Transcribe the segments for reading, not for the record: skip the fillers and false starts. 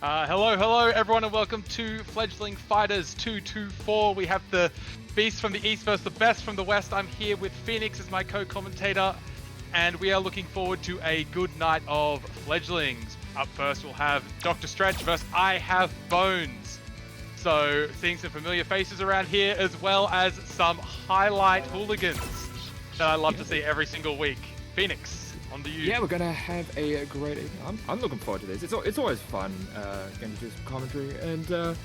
Hello everyone and welcome to Fledgling Fighters 224. We have the beast from the east versus the best from the west. I'm here with Phoenix as my co-commentator and we are looking forward to a good night of fledglings. Up first we'll have Dr. Stretch versus I Have Bones. So seeing some familiar faces around here as well as some highlight hooligans that I love to see every single week. Phoenix. Yeah, we're gonna have a great evening. I'm looking forward to this. It's always fun getting to do some commentary, and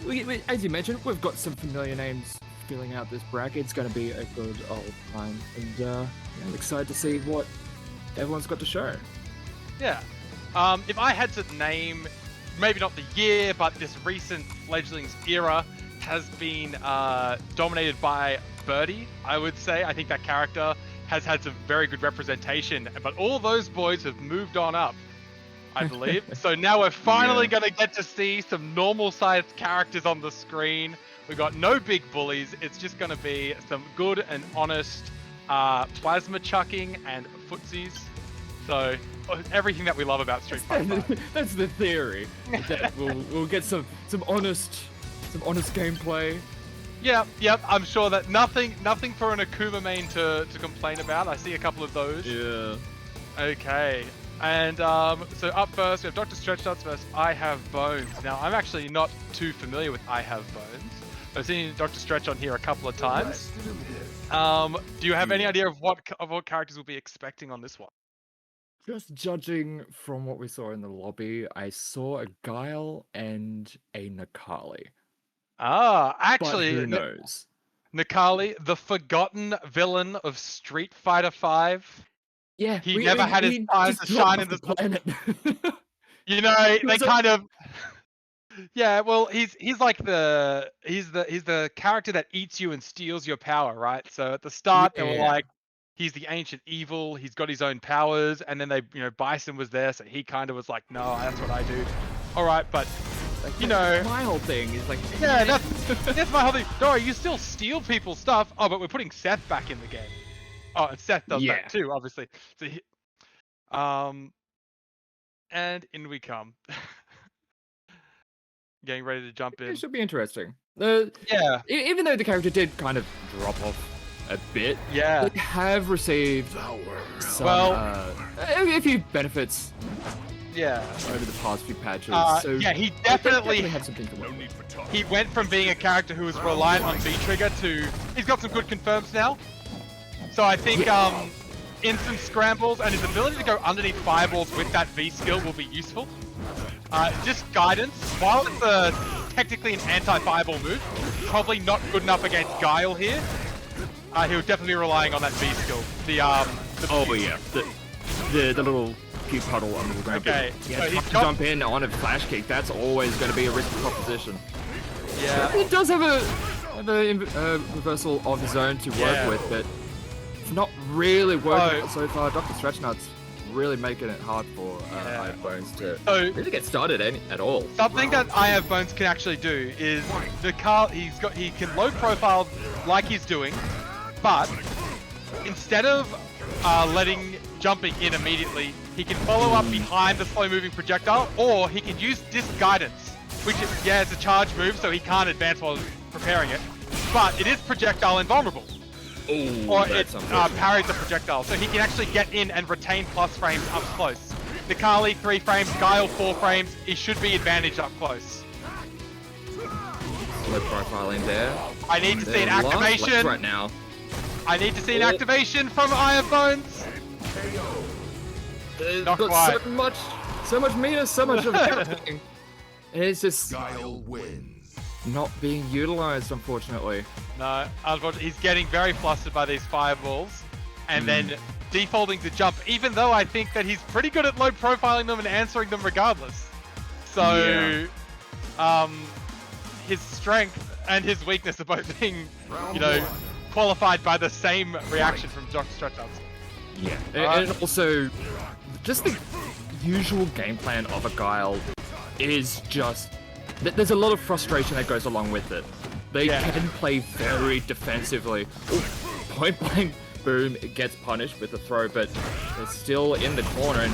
we, as you mentioned, we've got some familiar names filling out this bracket. It's gonna be a good old time, and yeah, I'm excited to see what everyone's got to show. Yeah. If I had to name, maybe not the year, but this recent fledglings era has been dominated by Birdie, I would say. I think that character has had some very good representation, but all those boys have moved on up, I believe. So now we're finally going to get to see some normal-sized characters on the screen. We got no big bullies. It's just going to be some good and honest plasma chucking and footsies. So everything that we love about Street Fighter. That's the theory. That we'll get some honest gameplay. Yep. I'm sure that nothing for an Akuma main to complain about. I see a couple of those. Yeah. Okay. And so up first we have Dr. Stretch Nuts versus I Have Bones. Now I'm actually not too familiar with I Have Bones. I've seen Dr. Stretch on here a couple of times. Do you have any idea of what characters we'll be expecting on this one? Just judging from what we saw in the lobby, I saw a Guile and a Nakali. Actually, but who knows? Nakali, the forgotten villain of Street Fighter V. Yeah, he never had his time to shine in the planet. You know, they kind of. Yeah, well, he's like he's the character that eats you and steals your power, right? So at the start they were like, he's the ancient evil. He's got his own powers, and then Bison was there, so he kind of was like, no, that's what I do. All right, but. Like, my whole thing is like, yeah, that's my whole thing. No, you still steal people's stuff. Oh, but we're putting Seth back in the game. Oh, and Seth does that too, obviously. So, and in we come. Getting ready to jump in. It should be interesting. Yeah. Even though the character did kind of drop off a bit, yeah, they have received some, a few benefits. Yeah. Over the past few patches. So yeah, he definitely had something to work with. He went from being a character who was reliant on V-Trigger to... He's got some good confirms now. So I think instant scrambles and his ability to go underneath fireballs with that V skill will be useful. Just guidance. While it's technically an anti-fireball move, probably not good enough against Guile here. He'll definitely be relying on that V skill. The little... puddle under the ground. Okay, yeah, so to jump in on a flash kick, that's always going to be a risky proposition. Yeah. He does have a reversal of his own to work with, but it's not really working so far. Dr. Stretchnut's really making it hard for I Have Bones to really get started at all. Something that I Have Bones can actually do is he can low profile like he's doing, but instead of jumping in immediately, he can follow up behind the slow-moving projectile, or he can use Disc Guidance, which is, it's a charge move, so he can't advance while preparing it, but it is projectile invulnerable. Or it parries the projectile, so he can actually get in and retain plus frames up close. Nakali 3 frames, Guile 4 frames, he should be advantaged up close. Slow profiling there. I need to see an activation right now. I need to see an activation from I Have Bones. Not quite. So much meter, so much of everything. And it's just Guile wins. Not being utilized, unfortunately. No, unfortunately, he's getting very flustered by these fireballs, and then defaulting to jump. Even though I think that he's pretty good at low profiling them and answering them regardless. So, his strength and his weakness are both being, qualified by the same reaction from Dr. Stretchnuts. Yeah, and also, just the usual game plan of a Guile is just... There's a lot of frustration that goes along with it. They can play very defensively. Point blank Boom gets punished with the throw, but they're still in the corner and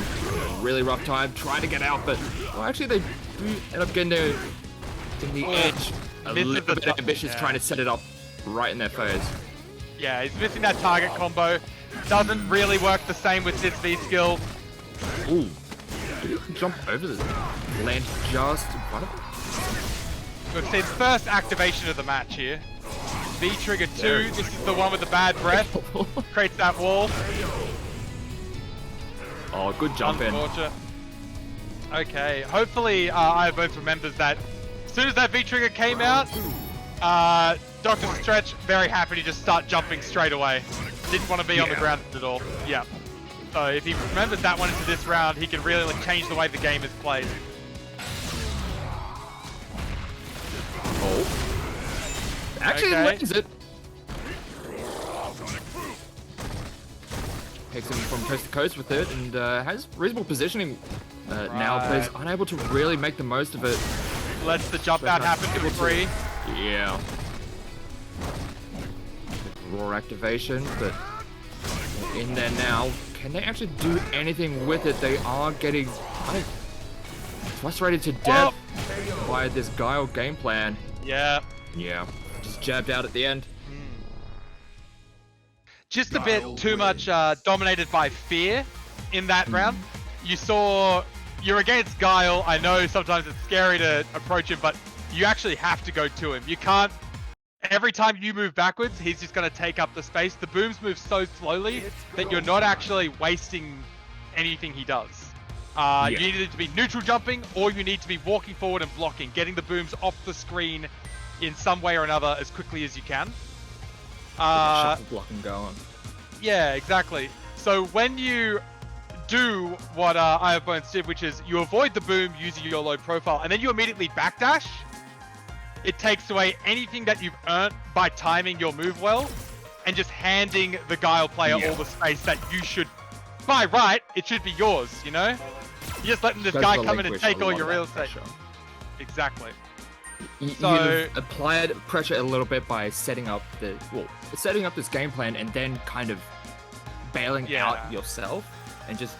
really rough time trying to get out. But well, actually, they do end up getting there in the edge. A little bit ambitious, trying to set it up right in their face. Yeah, he's missing that target combo. Doesn't really work the same with this V skill. Ooh. Did he jump over the land just in front of him? We've seen first activation of the match here. V trigger 2, this is the one with the bad breath. Creates that wall. Oh, good jump in. Okay, hopefully I both remembers that as soon as that V trigger came out, Dr. Stretch very happy to just start jumping straight away. Didn't want to be on the ground at all. Yeah. So if he remembers that one into this round, he can really like change the way the game is played. Oh. Actually, lands it. Takes him from coast to coast with it and has reasonable positioning now, but is unable to really make the most of it. Lets the jump out happen for free. Yeah. Raw activation, but in there now. Can they actually do anything with it? They are getting kind of frustrated to death by this Guile game plan. Yeah. Yeah. Just jabbed out at the end. Just a bit too much dominated by fear in that round. You saw, you're against Guile. I know sometimes it's scary to approach him, but you actually have to go to him. You can't, every time you move backwards, he's just going to take up the space. The booms move so slowly that you're not actually wasting anything he does. You need to be neutral jumping, or you need to be walking forward and blocking, getting the booms off the screen in some way or another as quickly as you can. Shuffle block and go on. Yeah, exactly. So when you do what I Have Bones did, which is you avoid the boom using your low profile, and then you immediately backdash, it takes away anything that you've earned by timing your move well, and just handing the Guile player all the space that you should, by right, it should be yours, you know? You're just letting this guy come in and take all your real estate. Exactly. You've applied pressure a little bit by setting up this game plan and then kind of bailing out yourself, and just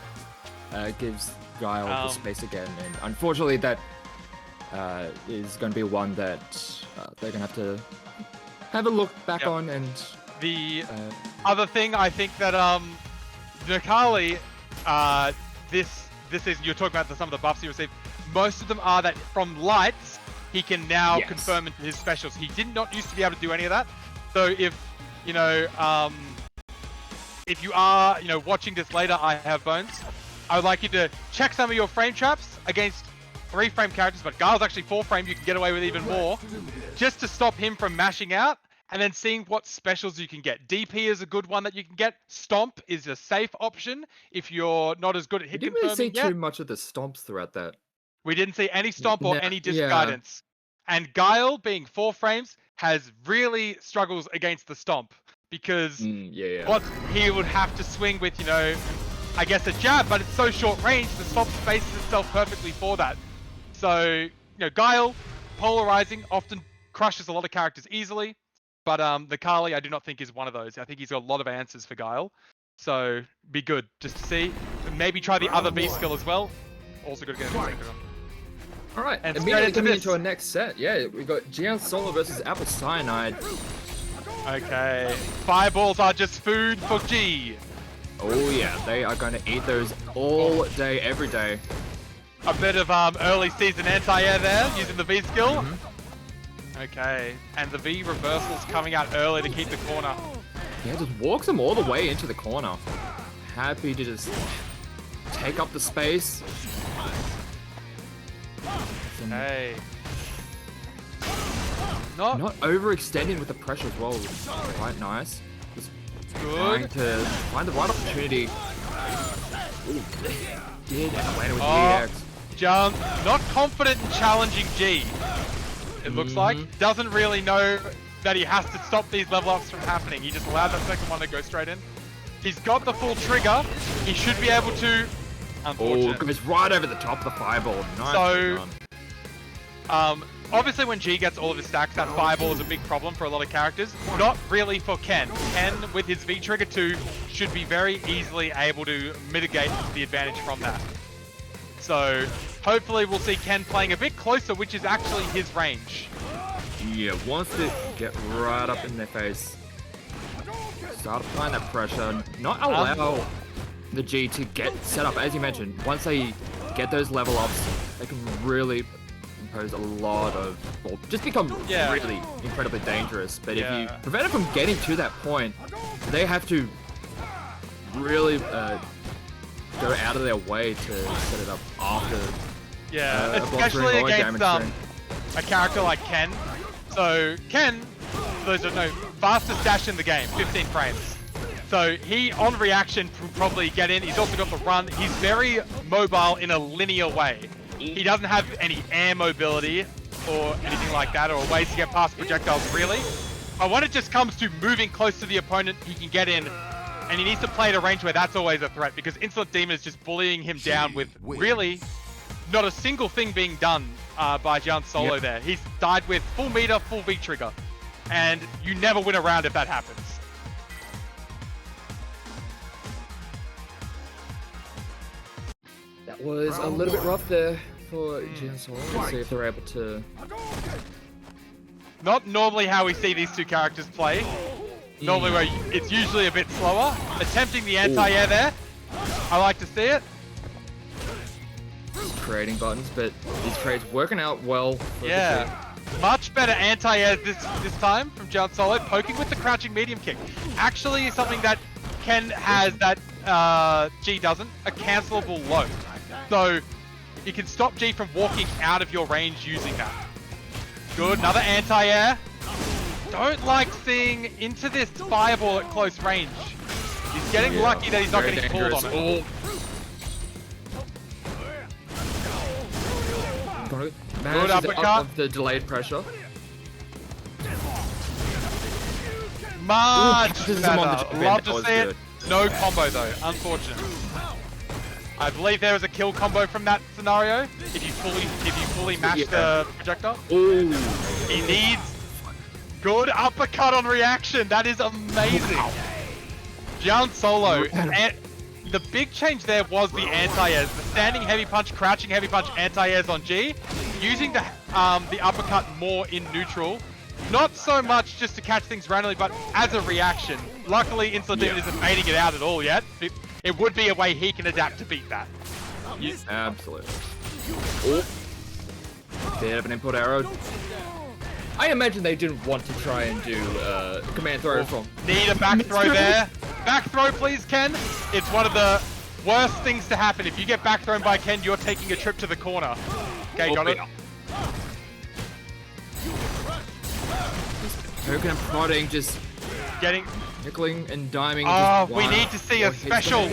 gives Guile the space again. And unfortunately, that is going to be one that they're going to have a look back on. And the other thing I think that Nakali, this is, you're talking about some of the buffs he received. Most of them are that from lights, he can now confirm into his specials. He did not used to be able to do any of that. So if, you know, if you are, you know, watching this later, I Have Bones, I would like you to check some of your frame traps against 3-frame characters, but Guile's actually 4-frame, you can get away with even more, just to stop him from mashing out, and then seeing what specials you can get. DP is a good one that you can get. Stomp is a safe option if you're not as good at hit confirming yet. We didn't really see too much of the stomps throughout that. We didn't see any stomp or any disc guidance. And Guile, being 4 frames, has really struggles against the stomp, because what he would have to swing with, you know, I guess a jab, but it's so short range, the stomp spaces itself perfectly for that. So, you know, Guile, polarizing, often crushes a lot of characters easily, but the Kali I do not think is one of those. I think he's got a lot of answers for Guile. So, be good just to see. Maybe try the other V skill as well. Also good to get a second one. Alright, and immediately coming into our next set. Yeah, we got Gian Solo versus Apple Cyanide. Okay, fireballs are just food for G. Oh yeah, they are going to eat those all day, every day. A bit of early season anti-air there, using the V skill. Okay, and the V reversal's coming out early to keep the corner. Yeah, just walks them all the way into the corner. Happy to just take up the space. Hey. Not overextending with the pressure as well, which is quite nice. Just trying to find the right opportunity. Ooh, did and landed with the EX. Jump. Not confident in challenging G. It looks like. Doesn't really know that he has to stop these level ups from happening. He just allowed that second one to go straight in. He's got the full trigger. He should be able to. Unfortunate. Oh, goes right over the top of the fireball. Nice. So, Obviously, when G gets all of his stacks, that fireball is a big problem for a lot of characters. Not really for Ken. Ken, with his V-Trigger 2, should be very easily able to mitigate the advantage from that. So, hopefully we'll see Ken playing a bit closer, which is actually his range. Yeah, wants to get right up in their face. Start applying that pressure. Not allow the G to get set up. As you mentioned, once they get those level ups, they can really impose a lot of, well, just become really incredibly dangerous. But if you prevent it from getting to that point, they have to really go out of their way to set it up after. Yeah, especially against a character like Ken. So Ken, for those who don't know, fastest dash in the game, 15 frames. So he, on reaction, will probably get in. He's also got the run. He's very mobile in a linear way. He doesn't have any air mobility or anything like that, or ways to get past projectiles, really. But when it just comes to moving close to the opponent, he can get in. And he needs to play at a range where that's always a threat, because Insolent Demon is just bullying him down with really not a single thing being done by Gian Solo there. He's died with full meter, full V-Trigger. And you never win a round if that happens. That was a little bit rough there for Gian Solo. Let's see if they're able to... Not normally how we see these two characters play. Normally where it's usually a bit slower. Attempting the anti-air there. I like to see it. Creating buttons, but these trades working out well. Much better anti-air this time from Gian Solo, poking with the crouching medium kick. Actually something that Ken has that G doesn't, a cancelable low. So you can stop G from walking out of your range using that. Good, another anti-air. Don't like seeing into this fireball at close range. He's getting lucky that he's not getting pulled on it. Good uppercut. Of the delayed pressure. Much better. Love to see it. No combo though, unfortunate. I believe there was a kill combo from that scenario. If you fully mash the projectile. Ooh. He needs good uppercut on reaction. That is amazing. Gian Solo. And the big change there was the anti-airs. The standing heavy punch, crouching heavy punch, anti-airs on G. Using the uppercut more in neutral. Not so much just to catch things randomly, but as a reaction. Luckily, Insolent Demon isn't baiting it out at all yet. It would be a way he can adapt to beat that. Absolutely. Oh. Bit of an input arrow. I imagine they didn't want to try and do command throw from... Need a back throw there. Back throw, please, Ken. It's one of the worst things to happen. If you get back thrown by Ken, you're taking a trip to the corner. Okay, got it. Poking and prodding, just getting nickeling and diming. Oh, we need to see a special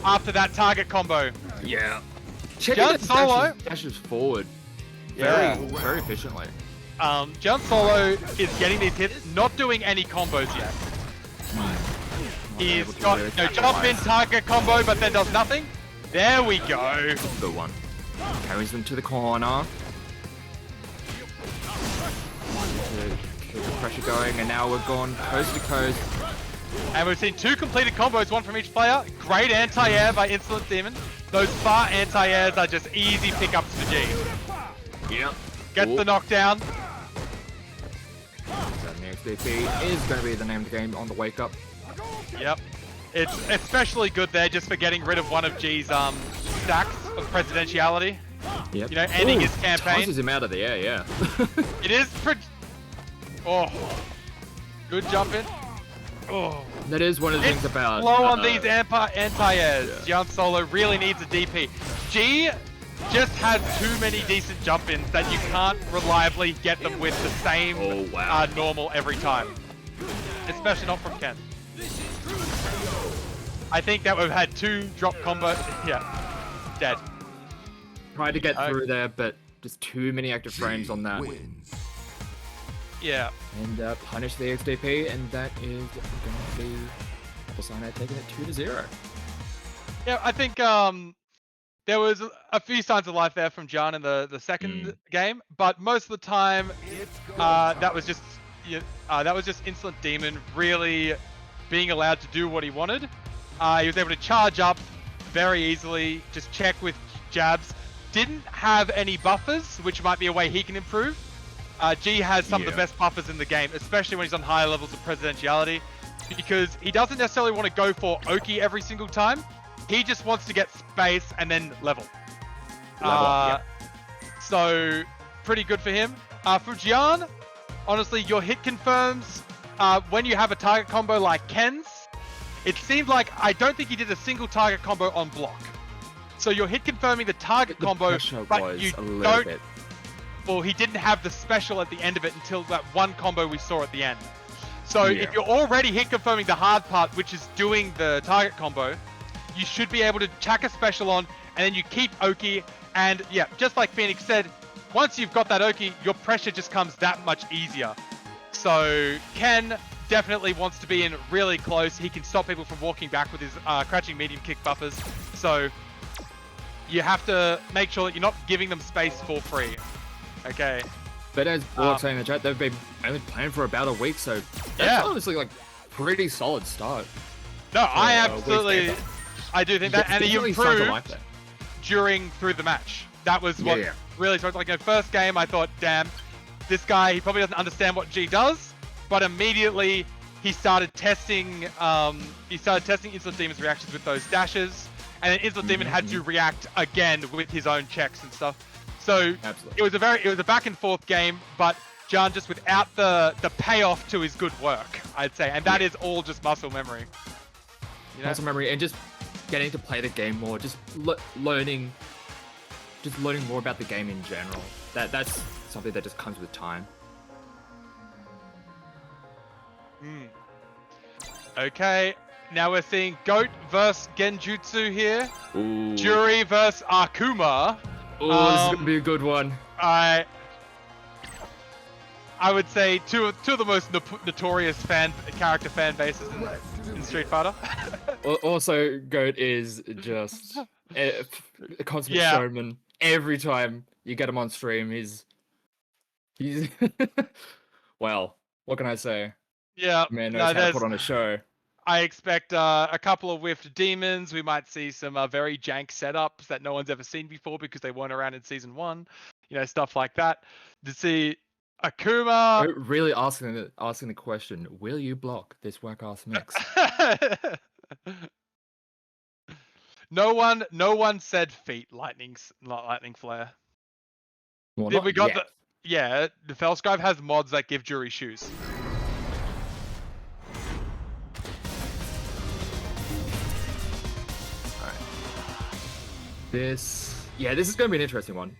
after that target combo. Yeah. Gian Solo dashes forward very efficiently. Gian Solo is getting these hits, not doing any combos yet. He's got jump in target combo, but then does nothing. There we go. Good one. Carries them to the corner. Keep the pressure going, and now we've gone coast to coast. And we've seen two completed combos, one from each player. Great anti-air by Insolent Demon. Those far anti-airs are just easy pickups for G. Yep. Gets the knockdown. That next DP is going to be the name of the game on the wake up. Yep. It's especially good there just for getting rid of one of G's stacks of presidentiality. Yep. You know, ending his campaign. Tosses him out of the air, yeah. It is good jump in. Oh. That is one of the things about... slow on these anti-airs. Gian Solo really needs a DP. G just has too many decent jump-ins that you can't reliably get them with the same normal every time. Especially not from Ken. I think that we've had two drop combos. Yeah. Dead. Tried to get through there, but just too many active frames on that. Yeah. And punish the XDP, and that is going to be Apple Cyanide taking it 2-0. Yeah, I think there was a few signs of life there from John in the second game, but most of the time, that was just Insolent Demon really being allowed to do what he wanted. He was able to charge up very easily, just check with jabs. Didn't have any buffers, which might be a way he can improve. G has some of the best buffers in the game, especially when he's on higher levels of presidentiality, because he doesn't necessarily want to go for Oki every single time. He just wants to get space and then level. So, pretty good for him. For Jian, honestly, your hit confirms when you have a target combo like Ken's. It seemed like I don't think he did a single target combo on block. So you're hit confirming the target combo, but you don't. Well, he didn't have the special at the end of it until that one combo we saw at the end. So if you're already hit confirming the hard part, which is doing the target combo, you should be able to chuck a special on, and then you keep Oki. And yeah, just like Phoenix said, once you've got that Oki, your pressure just comes that much easier. So Ken definitely wants to be in really close. He can stop people from walking back with his crouching medium kick buffers. So you have to make sure that you're not giving them space for free. Okay. But as Borg saying in the chat, they've been only playing for about a week, so that's honestly like pretty solid start. No, I absolutely, I do think that, and he improved through the match. That was what really started. Like in the first game, I thought, damn, this guy, he probably doesn't understand what G does, but immediately he started testing Insolent Demon's reactions with those dashes, and then Insolent Demon had to react again with his own checks and stuff. So it was a back and forth game, but John just without the payoff to his good work, I'd say, and that is all just muscle memory. You know? Muscle memory and just getting to play the game more, just learning more about the game in general. That's something that just comes with time. Okay, now we're seeing Goat versus Genjutsu here. Ooh. Jury versus Akuma. Oh, this is gonna be a good one. I would say two of the most notorious character fan bases in Street Fighter. Also, Goat is just a consummate showman. Every time you get him on stream, he's well, what can I say? Yeah, man knows how to put on a show. I expect a couple of whiffed demons. We might see some very jank setups that no one's ever seen before because they weren't around in season 1. You know, stuff like that. To see Akuma really asking the question: will you block this whack-ass mix? No one said feet. Lightning flare. Well, we got the Fellscribe has mods that give Jury shoes. This is going to be an interesting one.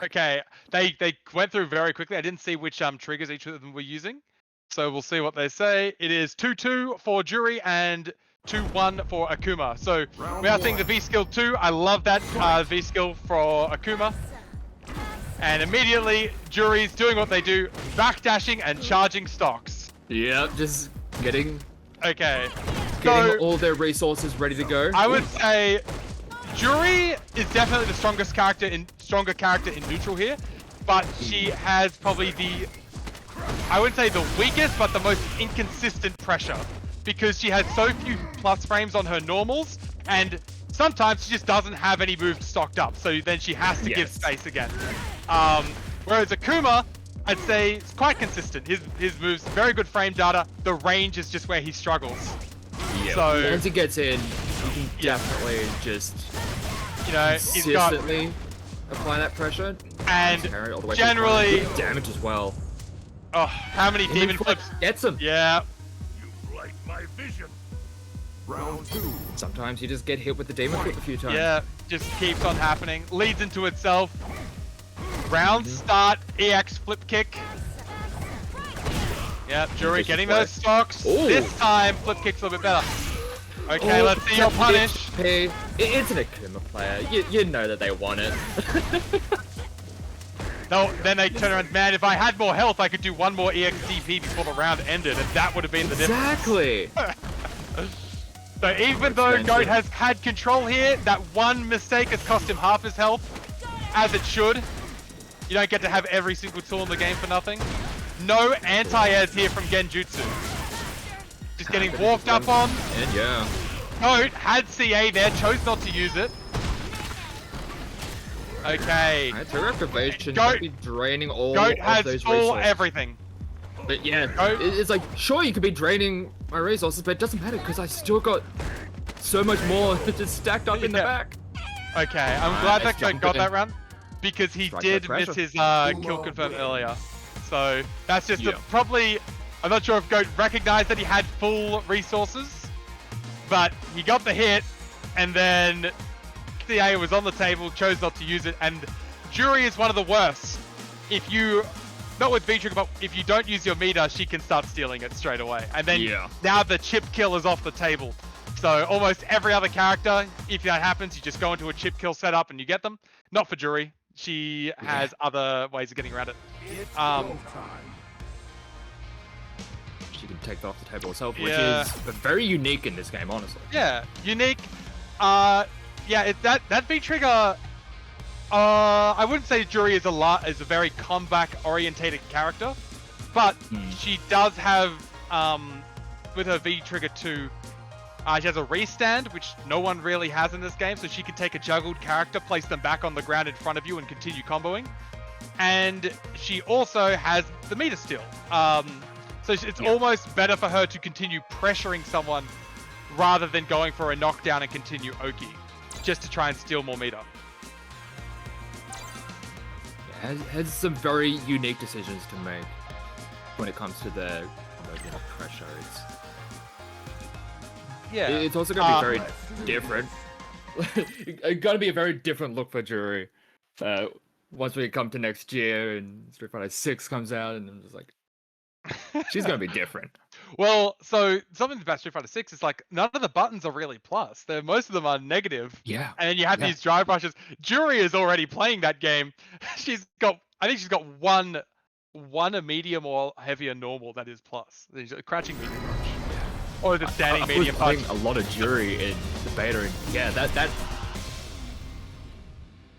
Okay, they went through very quickly. I didn't see which triggers each of them were using, so we'll see what they say. It is 2-2 for Jury and 2-1 for Akuma. So we are seeing the V skill 2. I love that V skill for Akuma. And immediately Jury's doing what they do, backdashing and charging stocks. Yep, just getting all their resources ready to go. I would say Jury is definitely the stronger character in neutral here, but she has probably I wouldn't say the weakest, but the most inconsistent pressure, because she has so few plus frames on her normals, and sometimes she just doesn't have any moves stocked up, so then she has to give space again. Whereas Akuma, I'd say, is quite consistent. His moves, very good frame data. The range is just where he struggles. Yeah. So once he gets in, you can definitely just consistently apply that pressure and generally damage as well. Oh, how many demon flips gets him? Yeah. You like my vision. Round 2. Sometimes you just get hit with the demon flip a few times. Yeah, just keeps on happening. Leads into itself. Round start, EX flip kick. Yeah, Jury getting those stocks. Ooh. This time, flip kick's a little bit better. Okay, let's see your punish. It's an Akuma player. You know that they want it. No, then they turn around, man, if I had more health, I could do one more EX DP before the round ended, and that would have been the difference. Exactly. So even though Goat has had control here, that one mistake has cost him half his health, as it should. You don't get to have every single tool in the game for nothing. No anti-airs here from Genjutsu. Just getting walked up on. And yeah. Goat had CA there, chose not to use it. Okay. Right, through activation, Goat, be draining all Goat of has those full resources. everything. But yeah, Goat. it's like, sure, you could be draining my resources, but it doesn't matter because I still got so much more just stacked up in the back. Okay, I'm glad that Goat got in. that round because he Strike did that miss pressure. his kill confirm earlier. So that's just probably, I'm not sure if Goat recognized that he had full resources, but he got the hit and then CA was on the table, chose not to use it, and Jury is one of the worst. If you, not with V-Trigger, but if you don't use your meter, she can start stealing it straight away. And then now the chip kill is off the table. So almost every other character, if that happens, you just go into a chip kill setup and you get them. Not for Jury. She has other ways of getting around it. She can take that off the table herself, which is very unique in this game, honestly. Yeah, unique. That V-Trigger, I wouldn't say Jury is a very comeback-orientated character, but she does have, with her V-Trigger 2, she has a restand, which no one really has in this game, so she can take a juggled character, place them back on the ground in front of you, and continue comboing. And she also has the meter steal. So it's almost better for her to continue pressuring someone rather than going for a knockdown and continue Oki, just to try and steal more meter. Has some very unique decisions to make when it comes to the pressure. It's also going to be very different. It's going to be a very different look for Jury once we come to next year and Street Fighter 6 comes out, and I'm just like, she's going to be different. Well, so something about Street Fighter 6 is like none of the buttons are really plus. Most of them are negative. Yeah. And then you have these drive brushes. Jury is already playing that game. I think she's got one a medium or heavier normal that is plus. There's a crouching medium punch. Or the standing medium punch. A lot of Jury in the beta, and that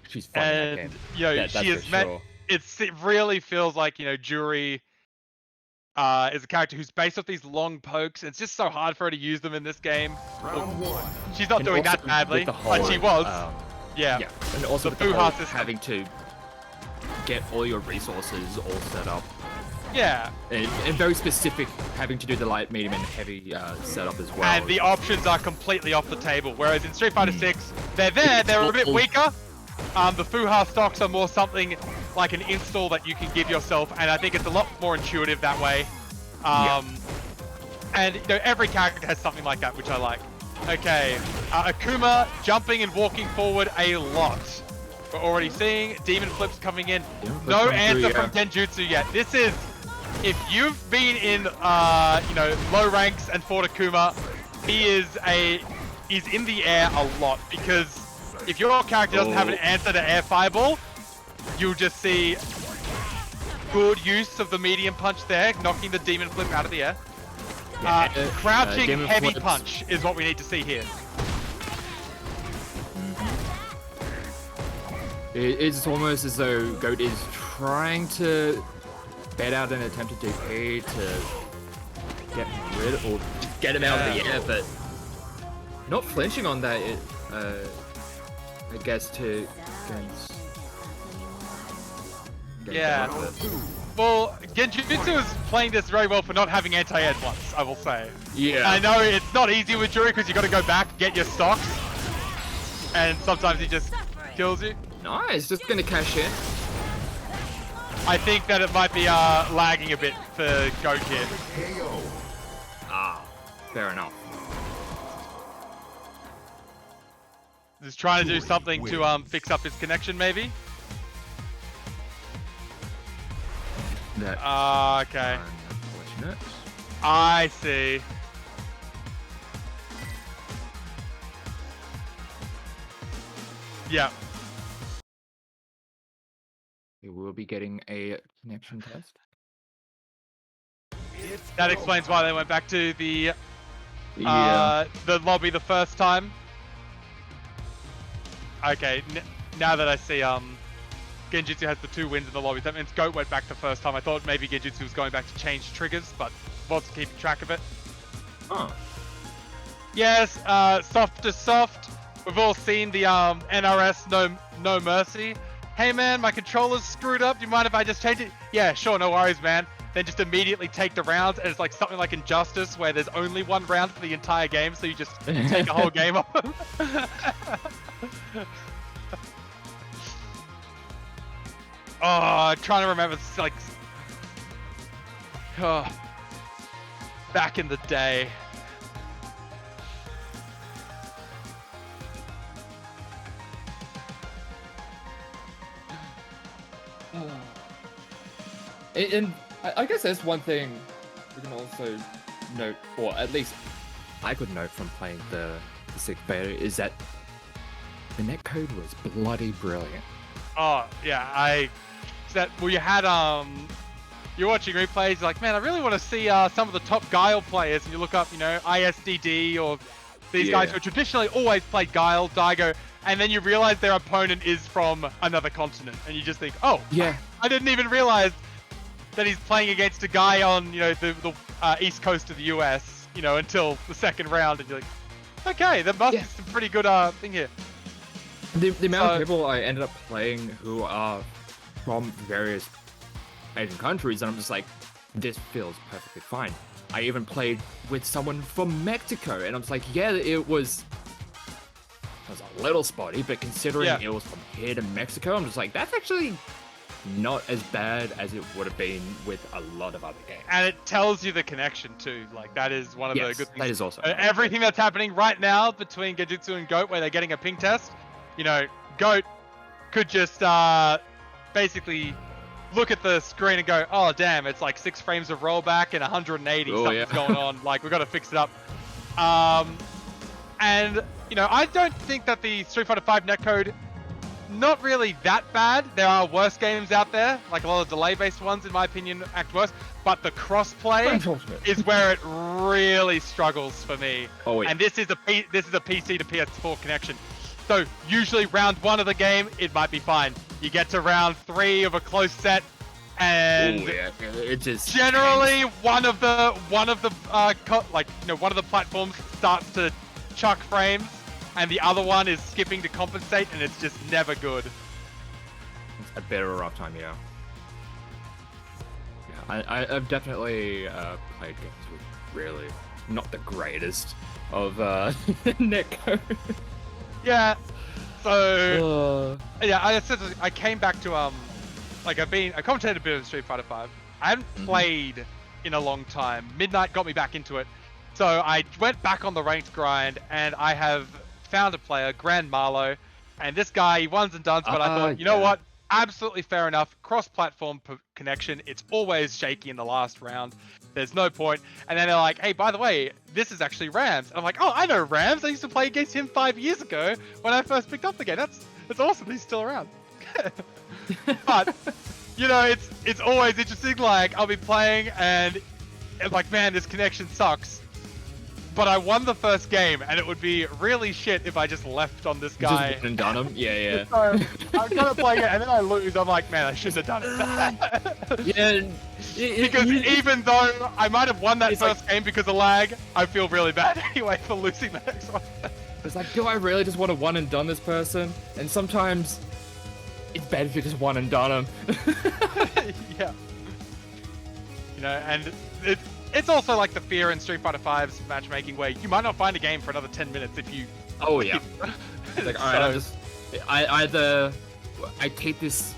she's fun in that game. She is sure. It really feels like, Jury is a character who's based off these long pokes. It's just so hard for her to use them in this game. Round one. She's not doing that badly, but she was. Yeah, and also the with the whole having to get all your resources all set up. Yeah. And very specific, having to do the light, medium, and heavy setup as well. And the options are completely off the table. Whereas in Street Fighter 6, they're there, they're a bit weaker. The Fuha stocks are more something like an install that you can give yourself, and I think it's a lot more intuitive that way. And every character has something like that, which I like. Okay, Akuma jumping and walking forward a lot. We're already seeing demon flips coming in. No answer from Genjutsu yet. This is, if you've been in low ranks and fought Akuma, he's in the air a lot, because if your character doesn't have an answer to air fireball, you'll just see good use of the medium punch there, knocking the demon flip out of the air. Crouching heavy punch is what we need to see here. It's almost as though Goat is trying to bait out an attempted DP to get rid of, or get him out of the air, but not flinching on that, I guess, to against... Well, Genjutsu is playing this very well for not having anti-air once, I will say. Yeah. I know it's not easy with Jury because you got to go back, get your stocks, and sometimes he just kills you. Nice, just gonna cash in. I think that it might be lagging a bit for Goat here. Fair enough. Just trying to do something to fix up his connection, maybe. Okay. Unfortunate. I see. Yeah. We will be getting a connection test. That explains why they went back to the the lobby the first time. Okay, now that I see Genjutsu has the 2 wins in the lobby, that means Goat went back the first time. I thought maybe Genjutsu was going back to change triggers, but wasn't keeping track of it. Oh. Yes, soft to soft. We've all seen the NRS No Mercy. Hey man, my controller's screwed up. Do you mind if I just change it? Yeah, sure, no worries, man. Then just immediately take the rounds, and it's like something like Injustice, where there's only 1 round for the entire game, so you just take a whole game off them. Oh, I'm trying to remember, like, back in the day. And I guess that's one thing we can also note, or at least I could note from playing the 6th beta, is that the netcode was bloody brilliant. Oh yeah, well, you had you're watching replays, you're like, man, I really want to see some of the top Guile players, and you look up, you know, ISDD or these guys who traditionally always played Guile, Daigo, and then you realize their opponent is from another continent, and you just think, oh, yeah, I didn't even realize that he's playing against a guy on, you know, the east coast of the US, you know, until the 2nd round, and you're like, okay, there must be some pretty good thing here. The amount of people I ended up playing who are from various Asian countries, and I'm just like, this feels perfectly fine. I even played with someone from Mexico, and I'm just like, yeah, it was a little spotty, but considering it was from here to Mexico, I'm just like, that's actually not as bad as it would have been with a lot of other games. And it tells you the connection too. Like, that is one of the good things. That is also everything that's happening right now between Genjutsu and Goat, where they're getting a ping test. You know, Goat could just basically look at the screen and go, oh damn, it's like 6 frames of rollback and 180. Something's going on. Like, we've got to fix it up. And you know, I don't think that the Street Fighter V netcode, not really that bad. There are worse games out there, like a lot of delay-based ones, in my opinion, act worse. But the crossplay is where it really struggles for me. Oh, yeah. And this is a PC to PS4 connection. So usually round 1 of the game, it might be fine. You get to round 3 of a close set, and it just generally one of the platforms starts to chuck frames, and the other one is skipping to compensate, and it's just never good. It's a bit of a rough time, yeah. I've definitely played games with really not the greatest of netcode. Yeah. So I came back to I commentated a bit of Street Fighter V. I haven't played in a long time. Midnight got me back into it. So I went back on the ranked grind, and I have found a player, Grand Marlow, and this guy, he ones and dones, but I thought, you know what? Absolutely fair enough. Cross-platform connection. It's always shaky in the last round. There's no point. And then they're like, hey, by the way, this is actually Rams. And I'm like, oh, I know Rams. I used to play against him 5 years ago when I first picked up the game. That's awesome. He's still around. But, you know, it's always interesting. Like, I'll be playing and it's like, man, this connection sucks. But I won the first game, and it would be really shit if I just left on this guy. Just done him? Yeah. So, I'm kind of playing it, and then I lose. I'm like, man, I shouldn't have done it. Because even though I might have won that first game because of lag, I feel really bad anyway for losing the next one. It's like, do I really just want to one and done this person? And sometimes it's better if you just one and done him. Yeah. You know, and it's also like the fear in Street Fighter V's matchmaking, where you might not find a game for another 10 minutes if you... Oh, yeah. It's like, alright, I keep this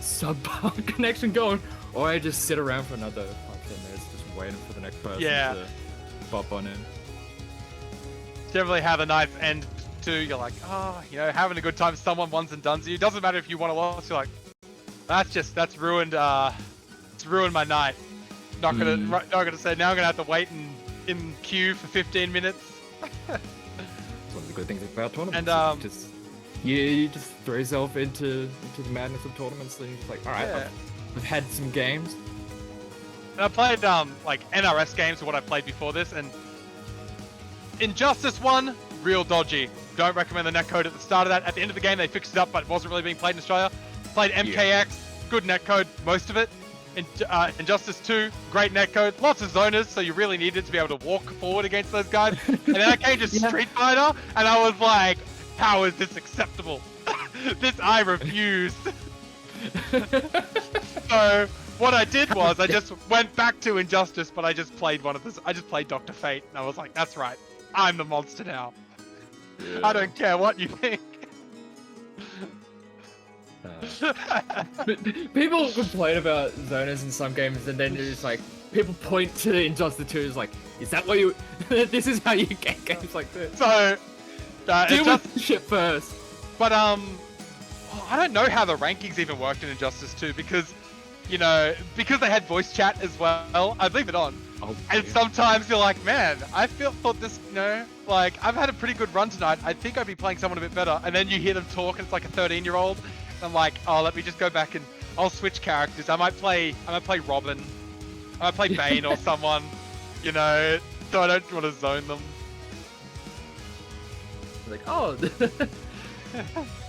subpar connection going, or I just sit around for another 5-10 minutes just waiting for the next person to pop on in. Generally have a nice end to, you're like, oh, you know, having a good time, someone ones and dones you. It doesn't matter if you want to lose, you're like, that's ruined, it's ruined my night. Not gonna say, now I'm gonna have to wait in queue for 15 minutes. It's one of the good things about tournaments. And you just throw yourself into the madness of tournaments, and you're just like, alright, I've had some games. And I played like NRS games, or what I played before this, and Injustice 1, real dodgy. Don't recommend the netcode at the start of that. At the end of the game, they fixed it up, but it wasn't really being played in Australia. Played MKX, good netcode, most of it. Injustice 2, great netcode, lots of zoners, so you really needed to be able to walk forward against those guys. And then I came to Street Fighter, and I was like, how is this acceptable? This I refuse. So what I did was I just went back to Injustice, but I just played I just played Dr. Fate, and I was like, that's right, I'm the monster now. Yeah. I don't care what you think. People complain about zoners in some games, and then it's like people point to Injustice 2 as like, is that what you? This is how you get games like this. So deal with the shit first. But I don't know how the rankings even worked in Injustice 2 because, you know, because they had voice chat as well. I'd leave it on. Oh, and sometimes you're like, man, I thought this, you know, like I've had a pretty good run tonight. I think I'd be playing someone a bit better. And then you hear them talk, and it's like a 13-year-old. I'm like, oh, let me just go back and I'll switch characters. I might play Robin. I might play Bane or someone, you know, so I don't want to zone them. Like, oh,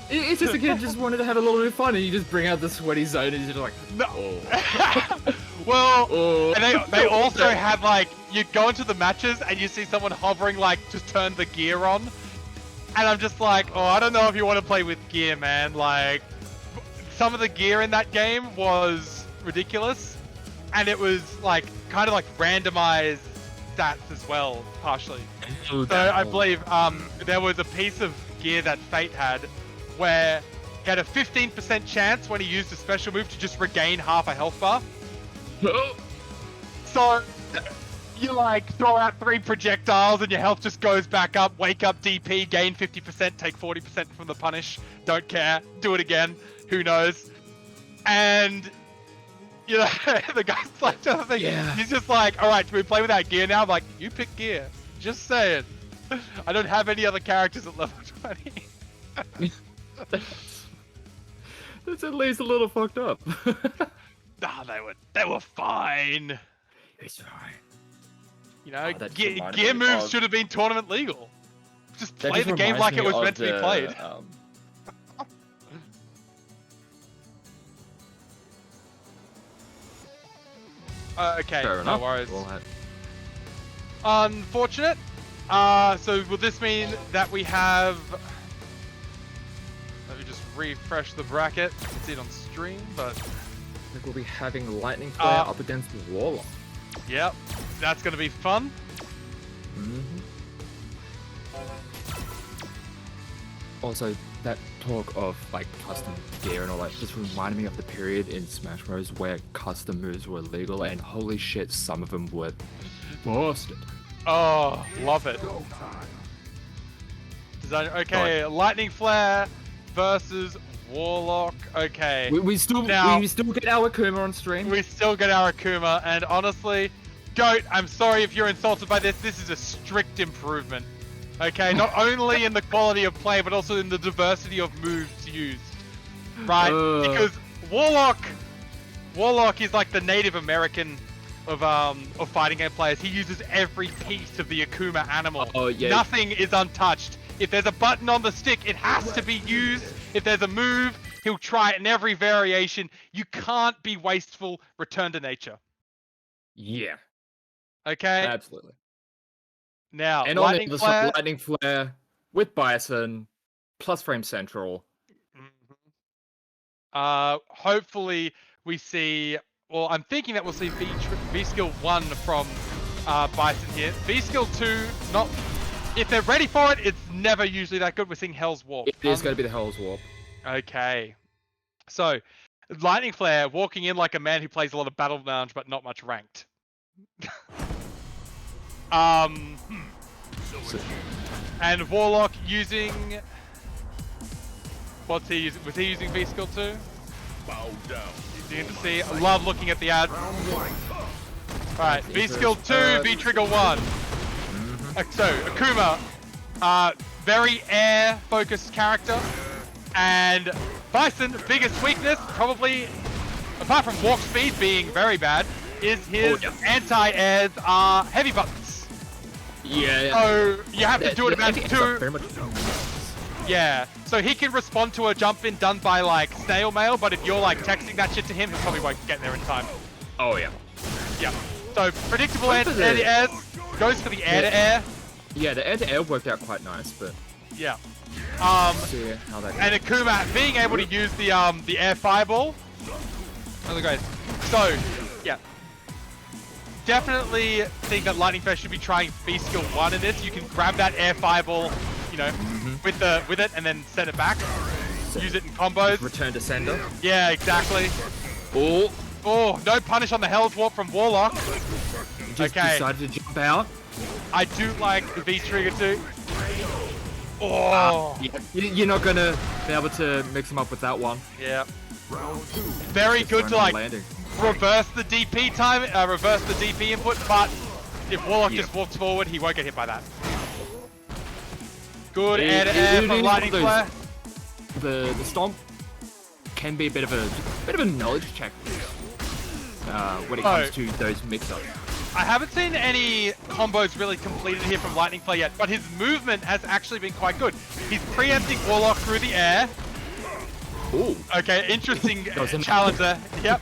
it's just a kid just wanted to have a little bit of fun, and you just bring out the sweaty zone, and you're like, no. Oh. Well, and they also had like, you go into the matches and you see someone hovering, like, just turn the gear on. And I'm just like, oh, I don't know if you want to play with gear, man. Like, some of the gear in that game was ridiculous. And it was, like, kind of like randomized stats as well, partially. So I believe there was a piece of gear that Fate had where he had a 15% chance when he used a special move to just regain half a health bar. So you like throw out 3 projectiles and your health just goes back up, wake up DP, gain 50%, take 40% from the punish, don't care, do it again, who knows. And you know, the guy's like, he's just like, alright, do we play with that gear now? I'm like, you pick gear, just saying. I don't have any other characters at level 20. That's at least a little fucked up. Nah, they were fine. It's fine. You know, gear moves should have been tournament legal. Just play the game like it was meant to be played. Okay, no worries. Unfortunate. So will this mean that we have... Let me just refresh the bracket. You can see it on stream, but... I think we'll be having Lightning Flare up against the Warlock. Yep, that's going to be fun. Also, that talk of like custom gear and all that just reminded me of the period in Smash Bros. Where custom moves were legal, and holy shit, some of them were busted. Oh, love it. Okay, Lightning Flare versus Warlock. Okay. We still get our Akuma on stream. We still get our Akuma, and honestly, Goat, I'm sorry if you're insulted by this. This is a strict improvement. Okay, not only in the quality of play, but also in the diversity of moves used. Right? Because Warlock is like the Native American of fighting game players. He uses every piece of the Akuma animal. Oh, yeah. Nothing is untouched. If there's a button on the stick, it has to be used. If there's a move, he'll try it in every variation. You can't be wasteful. Return to nature. Yeah. Okay? Absolutely. Now, and on the other side, Lightning Flare with Bison, plus Frame Central. Hopefully we see... Well, I'm thinking that we'll see V-Skill 1 from Bison here. V-Skill 2, not... If they're ready for it, it's never usually that good. We're seeing Hell's Warp. It is going to be the Hell's Warp. Okay. So, Lightning Flare walking in like a man who plays a lot of Battle Lounge, but not much ranked. And Warlock using... What's he using? Was he using V-Skill 2? Bow down. You can see, I love looking at the ad. Alright, V-Skill 2, V-Trigger 1. So, Akuma, very air-focused character. And Bison, biggest weakness, probably, apart from walk speed being very bad, is his anti-airs heavy buttons. Yeah. So you have to do it about two. Very much. Yeah. So he can respond to a jump in done by like snail mail, but if you're like texting that shit to him, he probably won't get there in time. Oh yeah. Yeah. So predictable air to air goes for the air to air. Yeah, the air to air worked out quite nice, but yeah. See how that goes. And Akuma being able to use the air fireball. Other guys. So yeah. Definitely think that Lightning Flare should be trying B skill 1 in this. You can grab that air fireball, you know, with it and then send it back. Use it in combos. Return to sender. Yeah, exactly. Oh. Oh, no punish on the Hell's Warp from Warlock. Just okay. decided to jump out. I do like the V trigger too. Oh. Yeah. You're not gonna be able to mix him up with that one. Yeah. Very good to like landing. reverse the DP time, reverse the DP input, but if Warlock just walks forward, he won't get hit by that. Good air to air from Lightning Flare. The stomp can be a bit of a knowledge check when it comes to those mix-ups. I haven't seen any combos really completed here from Lightning Flare yet, but his movement has actually been quite good. He's preempting Warlock through the air. Ooh. Okay, interesting challenge there. Yep.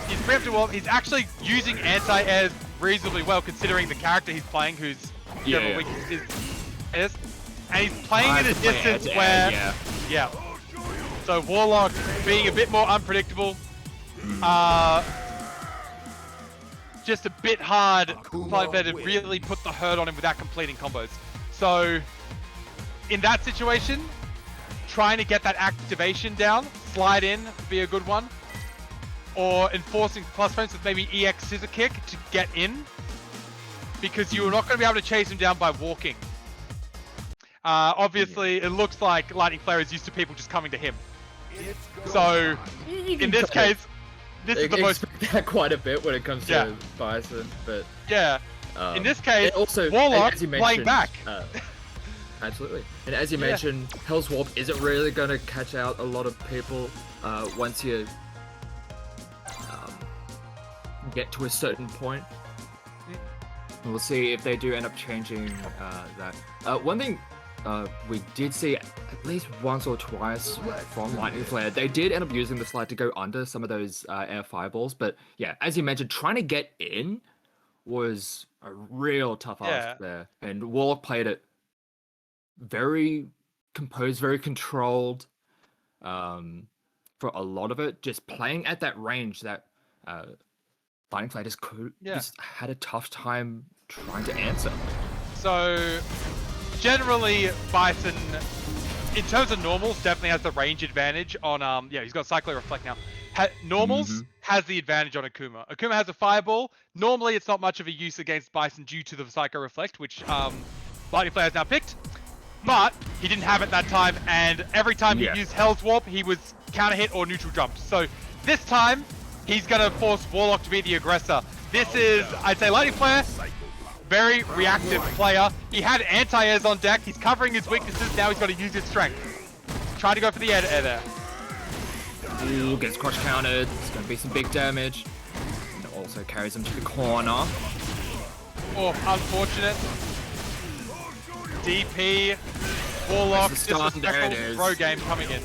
He's preempting Warlock. He's actually using anti-airs reasonably well, considering the character he's playing, whose general weakness is. And he's playing at a distance where... Yeah. So Warlock being a bit more unpredictable. Just a bit hard to really put the hurt on him without completing combos. So in that situation, trying to get that activation down, slide in, be a good one. Or enforcing plus frames with maybe EX scissor kick to get in. Because you're not going to be able to chase him down by walking. Obviously, it looks like Lightning Flare is used to people just coming to him. So, in this case, this is the most... that quite a bit when it comes to Bison, but... Yeah. In this case, also, Warlock playing back. Absolutely. And as you mentioned, Hell's Warp isn't really going to catch out a lot of people once you get to a certain point. We'll see if they do end up changing that. One thing we did see at least once or twice from Lightning Flare, they did end up using the slide to go under some of those air fireballs, but yeah, as you mentioned, trying to get in was a real tough ask there, and Warlock played it very composed, very controlled for a lot of it, just playing at that range that Lightning Flare just had a tough time trying to answer. So generally, Bison, in terms of normals, definitely has the range advantage on, he's got Cyclo Reflect now. Normals has the advantage on Akuma. Akuma has a Fireball. Normally, it's not much of a use against Bison due to the Psycho Reflect, which Lightning Flare has now picked. But he didn't have it that time, and every time he used Hell's Warp, he was counter hit or neutral jumps. So this time, he's going to force Warlock to be the aggressor. This is, I'd say, Lightning Flare. Very reactive player. He had anti-airs on deck. He's covering his weaknesses. Now he's got to use his strength. Trying to go for the air to air there. Ooh, gets crush countered. It's going to be some big damage. And also carries him to the corner. Oh, unfortunate. DP. Warlock. Disrespectful throw game coming in.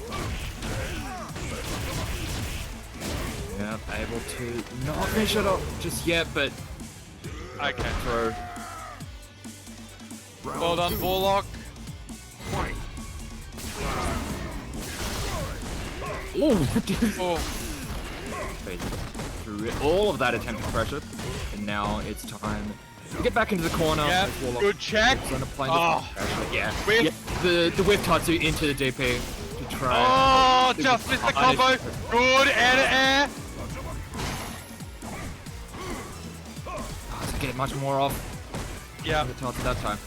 Yep, able to not finish it off just yet, but... Okay. Throw. Well done, Warlock. Oh! Through all of that attempted pressure, and now it's time to get back into the corner. Yeah, good check. The whip Tatsu into the DP to try. Oh, just missed the combo. Good air to air. Doesn't get much more off. Yeah. The Tatsu that time.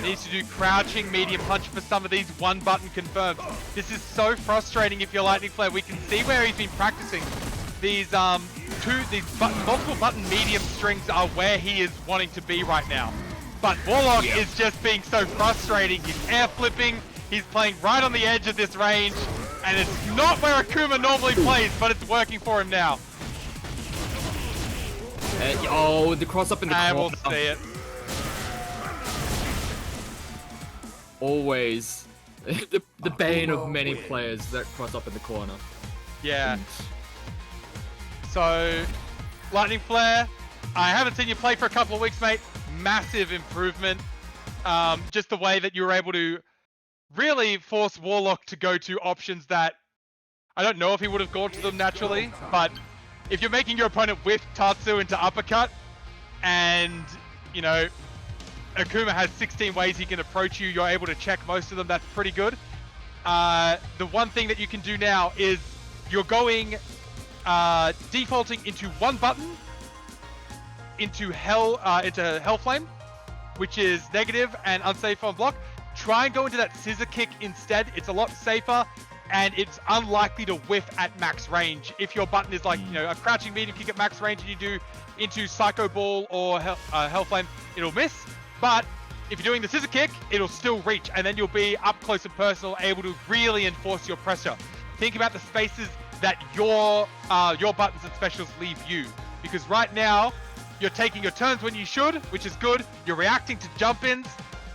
Needs to do crouching medium punch for some of these one button confirms. This is so frustrating if you're Lightning Flare. We can see where he's been practicing. These multiple button medium strings are where he is wanting to be right now. But Warlock is just being so frustrating. He's air flipping. He's playing right on the edge of this range. And it's not where Akuma normally plays, but it's working for him now. And, the cross up in the corner. We'll see it. always the bane of many players that cross up in the corner. Yeah. So, Lightning Flare, I haven't seen you play for a couple of weeks, mate. Massive improvement. Just the way that you were able to really force Warlock to go to options that I don't know if he would have gone to them naturally, but if you're making your opponent whiff Tatsu into uppercut, and, you know, Akuma has 16 ways he can approach you, you're able to check most of them, that's pretty good. The one thing that you can do now is you're going, defaulting into one button, into Hellflame, which is negative and unsafe on block. Try and go into that Scissor Kick instead. It's a lot safer, and it's unlikely to whiff at max range. If your button is like, you know, a crouching medium kick at max range and you do into Psycho Ball or Hellflame, it'll miss. But if you're doing the Scissor Kick, it'll still reach, and then you'll be up close and personal, able to really enforce your pressure. Think about the spaces that your buttons and specials leave you. Because right now, you're taking your turns when you should, which is good. You're reacting to jump-ins,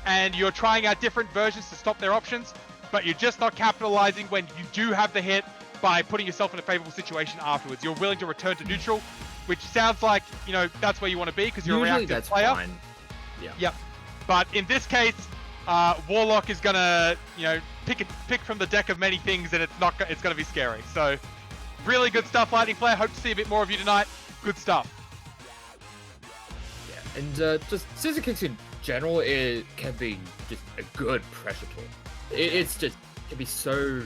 and you're trying out different versions to stop their options, but you're just not capitalizing when you do have the hit by putting yourself in a favorable situation afterwards. You're willing to return to neutral, which sounds like, you know, that's where you want to be because you're Usually a reactive player. Fine. Yeah. Yep. But in this case, Warlock is gonna, you know, pick from the deck of many things, and it's gonna be scary. So, really good stuff, Lightning Flare. Hope to see a bit more of you tonight. Good stuff. Yeah, and just Scissor Kicks in general, it can be just a good pressure tool. It can be so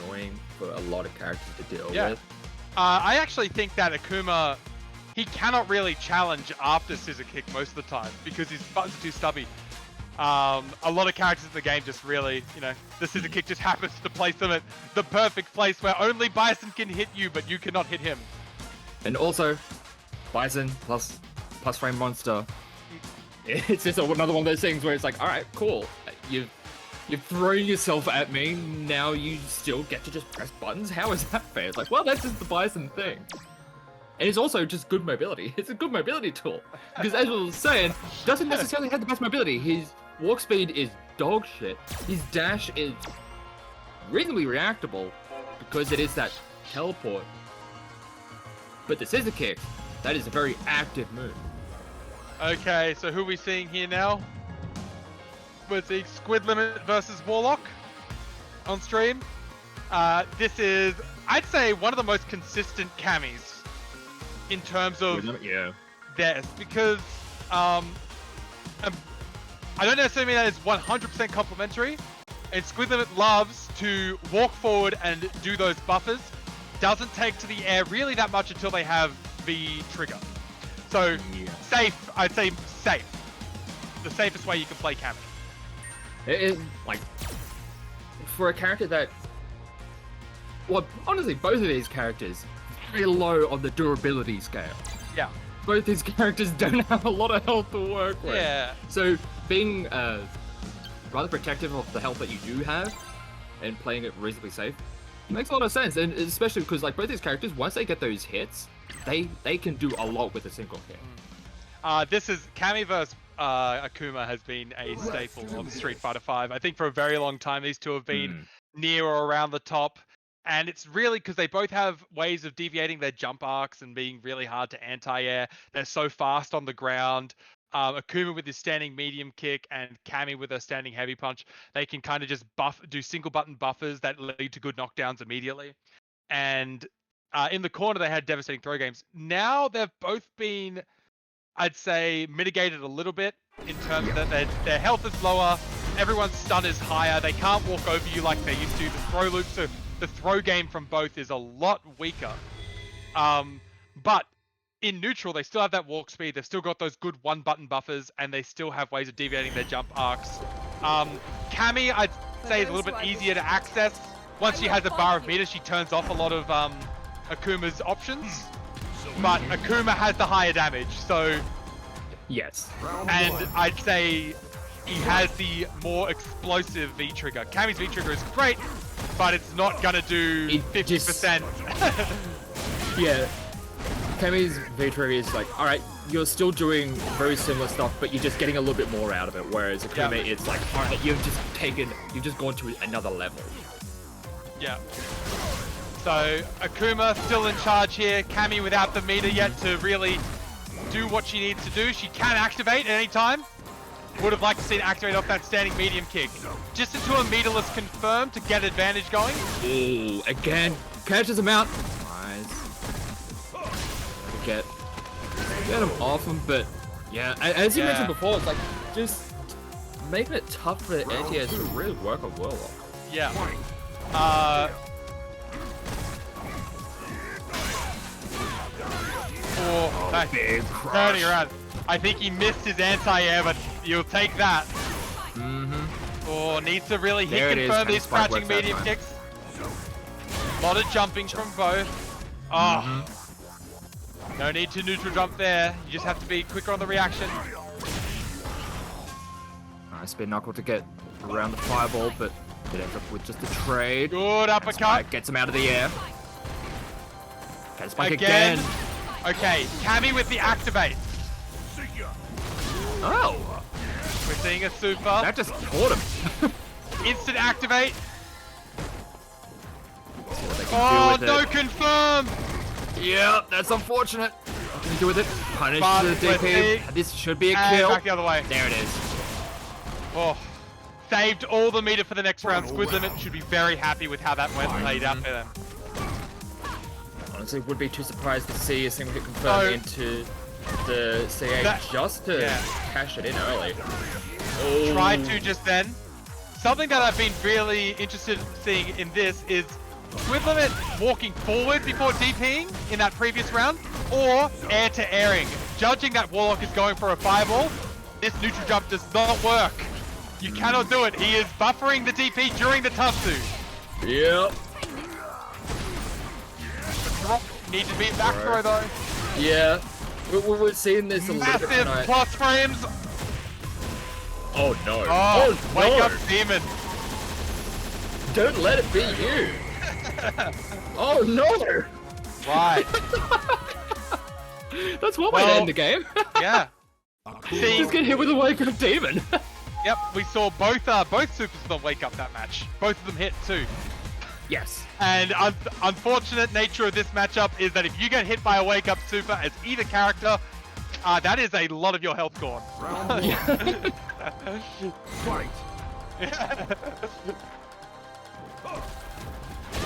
annoying for a lot of characters to deal with. I actually think that Akuma, he cannot really challenge after Scissor Kick most of the time because his buttons are too stubby. A lot of characters in the game just really, you know, the Scissor Kick just happens to place them at the perfect place where only Bison can hit you, but you cannot hit him. And also, Bison plus frame monster. It's just another one of those things where it's like, all right, cool. You've thrown yourself at me. Now you still get to just press buttons. How is that fair? It's like, well, that's just the Bison thing. And it's also just good mobility. It's a good mobility tool. Because as we were saying, doesn't necessarily have the best mobility. His walk speed is dog shit. His dash is reasonably reactable because it is that teleport. But the Scissor Kick, that is a very active move. Okay, so who are we seeing here now? We're seeing Squid Limit versus Warlock on stream. This is, I'd say, one of the most consistent camis in terms of theirs, because I don't necessarily mean that it's 100% complementary, and Squid Limit loves to walk forward and do those buffers. Doesn't take to the air really that much until they have the trigger. So safe, I'd say safe. The safest way you can play Kami. It is, like, for a character that, well, honestly, both of these characters very low on the durability scale. Yeah. Both these characters don't have a lot of health to work with. Yeah. So being rather protective of the health that you do have and playing it reasonably safe makes a lot of sense. And especially because, like, both these characters, once they get those hits, they can do a lot with a single hit. This is Kami vs Akuma has been a staple of Street Fighter V. I think for a very long time these two have been near or around the top. And it's really because they both have ways of deviating their jump arcs and being really hard to anti-air. They're so fast on the ground. Akuma with his standing medium kick and Kami with her standing heavy punch, they can kind of just do single button buffers that lead to good knockdowns immediately. And in the corner, they had devastating throw games. Now they've both been, I'd say, mitigated a little bit in terms that their health is lower. Everyone's stun is higher. They can't walk over you like they used to. The throw loop, so the throw game from both is a lot weaker. But in neutral, they still have that walk speed. They've still got those good one-button buffers, and they still have ways of deviating their jump arcs. Kami, I'd say, is a little bit easier to access. Once she has a bar of meter, she turns off a lot of Akuma's options. But Akuma has the higher damage, so... Yes. And I'd say he has the more explosive V-trigger. Kami's V-trigger is great, but it's not gonna do 50%. Yeah. Kami's V-trigger is like, alright, you're still doing very similar stuff, but you're just getting a little bit more out of it. Whereas Akuma, it's like, alright, you've just gone to another level. Yeah. So Akuma still in charge here. Cammy without the meter yet to really do what she needs to do. She can activate at any time. Would have liked to see it activate off that standing medium kick. Just into a meterless confirm to get advantage going. Ooh, again, catches him out. Nice. Get him off him, but yeah, as you mentioned before, it's like just making it tough for anti-airs to really work on Warlock. Yeah. Nice. Big Turning around. I think he missed his anti-air, but you'll take that. Oh, needs to really hit confirm these crouching medium kicks. A lot of jumping from both. Oh. No need to neutral jump there. You just have to be quicker on the reaction. Nice spin knuckle to get around the fireball, but it ends up with just a trade. Good uppercut. Gets him out of the air. Spike again. Okay, Cammy with the activate. Oh. We're seeing a super. That just caught him. Instant activate. Oh, no confirm. Yeah, that's unfortunate. What can you do with it? Punish But the DP. This should be a And kill. back the other way. There it is. Oh, saved all the meter for the next round. Squid Limit should be very happy with how that went played out for them. Honestly, would be too surprised to see a single hit confirmed into the CA just to cash it in early. Oh. Tried to just then. Something that I've been really interested in seeing in this is Squid Limit walking forward before DPing in that previous round, or air to airing. Judging that Warlock is going for a fireball, this neutral jump does not work. You cannot do it. He is buffering the DP during the Tatsu. Yep. Need to beat back throw though. Yeah. We're seeing this a little bit Massive tonight. plus frames. Oh no. Oh, no. Wake up demon. Don't let it be you. Oh no. Right. That's one way to end the game. Yeah. Just get hit with a wake up demon. Yep, we saw both supers of them wake up that match. Both of them hit too. Yes. And unfortunate nature of this matchup is that if you get hit by a wake up super as either character, that is a lot of your health gone. Fight.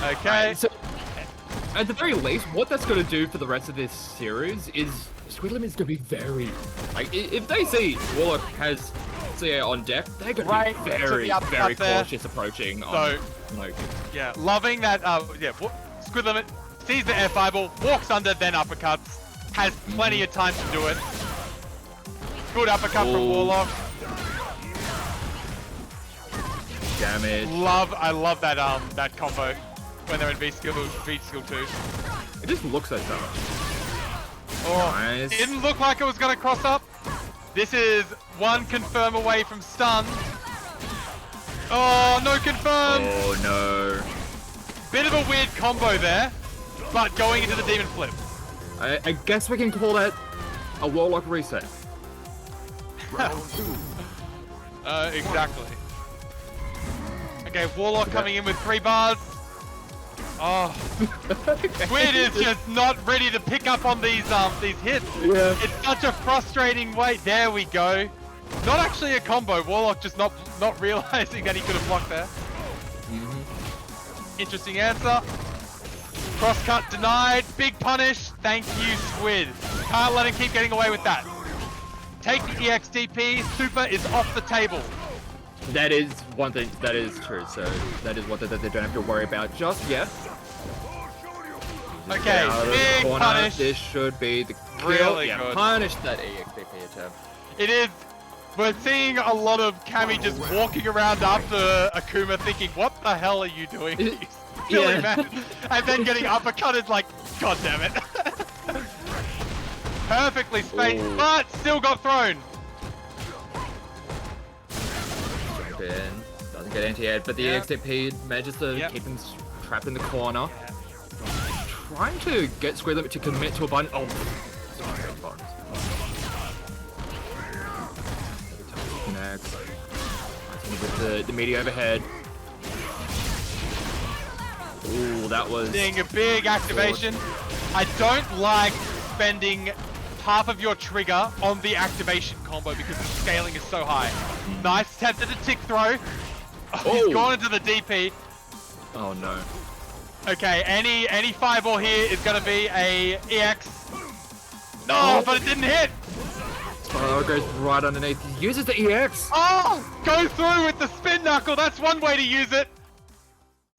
Okay. So, at the very least, what that's going to do for the rest of this series is Squid Limit is going to be very... Like, if they see Warlock has CA on deck, they're going to be very, very cautious approaching on Loki. Yeah, loving that, Squid Limit sees the air fireball, walks under, then uppercuts, has plenty of time to do it. Good uppercut from Warlock. Damage. I love that that combo when they're in V skill 2. It just looks like that. Oh, nice. Didn't look like it was gonna cross up. This is one confirm away from stun. Oh, no confirm. Oh no. Bit of a weird combo there, but going into the demon flip. I guess we can call that a Warlock reset. Exactly. Okay, Warlock coming in with 3 bars. Oh, Squid is just not ready to pick up on these hits. Yeah. It's such a frustrating way. There we go. Not actually a combo. Warlock just not realizing that he could have blocked there. Interesting answer. Crosscut denied. Big punish. Thank you, Squid. Can't let him keep getting away with that. Take the EXDP. Super is off the table. That is one thing. That is true. So that is one thing that they don't have to worry about just yet. Okay, big punish. This should be the kill. Really good. Punish that EXDP attempt. It is. We're seeing a lot of Cammy just walking around after Akuma thinking, what the hell are you doing? You silly man. And then getting uppercutted like, god damn it. Perfectly spaced, but still got thrown. Doesn't get anti-air, but the EXDP manages to keep him trapped in the corner. Trying to get Squid Limit to commit to a button. Oh, Max. With the meaty overhead. Ooh, that was... Seeing a big activation. I don't like spending half of your trigger on the activation combo because the scaling is so high. Nice attempt at a tick throw. Oh, he's gone into the DP. Oh no. Okay, any fireball here is gonna be a EX. No, but it didn't hit. Oh, it goes right underneath. He uses the EX. Oh, go through with the spin knuckle. That's one way to use it.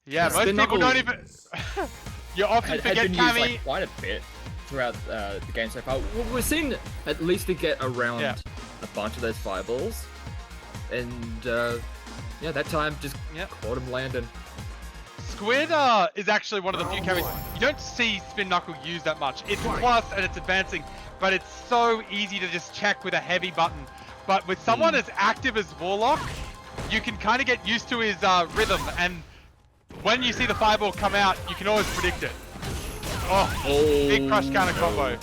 Yeah, most people don't even. You often forget Kami. Used, like, quite a bit throughout the game so far. We've seen at least to get around a bunch of those fireballs, and yeah, that time just caught him landing. Squid is actually one of the few Kamis you don't see spin knuckle used that much. It's plus and it's advancing, but it's so easy to just check with a heavy button. But with someone as active as Warlock, you can kind of get used to his rhythm, and when you see the fireball come out, you can always predict it. Oh, big crush counter combo.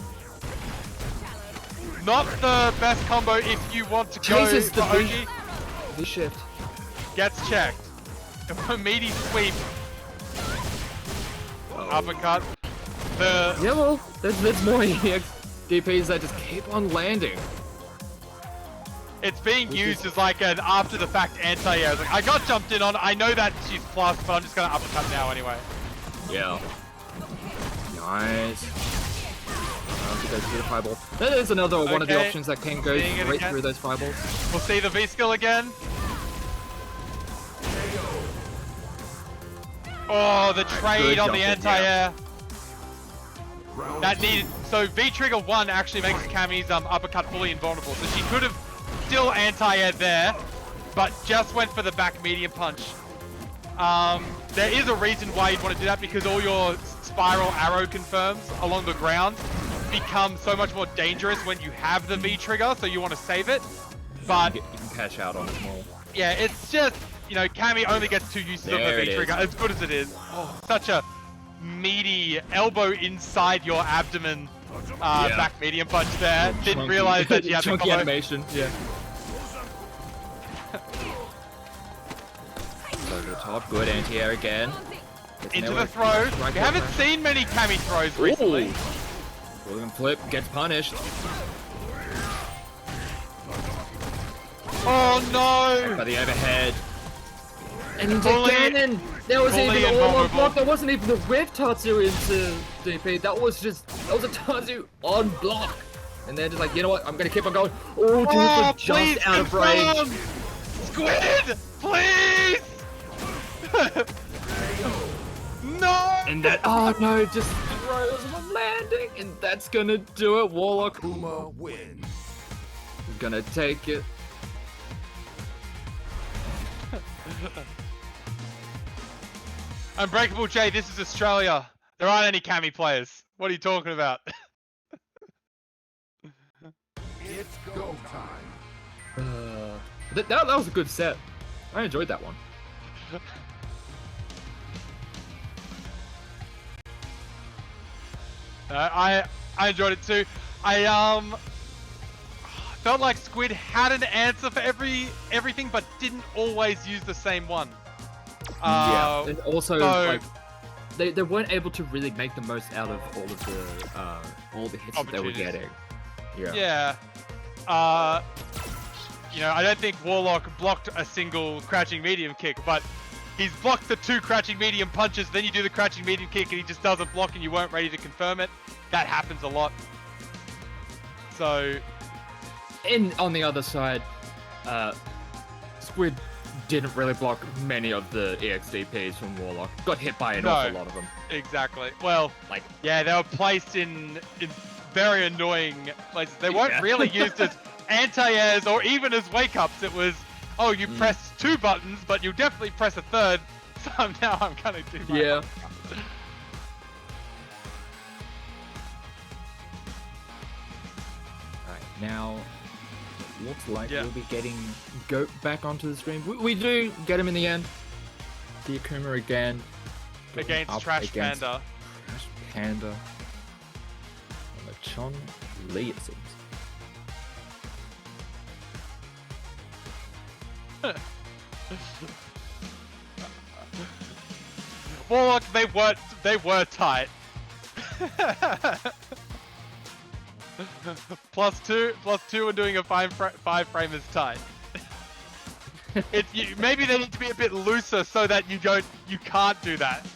Not the best combo if you want to go for OG. The shift gets checked. A meaty sweep. Uppercut. Yeah, well, there's more EX DPs that just keep on landing. It's being used as like an after-the-fact anti-air. Like, I got jumped in on. I know that she's plus, but I'm just gonna uppercut now anyway. Yeah. Nice. Go through the fireball. That is another one of the options that can go straight through those fireballs. We'll see the V-skill again. Oh, the trade on the anti-air. That needed. So V-trigger 1 actually makes Kami's uppercut fully invulnerable. So she could have still anti-air there, but just went for the back medium punch. There is a reason why you'd want to do that, because all your spiral arrow confirms along the ground become so much more dangerous when you have the V-trigger, so you want to save it. But you can catch out on it more. Yeah, it's just, you know, Kami only gets 2 uses of the V-trigger, as good as it is. Oh, such a meaty elbow inside your abdomen back medium punch there. Didn't realize that you had the combo. Animation, yeah. So the top, good anti-air again. Into the throw. We haven't seen many Kami throws recently. William flip, gets punished. Oh no! By the overhead. And again, there was even all block. There wasn't even the whip Tatsu into DP. That was a Tatsu on block. And they're just like, you know what? I'm gonna keep on going. Oh, dude, just out of range. Squid, please! No! And that, oh no, just throws him landing, and that's gonna do it. Warlock Kuma wins. Gonna take it. Unbreakable J, this is Australia. There aren't any Kami players. What are you talking about? It's go time. That was a good set. I enjoyed that one. I enjoyed it too. I felt like Squid had an answer for everything, but didn't always use the same one. Yeah, and also like they weren't able to really make the most out of all the hits that they were getting. Yeah. Yeah. You know, I don't think Warlock blocked a single crouching medium kick, but he's blocked the 2 crouching medium punches, then you do the crouching medium kick and he just doesn't block and you weren't ready to confirm it. That happens a lot. So... And on the other side, Squid didn't really block many of the EXDPs from Warlock. Got hit by an awful lot of them. Exactly. Well, like, yeah, they were placed in very annoying places. They weren't really used as anti-airs or even as wake-ups. It was, oh, you press 2 buttons, but you definitely press a 3rd. So now I'm gonna do my Alright, now looks like we'll be getting Goat back onto the stream. We do get him in the end. The Akuma again. Against Trash Panda. Trash Panda. On the Chun Li, it seems. Warlock, they were tight. +2 and doing a 5 frame is tight. Maybe they need to be a bit looser so that you can't do that.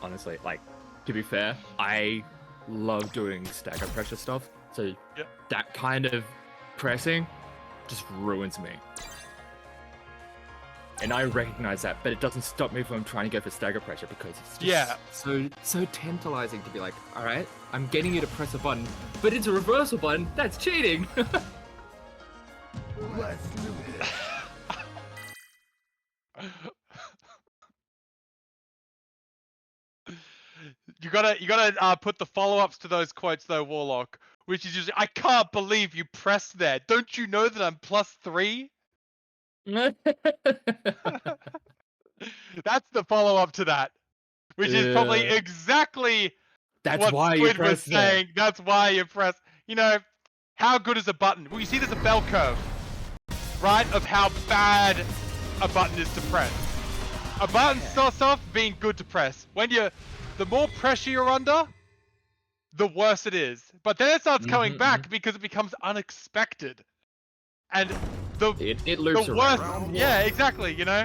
Honestly, like, to be fair, I love doing stagger pressure stuff, so that kind of pressing just ruins me. And I recognize that, but it doesn't stop me from trying to go for stagger pressure because it's just so tantalizing to be like, all right, I'm getting you to press a button, but it's a reversal button. That's cheating. Let's do this. You gotta put the follow-ups to those quotes though, Warlock, which is usually, I can't believe you pressed there. Don't you know that I'm +3? That's the follow-up to that, which is probably exactly what Squid was saying. That's why you press. You know, how good is a button? Well, you see there's a bell curve, right, of how bad a button is to press. A button starts off being good to press. The more pressure you're under, the worse it is. But then it starts coming back because it becomes unexpected. And it loops the worst, around. Yeah, exactly, you know?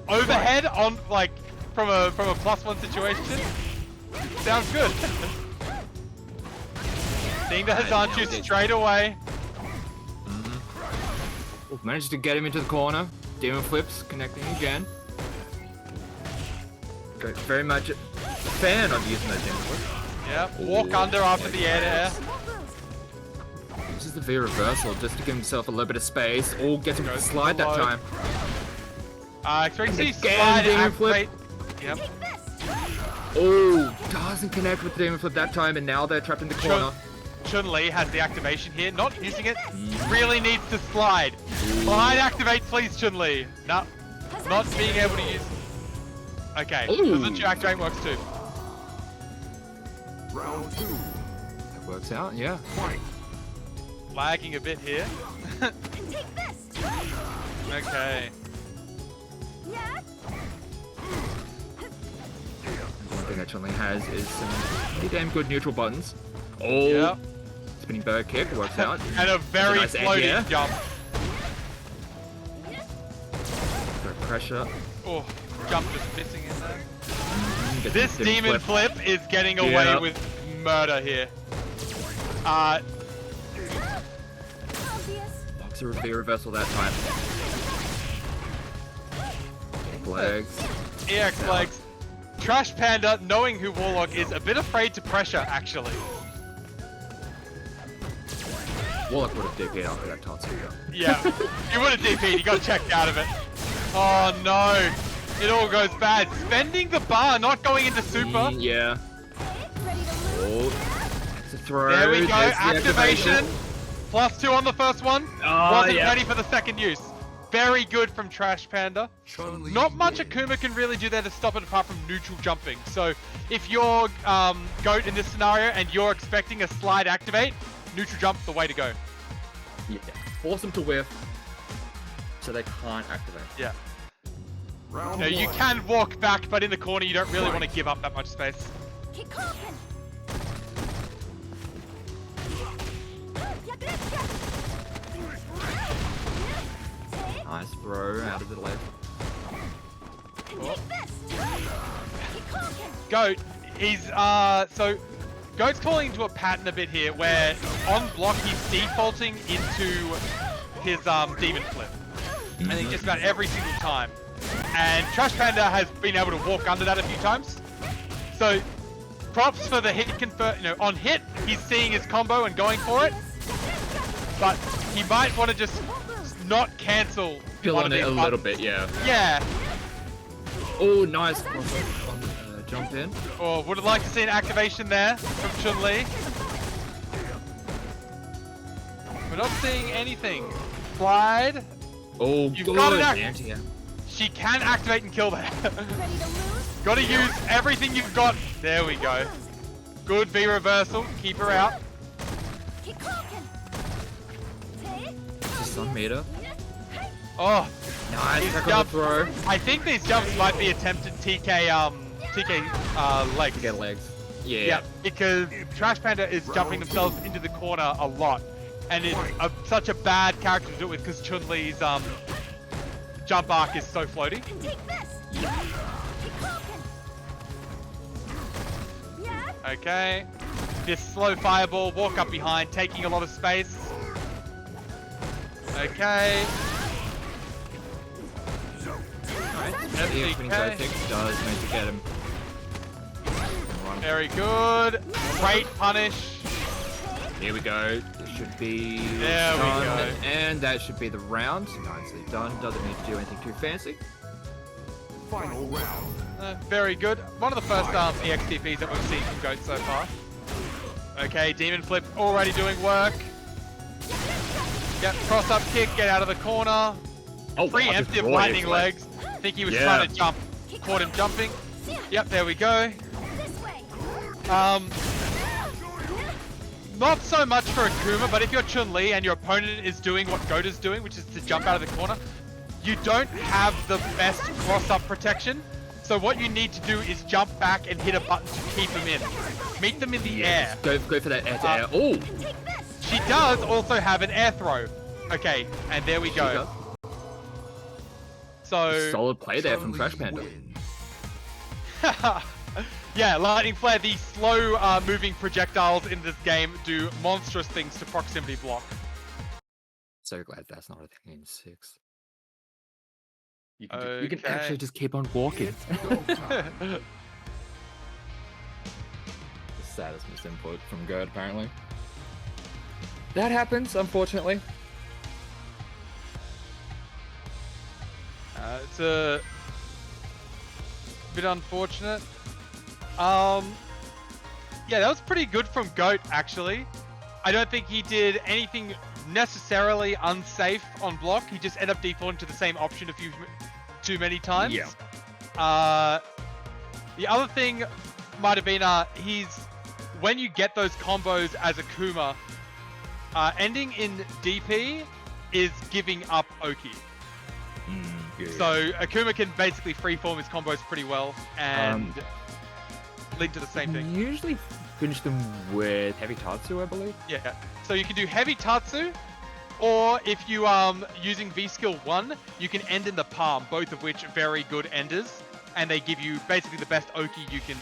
Overhead on, like, from a +1 situation, sounds good. Seeing the Hazanchu straight away. Managed to get him into the corner. Demon flips, connecting again. Very much a fan of using those demon flips. Yeah, walk under after the air. This is the V reversal just to give himself a little bit of space. Or gets him to slide that time. Expecting slide demon flip. Yep. Oh, doesn't connect with the demon flip that time, and now they're trapped in the corner. Chun-Li has the activation here, not using it. Really needs to slide. Slide activate, please, Chun-Li. No, not being able to use. Okay, the activate works too. Round 2. That works out, yeah. Fight. Lagging a bit here. Okay. One thing that Chun-Li has is some pretty damn good neutral buttons. Oh, spinning bird kick works out. And a very floating jump. Good pressure. Oh, jump just missing in there. This demon flip is getting away with murder here. Boxer V reversal that time. Legs. EX legs. Trash Panda, knowing who Warlock is, a bit afraid to pressure, actually. Warlock would have DP'd after that Tatsuya. Yeah, he would have DP'd, he got checked out of it. Oh no, it all goes bad. Spending the bar, not going into super. Yeah. Oh, it's a throw. There we go, activation. +2 on the first one. Wasn't ready for the second use. Very good from Trash Panda. Not much Akuma can really do there to stop it apart from neutral jumping. So if you're GOAT in this scenario and you're expecting a slide activate, neutral jump's the way to go. Yeah. Force them to whiff so they can't activate. Yeah. Now, you can walk back, but in the corner you don't really want to give up that much space. Nice throw out of the left. Goat, he's so Goat's falling into a pattern a bit here where on block he's defaulting into his demon flip. I think just about every single time. And Trash Panda has been able to walk under that a few times. So props for the hit convert, you know, on hit he's seeing his combo and going for it. But he might want to just not cancel. Feel on it a little bit, yeah. Yeah. Oh, nice. Jump in. Oh, would have liked to see an activation there from Chun-Li. We're not seeing anything. Slide. Oh, You've good. got an She can activate and kill that. Got to use everything you've got. There we go. Good V reversal. Keep her out. Just on meter. Oh, Nice. these Back on the jumps, throw. I think these jumps might be attempted TK legs. To get legs. Yeah. Yeah, because Trash Panda is jumping themselves into the corner a lot, and it's such a bad character to do it with because Chun-Li's jump arc is so floaty. Okay, this slow fireball, walk up behind, taking a lot of space. Okay. The I think does manage to get him. Very good. Great punish. Here we go. This should be There we done, go. and that should be the round. Nicely done. Doesn't need to do anything too fancy. Final round. Very good. One of the first EXTPs that we've seen from Goat so far. Okay, Demon Flip already doing work. Yep, cross up kick, get out of the corner. Oh, Preemptive lightning legs. I think he was trying to jump. Caught him jumping. Yep, there we go. Not so much for Akuma, but if you're Chun-Li and your opponent is doing what Goat is doing, which is to jump out of the corner, you don't have the best cross-up protection. So what you need to do is jump back and hit a button to keep them in. Meet them in the air. Go for that air to air. Oh! She does also have an air throw. Okay, and there we go. So... Solid play there from Trash Panda. Yeah, Lightning Flare, the slow moving projectiles in this game do monstrous things to proximity block. So glad that's not a thing in 6. You can, You can actually just keep on walking. The saddest misinput from Gerd, apparently. That happens, unfortunately. It's a bit unfortunate. Yeah, that was pretty good from Goat, actually. I don't think he did anything necessarily unsafe on block. He just ended up defaulting to the same option a few too many times. Yeah. The other thing might have been when you get those combos as Akuma, ending in DP is giving up Oki. So Akuma can basically freeform his combos pretty well and lead to the same thing. Usually finish them with Heavy Tatsu, I believe. Yeah. So you can do Heavy Tatsu, or if you using V skill 1, you can end in the palm, both of which are very good enders, and they give you basically the best Oki you can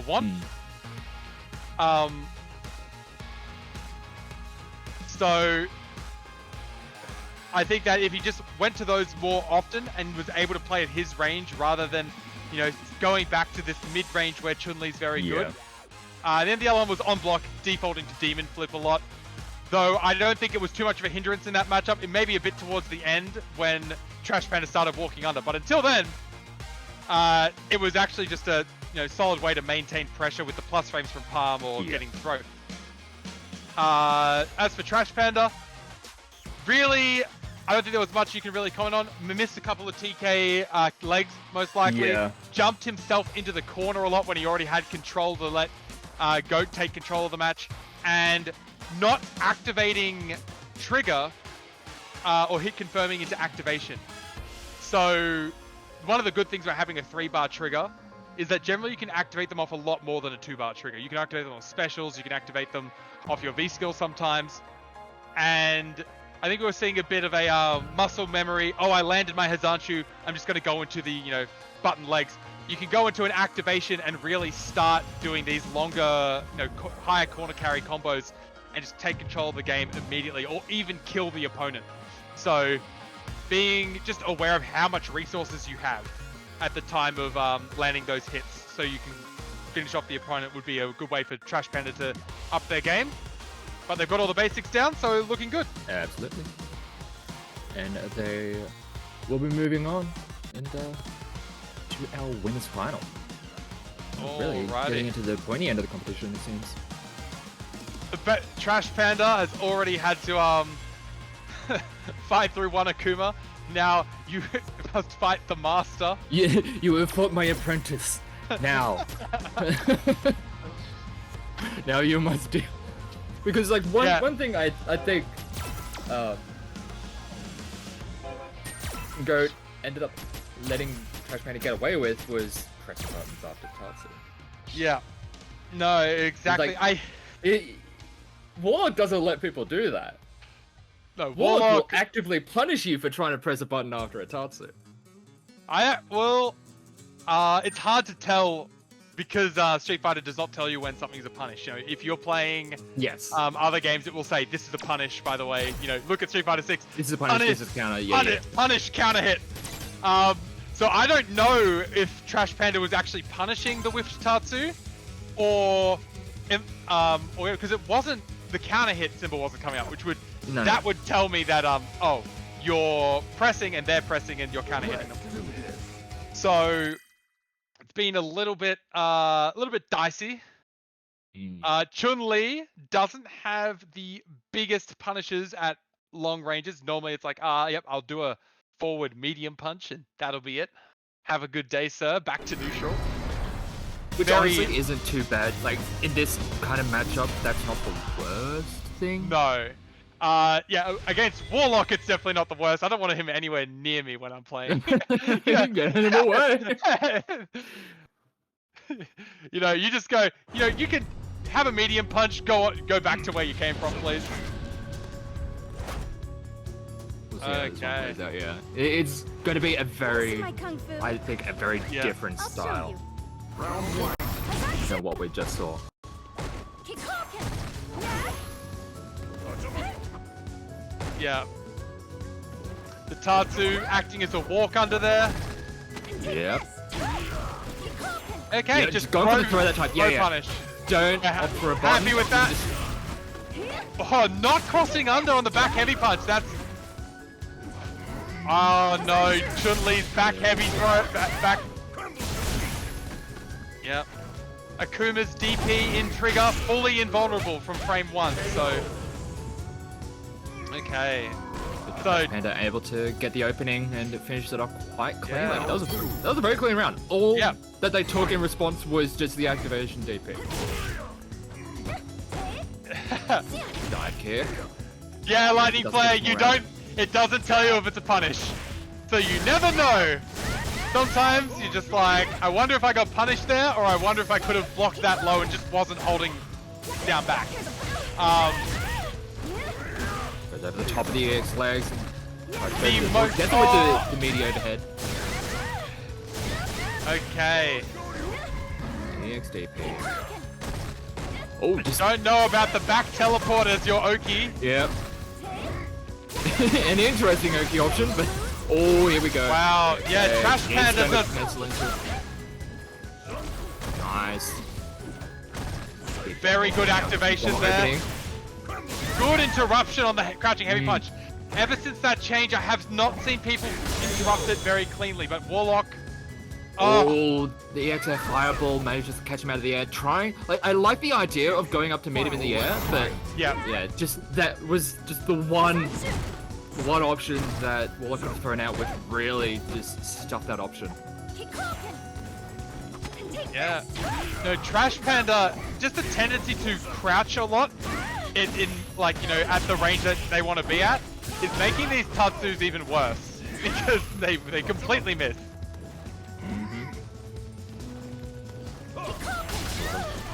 want. So I think that if he just went to those more often and was able to play at his range rather than, you know, going back to this mid-range where Chun-Li's very good. Then the other one was on block, defaulting to Demon Flip a lot. Though I don't think it was too much of a hindrance in that matchup. It may be a bit towards the end when Trash Panda started walking under. But until then, it was actually just a solid way to maintain pressure with the plus frames from palm or getting throat. As for Trash Panda, really, I don't think there was much you can really comment on. Missed a couple of TK legs, most likely. Jumped himself into the corner a lot when he already had control to let Goat take control of the match. And not activating trigger or hit confirming into activation. So one of the good things about having a 3-bar trigger is that generally you can activate them off a lot more than a 2-bar trigger. You can activate them on specials, you can activate them off your V skill sometimes. And I think we were seeing a bit of a muscle memory. Oh, I landed my Hazanchu. I'm just going to go into the, button legs. You can go into an activation and really start doing these longer, higher corner carry combos and just take control of the game immediately or even kill the opponent. So being just aware of how much resources you have at the time of landing those hits so you can finish off the opponent would be a good way for Trash Panda to up their game. But they've got all the basics down, so looking good. Absolutely. And they will be moving on to our winners final. Really getting into the pointy end of the competition, it seems. But Trash Panda has already had to fight through one Akuma. Now you must fight the master. Yeah, you have fought my apprentice. Now. Now you must deal Because like one thing I think Goat ended up letting Trash Panda get away with was pressing buttons after Tatsu. Yeah. No, exactly. Like, Warlock doesn't let people do that. No, Warlock will actively punish you for trying to press a button after a Tatsu. It's hard to tell because Street Fighter does not tell you when something's a punish. You know, if you're playing other games, it will say this is a punish. By the way, you know, look at Street Fighter 6. This is a punish. This is a counter. Yeah, punish, counter hit. So I don't know if Trash Panda was actually punishing the whiffed Tatsu, or because it wasn't, the counter hit symbol wasn't coming up, which would that would tell me that oh, you're pressing and they're pressing and you're counter hitting them. So it's been a little bit dicey. Chun-Li doesn't have the biggest punishes at long ranges. Normally it's like, yep, I'll do a forward medium punch and that'll be it. Have a good day, sir. Back to neutral. Which honestly isn't too bad. Like, in this kind of matchup, that's not the worst thing. No. Yeah, against Warlock, it's definitely not the worst. I don't want him anywhere near me when I'm playing. Get him away. You know, you just go, you know, you can have a medium punch, go back to where you came from, please. Okay. Yeah, it's going to be a very, I think, a very different style than what we just saw. Yeah. The Tatsu acting as a walk under there. Yep. Okay, yeah, just go for the throw that type. Yeah, punish. Don't opt for a button. Happy with that. Oh, not crossing under on the back heavy punch. That's. Oh no, Chun-Li's back heavy throw. Back. Yep. Akuma's DP in trigger, fully invulnerable from frame 1. So. Okay. So Panda able to get the opening and finish it off quite cleanly. Yeah. That was a very clean round. All that they took in response was just the activation DP. Dive kick. Yeah, Lightning Player, it doesn't tell you if it's a punish. So you never know. Sometimes you're just like, I wonder if I got punished there, or I wonder if I could have blocked that low and just wasn't holding down back. Goes over the top of the EX legs. Gets away to the media overhead. Okay. EX DP. Oh, just don't know about the back teleporters, your Oki. Yep. An interesting Oki option, but oh, here we go. Wow, yeah, Trash Panda does. Nice. Very good activation there. Good interruption on the crouching heavy punch. Ever since that change, I have not seen people interrupt it very cleanly, but Warlock. Oh, the EXF fireball manages to catch him out of the air. I like the idea of going up to meet him in the air, but yeah, just that was just the one option that Warlock was thrown out with. Really just stuffed that option. Yeah. No, Trash Panda, just a tendency to crouch a lot in like, you know, at the range that they want to be at, is making these Tatsus even worse because they completely miss.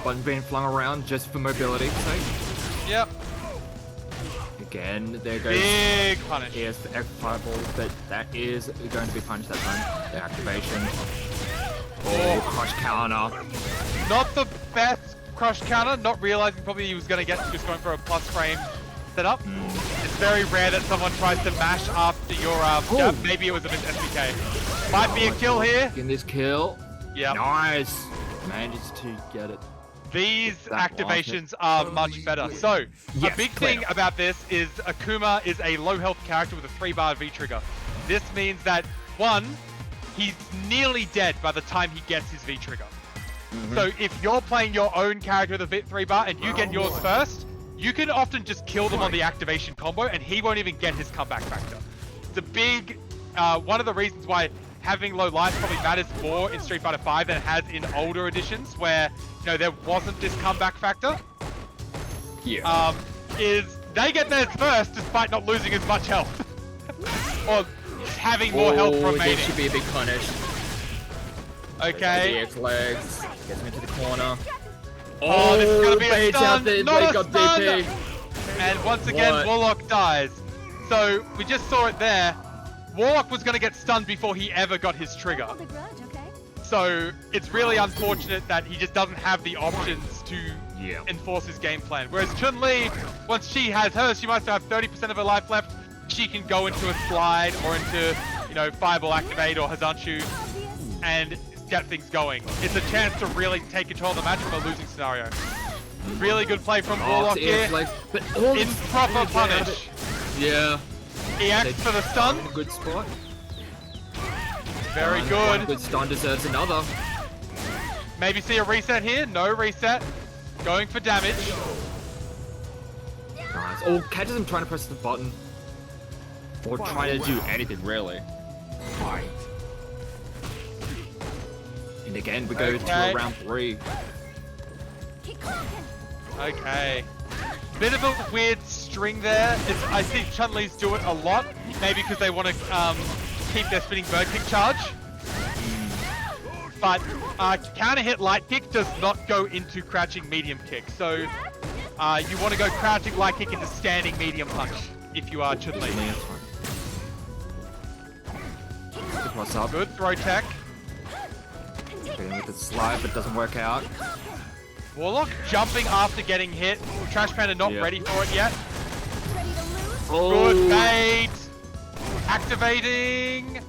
Button being flung around just for mobility's sake. Yep. Again, there goes. Big punish. Yes, the X fireball, but that is going to be punished that time. The activation. Oh, crush counter. Not the best crush counter. Not realizing probably he was going to get just going for a plus frame setup. It's very rare that someone tries to mash after your jab. Maybe it was a bit SPK. Might be a kill here. Getting this kill. Yeah. Nice. Managed to get it. These activations are much better. So, a big thing about this is Akuma is a low health character with a 3-bar V-trigger. This means that, one, he's nearly dead by the time he gets his V-trigger. So if you're playing your own character with a 3-bar and you get yours first, you can often just kill them on the activation combo and he won't even get his comeback factor. It's a big, one of the reasons why having low life probably matters more in Street Fighter 5 than it has in older editions where, you know, there wasn't this comeback factor. is they get theirs first despite not losing as much health. Or having more health remaining. This should be a big punish. Okay. DX legs. Gets him into the corner. Oh, this is gonna be a stun, not a stun! DP. And once again, Warlock dies. So, we just saw it there. Warlock was gonna get stunned before he ever got his trigger. So, it's really unfortunate that he just doesn't have the options to enforce his game plan. Whereas Chun-Li, once she has hers, she must have 30% of her life left. She can go into a slide or into, you know, Fireball Activate or Hazanchu and get things going. It's a chance to really take control of the match from a losing scenario. Really good play from Warlock here. Improper punish. Yeah. EX for the stun. In a good spot. Very good. One good stun deserves another. Maybe see a reset here. No reset. Going for damage. Nice. Oh, catches him trying to press the button. Or trying to do anything, really. And again, we go to round 3. Okay. Bit of a weird string there. I think Chun-Li's do it a lot. Maybe because they want to keep their spinning bird kick charge. But counter hit light kick does not go into crouching medium kick. So you want to go crouching light kick into standing medium punch if you are Chun-Li. What's up? Good throw tech. With the slide, but doesn't work out. Warlock jumping after getting hit. Trash Panda not ready for it yet. Good bait. Activating.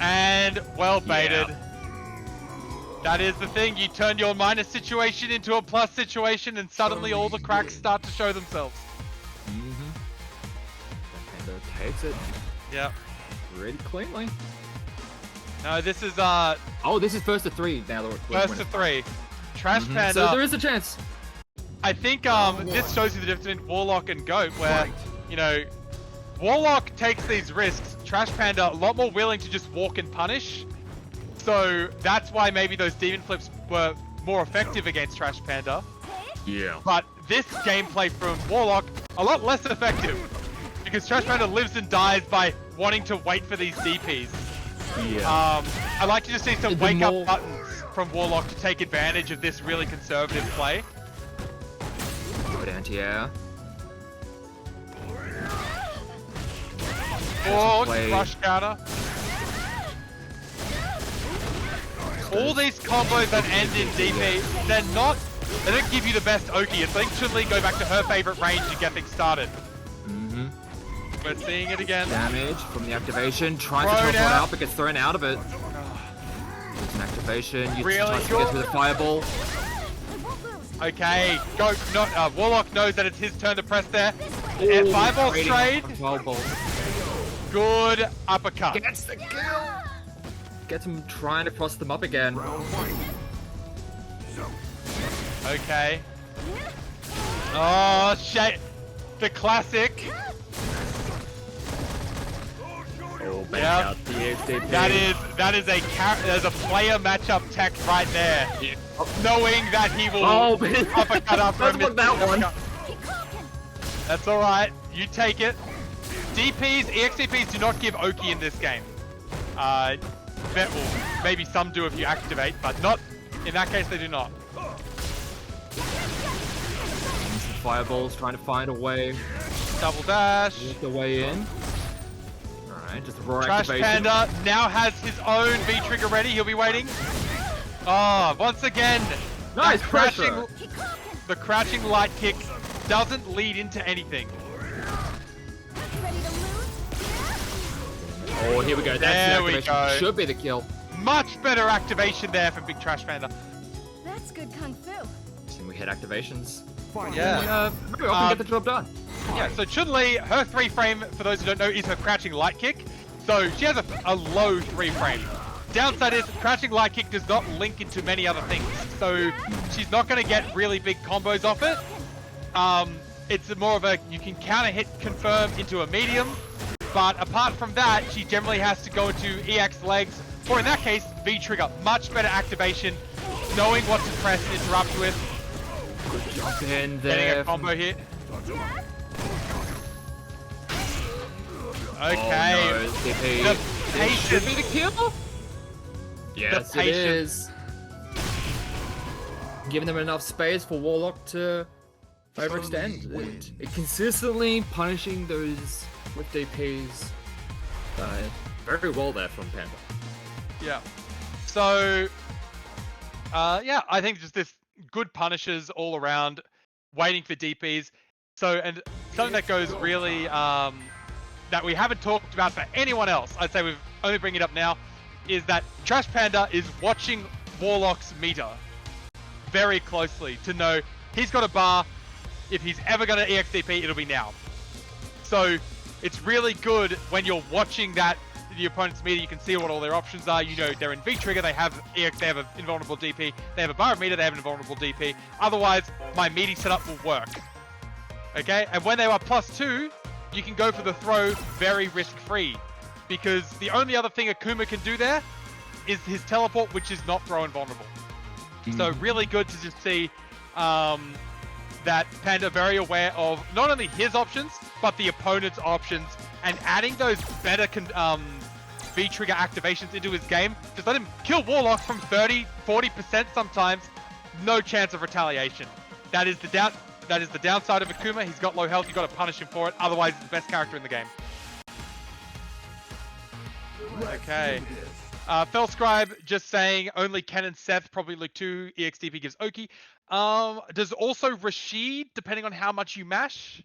And well baited. That is the thing. You turn your minus situation into a plus situation and suddenly all the cracks start to show themselves. Panda takes it. Yep. Pretty cleanly. No, this is oh, this is first to 3 now. First to 3. Trash Panda. So there is a chance. I think this shows you the difference between Warlock and Goat, where you know, Warlock takes these risks. Trash Panda a lot more willing to just walk and punish. So that's why maybe those demon flips were more effective against Trash Panda. Yeah. But this gameplay from Warlock a lot less effective because Trash Panda lives and dies by wanting to wait for these DPs. Yeah. I'd like to just see some wake-up buttons from Warlock to take advantage of this really conservative play. Good anti-air. Oh, rush counter. All these combos that end in DP, they don't give you the best Oki. It's like Chun-Li go back to her favorite range and get things started. We're seeing it again. Damage from the activation. Trying to teleport out, but gets thrown out of it. It's an activation. Tries to get through the fireball. Okay, Warlock knows that it's his turn to press there. Fireball trade. Good uppercut. Gets the kill. Gets him trying to cross them up again. Okay. Oh, shit. The classic. Oh, out the SDP. There's a player matchup tech right there. Yeah. Knowing that he will uppercut after a miss. That one. That's alright. You take it. DPs, EXDPs do not give Oki in this game. Maybe some do if you activate, but not in that case they do not. Some fireballs trying to find a way. Double dash. Work the way in. Alright, just raw Trash activation. Panda now has his own V trigger ready. He'll be waiting. Oh, once again. Nice pressure. The crouching light kick doesn't lead into anything. Oh, here we go. That's the activation. Should be the kill. Much better activation there for Big Trash Panda. That's good kung fu. And we hit activations. Yeah. Maybe I can get the job done. Yeah, so Chun-Li, her 3-frame, for those who don't know, is her crouching light kick. So she has a low 3-frame. Downside is crouching light kick does not link into many other things. So she's not going to get really big combos off it. It's more of a, you can counter hit confirm into a medium. But apart from that, she generally has to go into EX legs, or in that case, V trigger. Much better activation, knowing what to press and interrupt with. Jump in Getting there. a combo hit. Oh, Okay. no, CP. The This should patience. be the kill. Yes, it patience. is. Giving them enough space for Warlock to overextend. And it consistently punishing those with DPs very well there from Panda. Yeah. So, yeah, I think just this good punishes all around, waiting for DPs. So, and something that goes really, that we haven't talked about for anyone else, I'd say we've only bring it up now, is that Trash Panda is watching Warlock's meter very closely to know he's got a bar. If he's ever going to EXDP, it'll be now. So it's really good when you're watching that the opponent's meter. You can see what all their options are. You know they're in V trigger. They have EX. They have an invulnerable DP. They have a bar of meter. They have an invulnerable DP. Otherwise, my meaty setup will work. Okay, and when they are +2, you can go for the throw very risk-free, because the only other thing Akuma can do there is his teleport, which is not throw invulnerable. So really good to just see that Panda very aware of not only his options, but the opponent's options, and adding those better V-trigger activations into his game. Just let him kill Warlock from 30, 40% sometimes. No chance of retaliation. That is the downside of Akuma. He's got low health. You've got to punish him for it. Otherwise, he's the best character in the game. Okay. Fellscribe just saying only Ken and Seth, probably Luke 2, EXDP gives Oki. Does also Rashid, depending on how much you mash.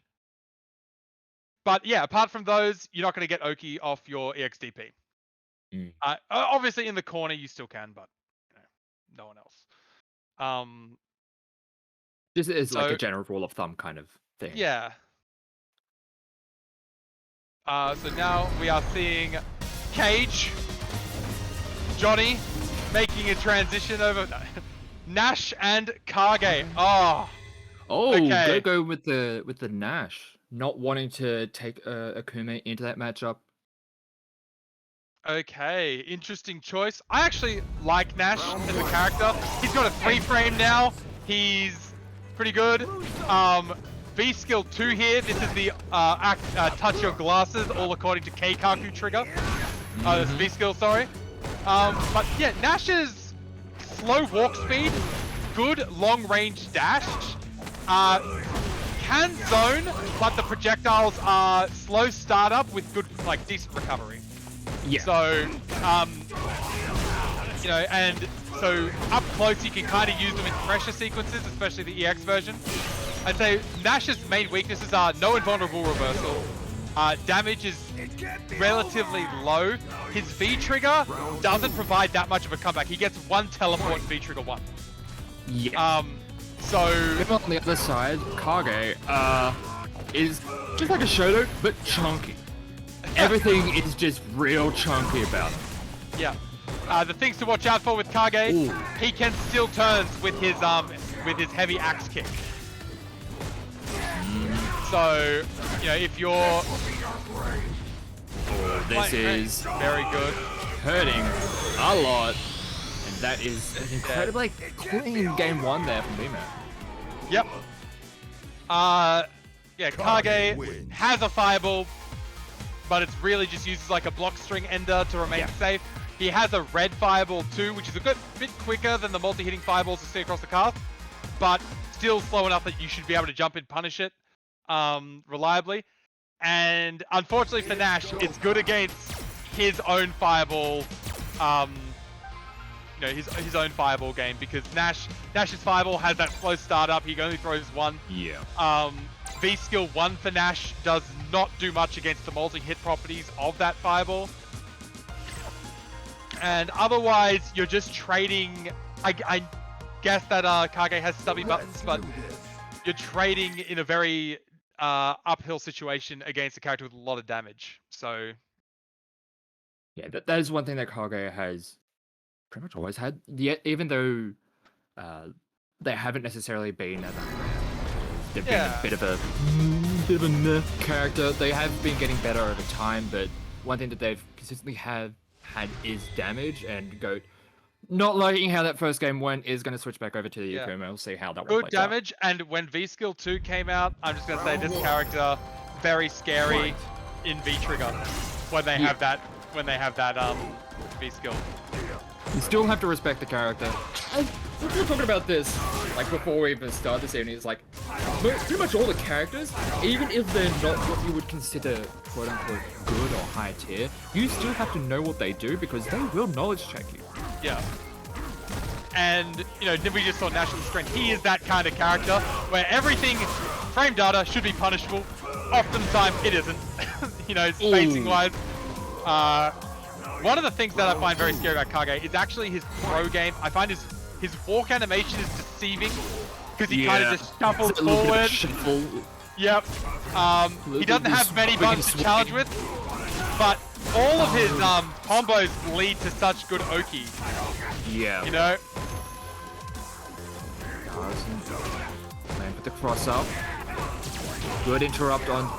But yeah, apart from those, you're not going to get Oki off your EXDP. Obviously, in the corner, you still can, but no one else. This is like a general rule of thumb kind of thing. Yeah. So now we are seeing Cage, Johnny, making a transition over Nash and Kage. Oh, okay. Go with the Nash, not wanting to take Akuma into that matchup. Okay, interesting choice. I actually like Nash as a character. He's got a 3-frame now. He's pretty good. V skill 2 here. This is the touch your glasses, all according to Keikaku trigger. This V skill, sorry. But yeah, Nash's slow walk speed, good long range dash, can zone, but the projectiles are slow startup with good, like, decent recovery. Yeah. So, you know, and so up close you can kind of use them in pressure sequences, especially the EX version. I'd say Nash's main weaknesses are no invulnerable reversal. Damage is relatively low. His V trigger doesn't provide that much of a comeback. He gets 1 teleport V trigger 1. Yeah. So on the other side, Kage is just like a Shoto, but chunky. Everything is just real chunky about him. Yeah. The things to watch out for with Kage, he can steal turns with his heavy axe kick. So, you know, if you're... This is very good. Hurting a lot. And that is an incredibly clean game 1 there from B-Man. Yep. Yeah, Kage has a fireball, but it's really just used as like a block string ender to remain safe. He has a red fireball too, which is a good bit quicker than the multi-hitting fireballs to see across the path, but still slow enough that you should be able to jump in, punish it reliably. And unfortunately for Nash, it's good against his own fireball, you know, his own fireball game, because Nash's fireball has that slow startup. He only throws 1. Yeah. V skill 1 for Nash does not do much against the multi-hit properties of that fireball. And otherwise, you're just trading. I guess that Kage has stubby buttons, but you're trading in a very uphill situation against a character with a lot of damage. So yeah, that is one thing that Kage has pretty much always had. Yet, even though they haven't necessarily been at they've been a bit of a meh character. They have been getting better over time, but one thing that they've consistently had is damage, and Not liking how that first game went is going to switch back over to the Yeah. Yakuma. We'll see how that one Good plays out. damage, and when V Skill 2 came out, I'm just gonna say this character very scary in V Trigger when they have that V Skill. You still have to respect the character. We were talking about this like before we even started this evening. It's like pretty much all the characters, even if they're not what you would consider quote unquote good or high tier, you still have to know what they do because they will knowledge check you. Yeah. And, you know, we just saw National Screen. He is that kind of character where everything, frame data, should be punishable. Oftentimes it isn't, you know, spacing-wise. One of the things that I find very scary about Kage is actually his pro game. I find his walk animation is deceiving because he kind of just shuffles forward. Yep. He doesn't have many buttons to challenge with, but all of his combos lead to such good Oki. Yeah. You know? Man, put the cross up. Good interrupt on.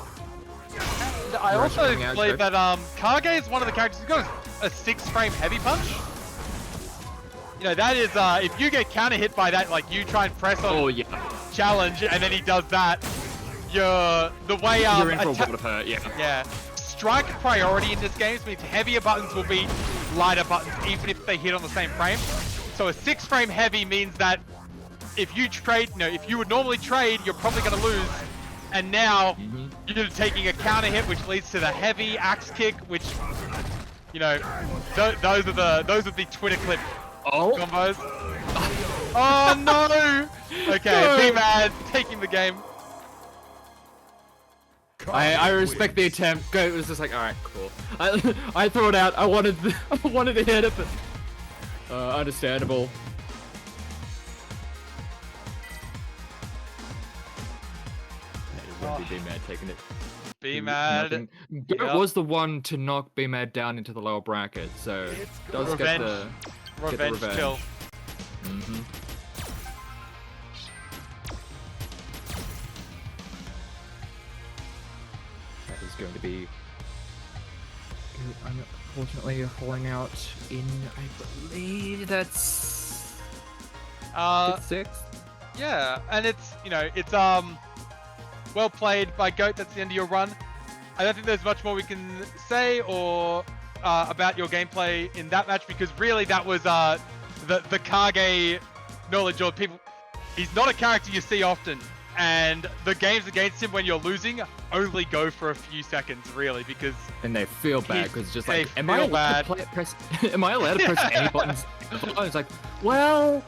I also believe that Kage is one of the characters who goes a 6-frame heavy punch. You know, that is, if you get counter hit by that, like you try and press on challenge and then he does that, you're in for a lot of hurt, yeah. Strike priority in this game means heavier buttons will beat lighter buttons even if they hit on the same frame. So a 6-frame heavy means that if you trade, you know, if you would normally trade, you're probably going to lose. And now you're taking a counter hit, which leads to the heavy axe kick, which, you know, those are the Twitter clip combos. Oh no! Okay, B-Mad taking the game. I respect the attempt. Go. It was just like, all right, cool. I threw it out. I wanted to hit it, but understandable. B-Mad taking it. B-Mad. It was the one to knock B-Mad down into the lower bracket, so does get the revenge kill. That is going to be unfortunately holding out in, I believe that's 6. Yeah, and it's, you know, it's well played by Goat. That's the end of your run. I don't think there's much more we can say or about your gameplay in that match because really that was the Kage knowledge of people. He's not a character you see often, and the games against him when you're losing only go for a few seconds really because. And they feel bad because just like, am I allowed to press any buttons? It's like, well.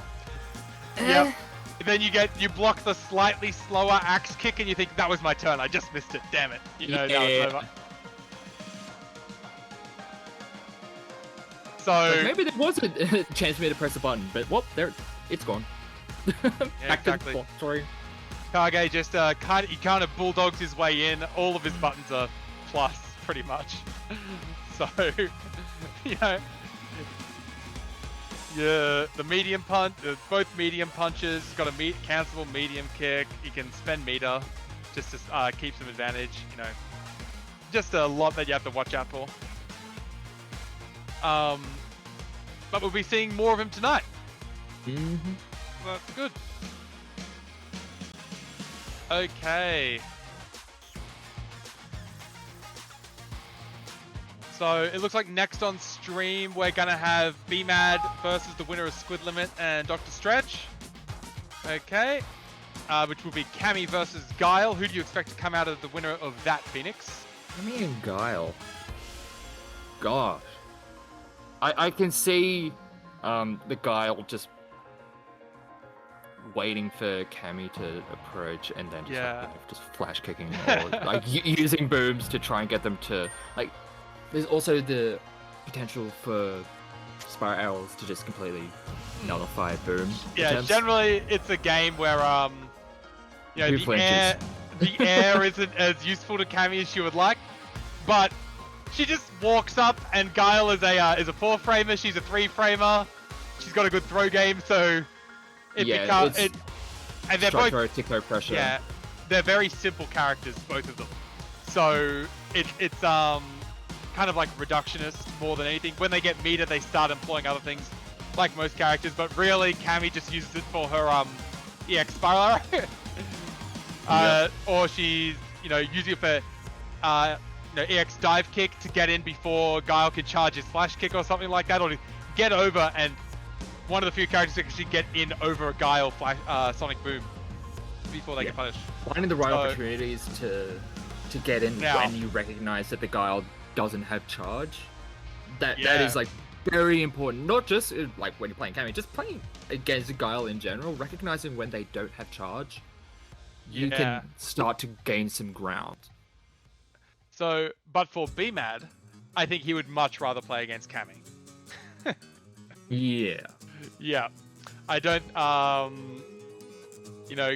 Yep. Then you block the slightly slower axe kick and you think, that was my turn, I just missed it, damn it. You know, that was over. So maybe there was a chance for me to press a button, but well, there, it's gone. Exactly. Sorry. Kage just he kind of bulldogs his way in. All of his buttons are plus, pretty much. So, you know. Yeah, the medium punch, both medium punches, got a cancelable medium kick, you can spend meter just to keep some advantage, you know. Just a lot that you have to watch out for. But we'll be seeing more of him tonight. That's good. Okay. So it looks like next on stream we're gonna have B-Mad versus the winner of Squid Limit and Dr. Stretch. Okay. Which will be Cammy versus Guile. Who do you expect to come out of the winner of that, Phoenix? Cammy and Guile. Gosh. I can see the Guile just waiting for Cammy to approach and then just flash kicking or like using booms to try and get them to like. There's also the potential for Spire Arrows to just completely nullify boom. Yeah, attempts. Generally it's a game where you know, the air isn't as useful to Cammy as she would like, but she just walks up and Guile is a 4-framer, she's a 3-framer. She's got a good throw game, so it becomes and they're both tickler pressure. Yeah, they're very simple characters, both of them. So it's kind of like reductionist more than anything. When they get meter, they start employing other things. like most characters, but really Cammy just uses it for her EX spiral arrow. Or she's using it for EX dive kick to get in before Guile can charge his flash kick or something like that, or to get over, and one of the few characters that can actually get in over a Guile flash Sonic Boom before they get punished. Finding the right opportunities to get in when you recognize that the Guile doesn't have charge. That is like very important. Not just like when you're playing Cammy, just playing against a Guile in general. Recognizing when they don't have charge, you can start to gain some ground. So, but for BMAD, I think he would much rather play against Cammy. Yeah. I don't.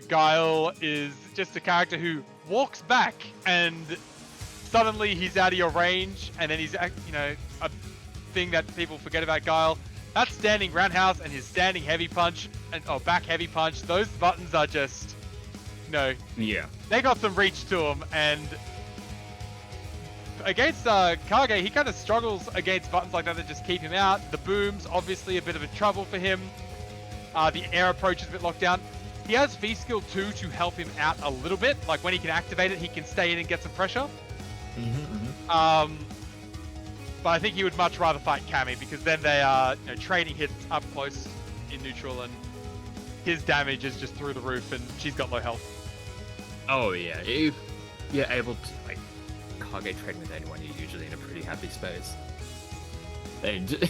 Guile is just a character who walks back and suddenly he's out of your range, and then he's, a thing that people forget about Guile. That standing roundhouse and his standing heavy punch and back heavy punch, those buttons are just, they got some reach to them. And against Kage, he kind of struggles against buttons like that just keep him out. The boom's obviously a bit of a trouble for him. The air approach is a bit locked down. He has V skill 2 to help him out a little bit. Like when he can activate it, he can stay in and get some pressure. But I think he would much rather fight Cammy, because then they are trading hits up close in neutral, and his damage is just through the roof, and she's got low health. Oh yeah, if you're able to Kage trading with anyone, you're usually in a pretty happy space. And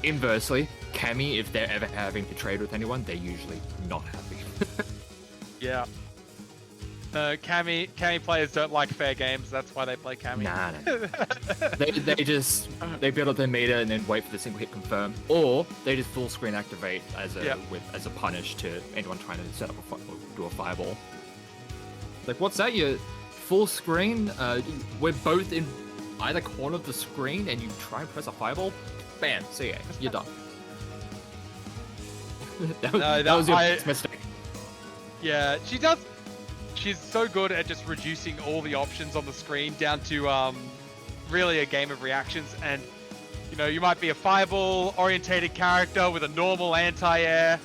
inversely, Cammy, if they're ever having to trade with anyone, they're usually not happy. Yeah. Cammy players don't like fair games. That's why they play Cammy. Nah. they build up their meter and then wait for the single hit confirm, or they just full screen activate as a punish to anyone trying to set up or do a fireball. Like, what's that? You full screen? We're both in either corner of the screen, and you try and press a fireball. Bam! See ya. You're done. that was your mistake. Yeah, she does. She's so good at just reducing all the options on the screen down to really a game of reactions. And you might be a fireball orientated character with a normal anti-air,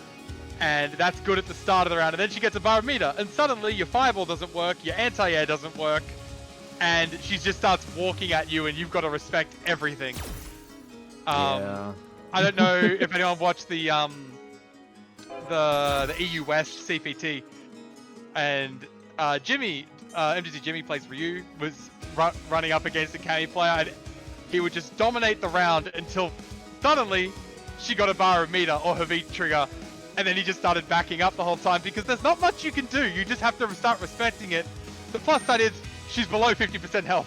and that's good at the start of the round. And then she gets a barometer, and suddenly your fireball doesn't work, your anti-air doesn't work, and she just starts walking at you, and you've got to respect everything. I don't know if anyone watched the EU West CPT, and Jimmy, MGC Jimmy plays Ryu, was running up against a Cammy player, and he would just dominate the round until suddenly she got a barometer or her V trigger, and then he just started backing up the whole time, because there's not much you can do. You just have to start respecting it. The plus side is she's below 50% health.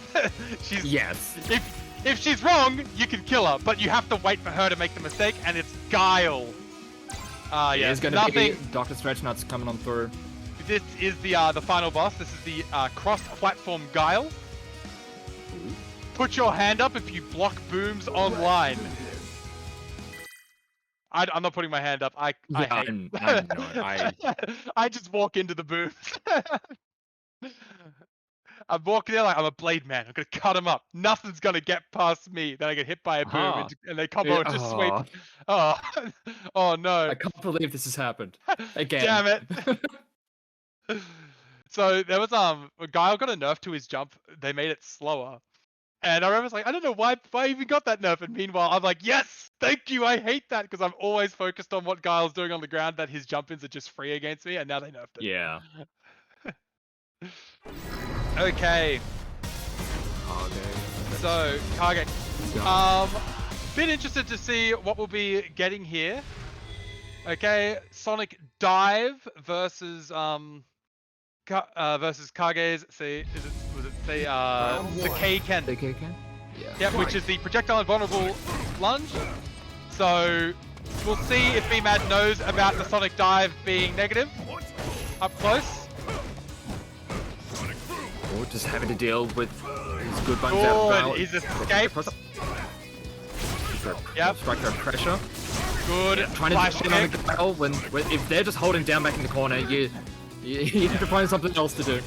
If she's wrong, you can kill her, but you have to wait for her to make the mistake, and it's Guile. There's gonna be Dr. Stretchnuts coming on through. This is the final boss. This is the cross-platform Guile. Put your hand up if you block booms online. I'm not putting my hand up. I just walk into the booms. I'm walking there like I'm a blade man. I'm gonna cut him up. Nothing's gonna get past me. Then I get hit by a boom and they combo and just sweep. Oh no! I can't believe this has happened again. Damn it! So there was a Guile got a nerf to his jump. They made it slower, and I remember I don't know why I even got that nerf. And meanwhile, I'm like, yes, thank you. I hate that, because I'm always focused on what Guile's doing on the ground. That his jump-ins are just free against me, and now they nerfed it. Yeah. Okay. So Kage. Bit interested to see what we'll be getting here. Okay, Sonic Dive versus Kage's Sakei-ken. Sakei-ken? Yeah, which is the projectile invulnerable lunge. So we'll see if BMAD knows about the Sonic Dive being negative up close. Or just having to deal with his good buttons out of he's escaped. Yep. Strike that pressure. Good. Trying to get on the Guile when if they're just holding down back in the corner, you have to find something else to do.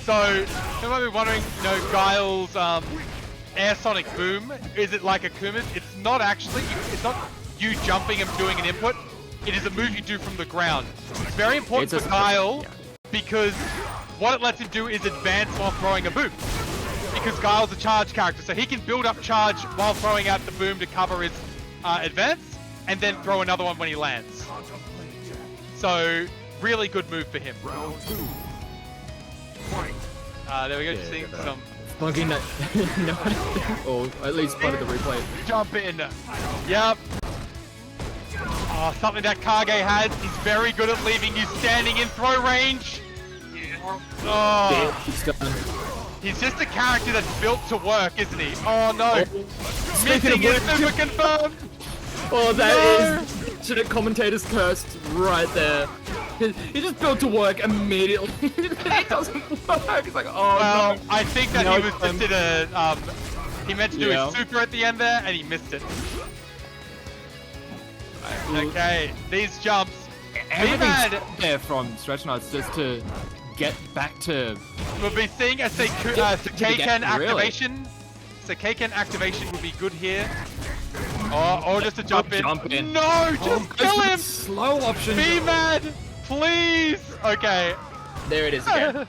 So you might be wondering, Guile's Air Sonic Boom, is it like a Kuma's? It's not actually. It's not you jumping and doing an input. It is a move you do from the ground. It's very important for Guile because what it lets him do is advance while throwing a boom. Because Guile's a charge character, so he can build up charge while throwing out the boom to cover his advance, and then throw another one when he lands. So, really good move for him. Round 2. Fight. There we go, just seeing some... Fucking no, or at least part of the replay. Jump in. Yep. Oh, something that Kage has. He's very good at leaving you standing in throw range. Oh. He's done. He's just a character that's built to work, isn't he? Oh no. Missing is super confirmed. Oh, that is shouldn't commentator's cursed right there. He just built to work immediately. It doesn't work. It's like, oh well, no. I think that he was just did a he meant to do his super at the end there and he missed it. Okay, these jumps. Everything's there from Stretch Nuts just to get back to. We'll be seeing a Seikeiken activation. Seikeiken activation would be good here. Or just a jump in. No, just kill him! Slow option. Be mad, please. Okay. There it is again.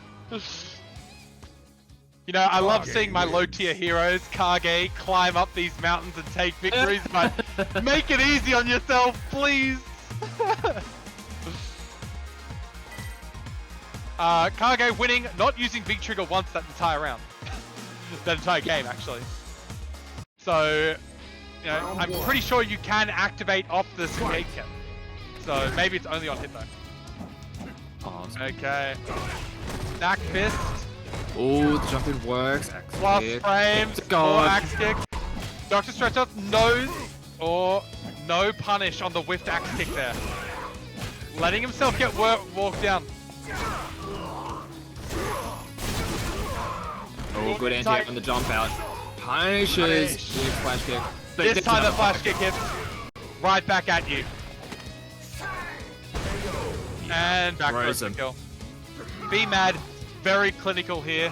You know, I love seeing my low-tier heroes, Kage, climb up these mountains and take victories, but make it easy on yourself, please. Kage winning, not using Big Trigger once that entire round. That entire game, actually. So, you know, I'm pretty sure you can activate off the Seikeiken. So maybe it's only on hit though. Okay. Knack Fist. Oh, the jumping works. Plus frames. Or axe kick. Dr. Stretch Out knows or no punish on the whiffed axe kick there. Letting himself get walked down. Oh, good anti on the jump out. Punishes. Flash kick. This time the flash kick hits. Right back at you. And back for the kill. Be mad. Very clinical here.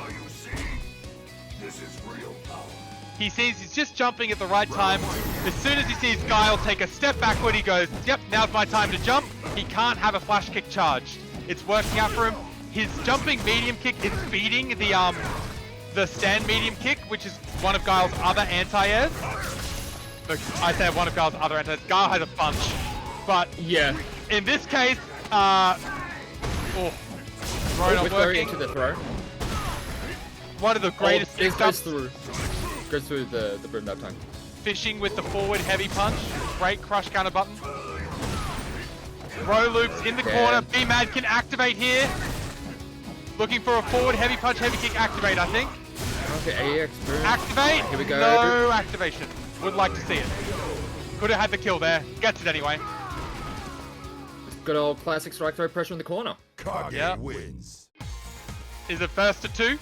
He sees he's just jumping at the right time. As soon as he sees Guile take a step backward, he goes, yep, now's my time to jump. He can't have a flash kick charged. It's working out for him. His jumping medium kick is beating the stand medium kick, which is one of Guile's other anti-airs. Look, I say one of Guile's other anti-airs. Guile has a punch. But yeah, in this case, throw not working. Into the throw. One of the greatest goes through the broom that time. Fishing with the forward heavy punch. Great crush counter button. Throw loops in the corner. B-Mad can activate here. Looking for a forward heavy punch, heavy kick activate, I think. Okay, AX boom. Activate. Here we go. No activation. Would like to see it. Could have had the kill there. Gets it anyway. Good old classic strike throw pressure in the corner. Kage wins. Is it first to 2?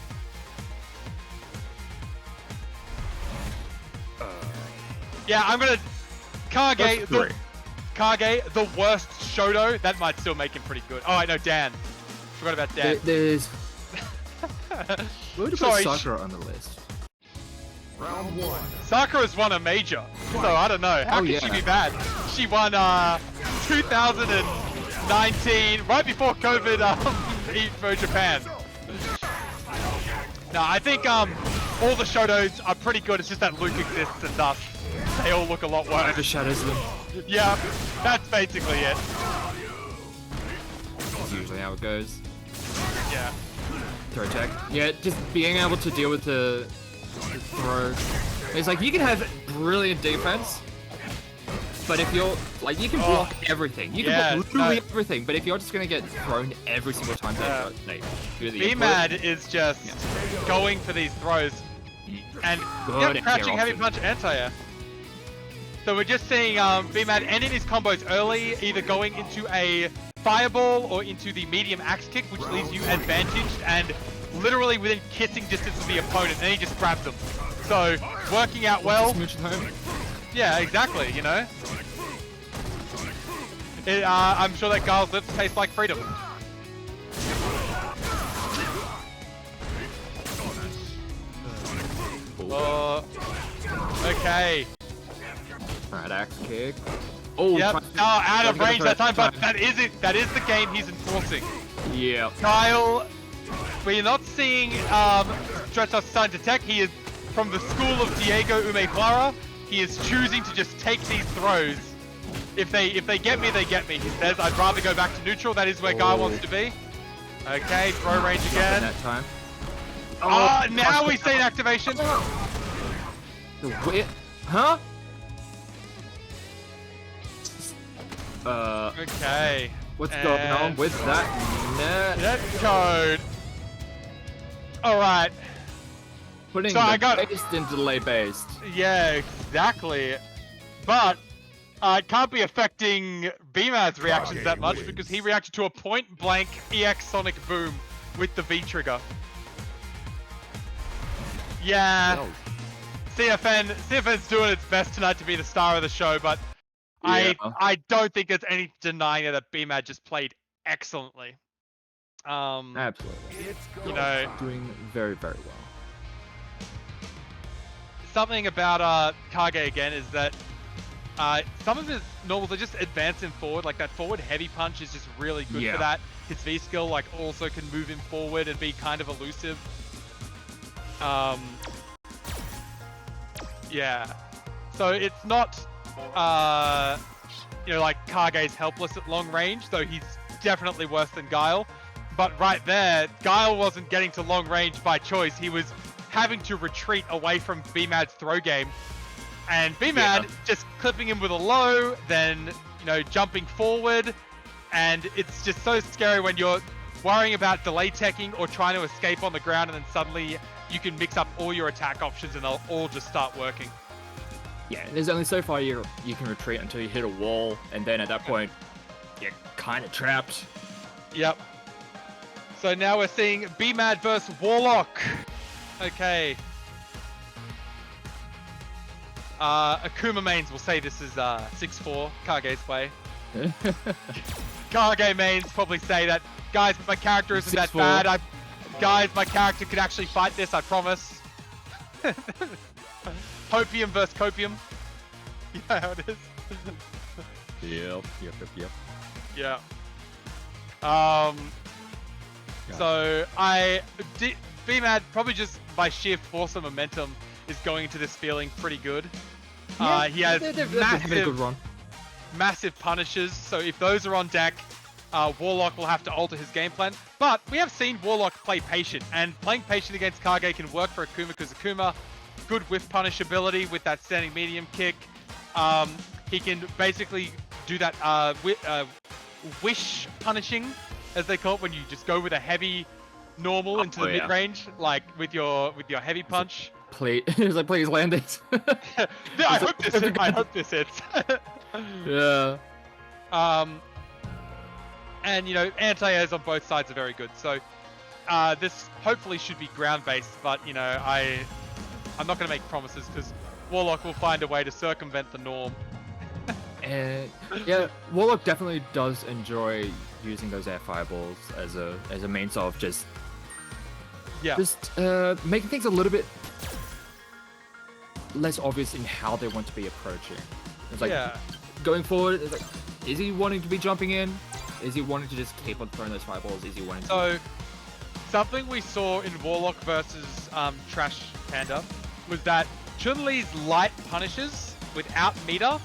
Yeah, I'm gonna Kage the worst Shoto. That might still make him pretty good. Oh, I know Dan. Forgot about Dan. There's. Where would you put Sakura on the list? Round 1. Sakura's won a major, so I don't know. How can she be bad? She won 2019, right before COVID for Japan. No, I think all the Shotos are pretty good. It's just that Luke exists and thus they all look a lot worse. Overshadows them. Yeah, that's basically it. That's usually how it goes. Yeah. Throw attack. Yeah, just being able to deal with the throw. It's like you can have brilliant defense, but if you're like you can block everything, you can block literally everything. But if you're just gonna get thrown every single time, B-Mad is just going for these throws and crouching heavy punch anti-air. So we're just seeing B-Mad ending his combos early, either going into a fireball or into the medium axe kick, which leaves you advantaged and literally within kissing distance of the opponent, and he just grabs them. So working out well. Yeah, exactly. You know, I'm sure that Guile's lips taste like freedom. Oh. Okay. Alright, axe kick. Oh, yep. Out of range that time, but that is it. That is the game he's enforcing. Yeah. Kyle, we're not seeing Dreadnought starting to tech. He is from the school of Diego Umehara. He is choosing to just take these throws. If they get me, they get me. He says, I'd rather go back to neutral. That is where Guy wants to be. Okay, throw range again. That time. Now we see an activation. The weird, huh? Okay. What's going on with that net code? All right. Putting so I got based in delay based. Yeah, exactly. But it can't be affecting BMAD's reactions that much because he reacted to a point-blank EX Sonic Boom with the V trigger. Yeah. CFN's doing its best tonight to be the star of the show, but yeah. I don't think there's any denying that BMAD just played excellently. Absolutely. You know, doing very, very well. Something about Kage again is that some of his normals are just advancing forward. Like that forward heavy punch is just really good for that. His V skill like also can move him forward and be kind of elusive. Yeah. So it's not you know, like Kage's helpless at long range, though he's definitely worse than Guile. But right there, Guile wasn't getting to long range by choice. He was having to retreat away from BMAD's throw game. And BMAD just clipping him with a low, then, you know, jumping forward. And it's just so scary when you're worrying about delay teching or trying to escape on the ground, and then suddenly you can mix up all your attack options and they'll all just start working. Yeah, there's only so far you can retreat until you hit a wall, and then at that point, you're kind of trapped. Yep. So now we're seeing BMAD versus Warlock. Okay. Akuma mains will say this is 6-4, Kage's way. Kage mains probably say that, guys, my character isn't that bad. Guys, my character could actually fight this, I promise. Hopium versus Copium. You know how it is. Yep. Yeah. So BMAD probably just by sheer force of momentum is going into this feeling pretty good. Yeah, he has massive punishes, so if those are on deck, Warlock will have to alter his game plan. But we have seen Warlock play patient, and playing patient against Kage can work for Akuma because Akuma, good whiff punish ability with that standing medium kick. He can basically do that wish punishing, as they call it, when you just go with a heavy normal into the mid range, like with your heavy punch. Please, it's like, please land it. I hope this hits. Yeah. And you know, anti-airs on both sides are very good. So this hopefully should be ground-based, but you know, I'm not going to make promises because Warlock will find a way to circumvent the norm. And yeah, Warlock definitely does enjoy using those air fireballs as a means of just making things a little bit less obvious in how they want to be approaching. It's like going forward, it's like, is he wanting to be jumping in? Is he wanting to just keep on throwing those fireballs? Is he wanting to... So, something we saw in Warlock versus Trash Panda was that Chun-Li's light punishes without meter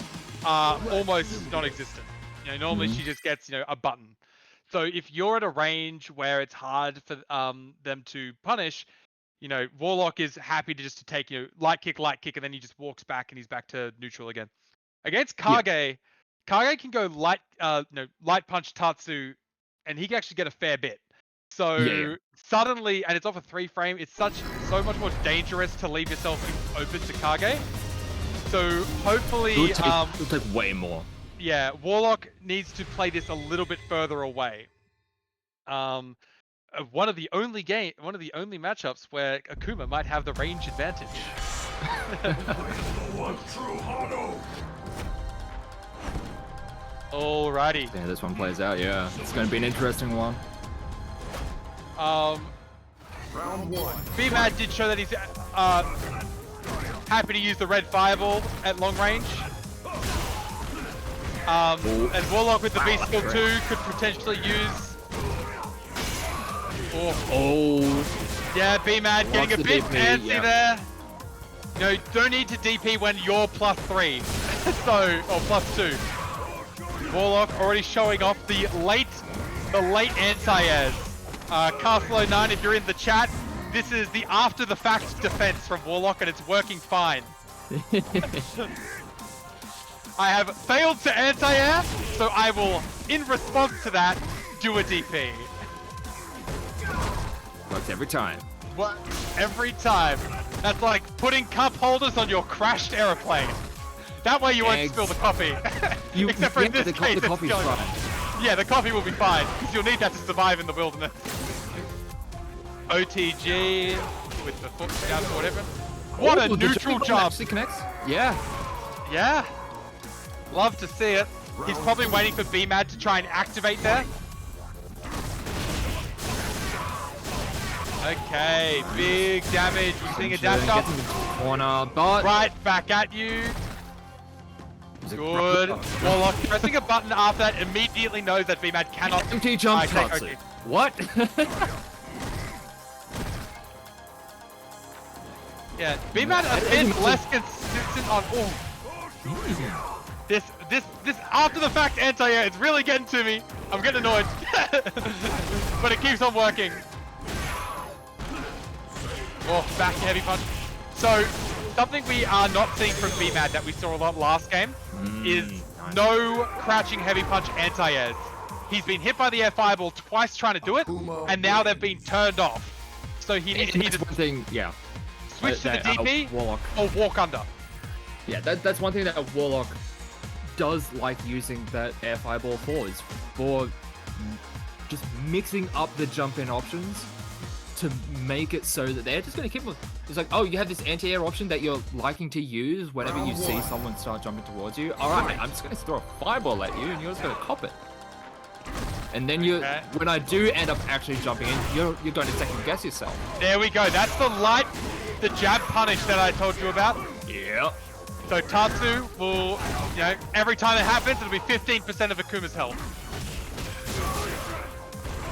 are almost non-existent. You know, normally she just gets, you know, a button. So if you're at a range where it's hard for them to punish, you know, Warlock is happy to just take, you know, light kick, and then he just walks back and he's back to neutral again. Against Kage, Kage can go light punch Tatsu, and he can actually get a fair bit. So suddenly, and it's off a 3-frame, it's so much more dangerous to leave yourself open to Kage. So hopefully, it'll take way more. Yeah, Warlock needs to play this a little bit further away. One of the only matchups where Akuma might have the range advantage. Alrighty. Yeah, this one plays out. Yeah, it's going to be an interesting one. Round 1. BMAD did show that he's happy to use the red fireball at long range. And Warlock with the V skill 2 could potentially use. Yeah, B-Mad getting a bit fancy there. No, don't need to DP when you're +3. So, or +2. Warlock already showing off the late anti-airs. Castle09, if you're in the chat, this is the after-the-fact defense from Warlock, and it's working fine. I have failed to anti-air, so I will, in response to that, do a DP. Works every time. What? Every time. That's like putting cup holders on your crashed aeroplane. That way you won't spill the coffee. Except for in this case, it's going. Yeah, the coffee will be fine, because you'll need that to survive in the wilderness. OTG with the foot down or whatever. What a neutral jump! Actually connects. Yeah. Yeah. Love to see it. He's probably waiting for B-Mad to try and activate there. Okay, big damage using a dash up. Corner, but right back at you. Good. Warlock pressing a button after that immediately knows that B-Mad cannot. Empty jump. Okay. What? Yeah, B-Mad a bit less consistent on. This after the fact anti-air, it's really getting to me. I'm getting annoyed. But it keeps on working. Oh, back heavy punch. So, something we are not seeing from B-Mad that we saw a lot last game is no crouching heavy punch anti-airs. He's been hit by the air fireball twice trying to do it, and now they've been turned off. So he needs to one thing, yeah. Switch to the DP Warlock. or walk under. Yeah, that's one thing that a Warlock does like using that air fireball for, is for just mixing up the jump-in options to make it so that they're just going to keep... It's like, oh, you have this anti-air option that you're liking to use whenever you see someone start jumping towards you. Alright, I'm just going to throw a fireball at you and you're just going to cop it. And then when I do end up actually jumping in, you're going to second guess yourself. There we go. That's the jab punish that I told you about. Yeah. So Tatsu will, every time it happens, it'll be 15% of Akuma's health.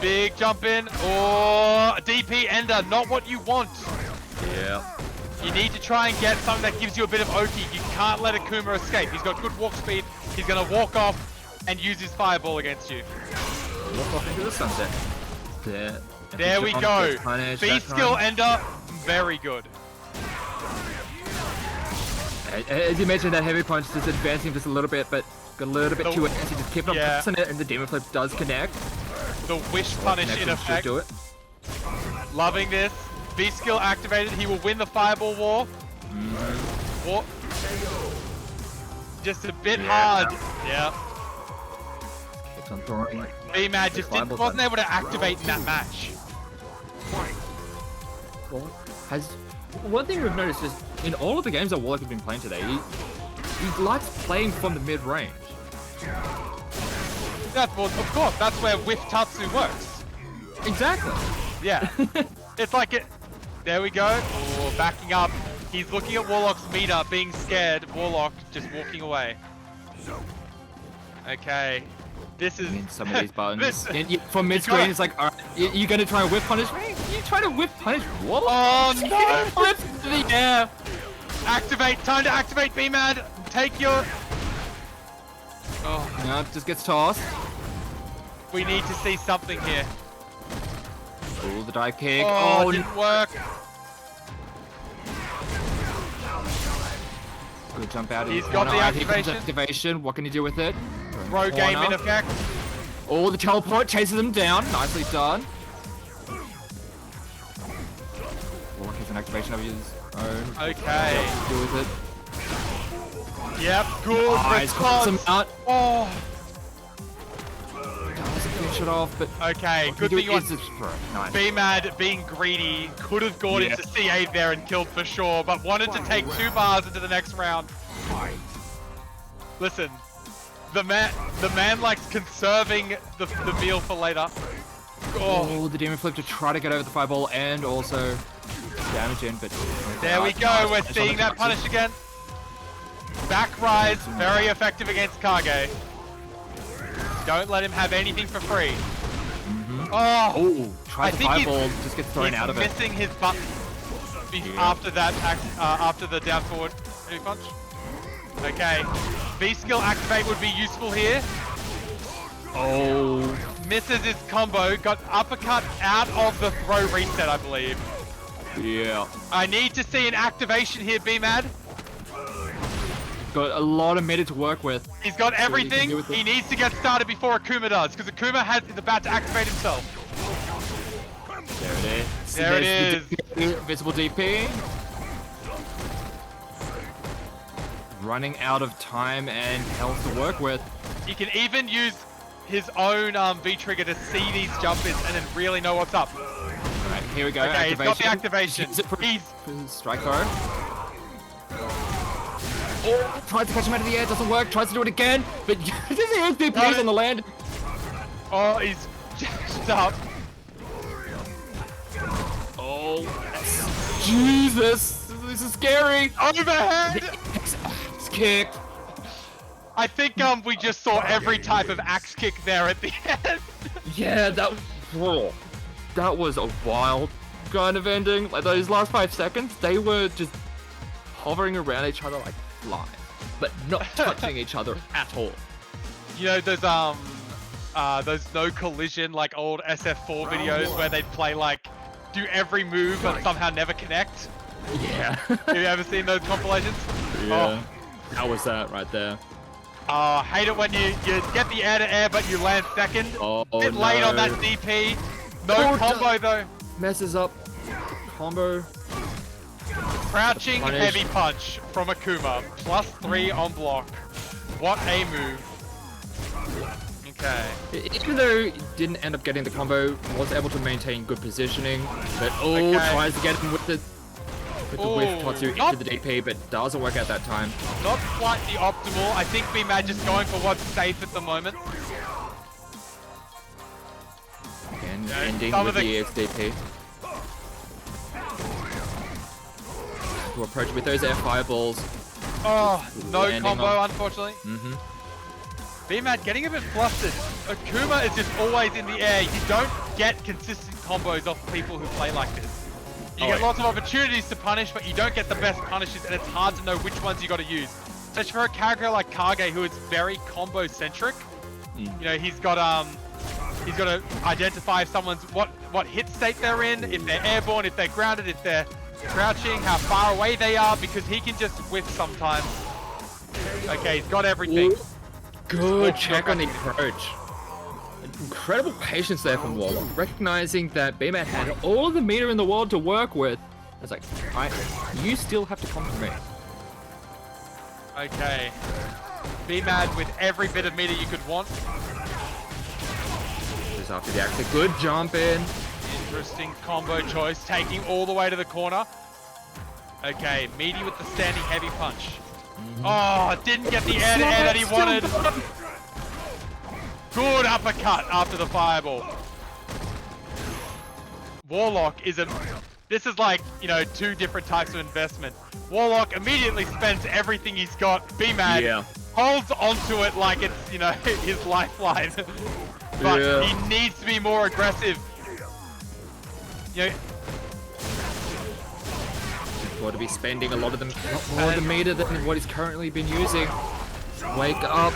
Big jump in, or DP ender, not what you want. Yeah. You need to try and get something that gives you a bit of Oki. You can't let Akuma escape. He's got good walk speed. He's gonna walk off and use his fireball against you. Walk off into the sunset. There we go. B skill ender, very good. As you mentioned, that heavy punch is advancing just a little bit, but got a little bit too advanced. Just keep on pressing it, and the demon flip does connect. The wish punish in effect. Do it. Loving this. B skill activated. He will win the fireball war. Just a bit hard. Yeah. Keeps on throwing. B-Mad just wasn't able to activate in that match. One thing we've noticed is in all of the games that Warlock has been playing today, he likes playing from the mid-range. Of course, that's where Whiff Tatsu works. Exactly. Yeah. It's like it. There we go. Oh, backing up. He's looking at Warlock's meter, being scared. Warlock just walking away. Okay. This is... some of these buttons. From mid-screen, it's like, alright, you gonna try and whiff punish me? You try to whiff punish Warlock? Oh no! Flips to the air! Activate! Time to activate B-Mad! Take your... Oh, no, it just gets tossed. We need to see something here. Oh, the dive kick. Oh, it didn't work. Good jump out. He's got the activation. What can you do with it? Throw game in effect. Oh, the teleport chases them down. Nicely done. Warlock has an activation of his own. Okay. Do with it. Yep, good response. Oh. Doesn't finish it off, but okay, good thing you want nice. B-Mad being greedy could have gone into C8 there and killed for sure, but wanted to take 2 bars into the next round. Listen, the man likes conserving the meal for later. Oh, the demon flip to try to get over the fireball and also damage in, but there we go. We're seeing that punish again. Back rise, very effective against Kage. Don't let him have anything for free. Oh, try the fireball, just gets thrown out of it. He's missing his button after that, after the down forward heavy punch. Okay, V skill activate would be useful here. Oh. Misses his combo, got uppercut out of the throw reset, I believe. Yeah. I need to see an activation here, B-Mad. Got a lot of meta to work with. He's got everything. He needs to get started before Akuma does, because Akuma is about to activate himself. There it is. There it is. Visible DP. Running out of time and health to work with. He can even use his own V-trigger to see these jump-ins and then really know what's up. Alright, here we go. Okay, he's got the activation. He's... Strike throw. Oh, tries to catch him out of the air, doesn't work. Tries to do it again, but there's the DPs on the land. Oh, he's jacked up. Oh, Jesus, this is scary. Overhead. It's kicked. I think we just saw every type of axe kick there at the end. Yeah, that was a wild kind of ending. Like those last 5 seconds, they were just hovering around each other like flies, but not touching each other at all. You know those no collision like old SF4 videos where they'd play like do every move but somehow never connect? Yeah. Have you ever seen those compilations? Yeah. That was that right there. Oh, hate it when you get the air-to-air, but you land second. Oh, Bit late on that DP. No combo, though. Messes up. Combo. Crouching heavy punch from Akuma. +3 on block. What a move. Okay. Even though he didn't end up getting the combo, was able to maintain good positioning. But tries to get him with the whiff Tatsu into the DP, but doesn't work out that time. Not quite the optimal. I think B-Mad just going for what's safe at the moment. Again, ending with the EXDP. To approach with those air fireballs. Oh, no combo, unfortunately. Mm-hmm. B-Mad getting a bit flustered. Akuma is just always in the air. You don't get consistent combos off people who play like this. You get lots of opportunities to punish, but you don't get the best punishes, and it's hard to know which ones you got to use. Especially for a character like Kage, who is very combo-centric. You know, he's got to identify if someone's what hit state they're in, if they're airborne, if they're grounded, if they're crouching, how far away they are, because he can just whiff sometimes. Okay, he's got everything. Good check on the approach. Incredible patience there from Warlock, recognizing that B-Mad had all of the meter in the world to work with. It's like, alright, you still have to come to me. Okay. B-Mad with every bit of meter you could want. Just after the act, a good jump in. Interesting combo choice, taking all the way to the corner. Okay, meaty with the standing heavy punch. Oh, didn't get the air-to-air that he wanted. Good uppercut after the fireball. Warlock is this is like, you know, 2 different types of investment. Warlock immediately spends everything he's got. B-Mad holds onto it like it's, you know, his lifeline. But he needs to be more aggressive. You know, Got to be spending a lot of them, more of the meter than what he's currently been using. Wake up.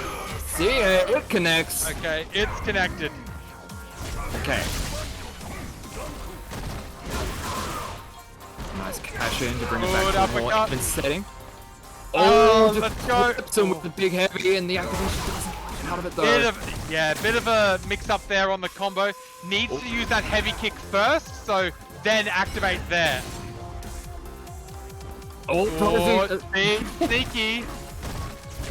See it, it connects. Okay, it's connected. Okay. Nice cash in to bring it back to a more even setting. Oh, let's go. So with the big heavy and the activation doesn't come out of it though. Bit of a mix-up there on the combo. Needs to use that heavy kick first, so then activate there. Sneaky.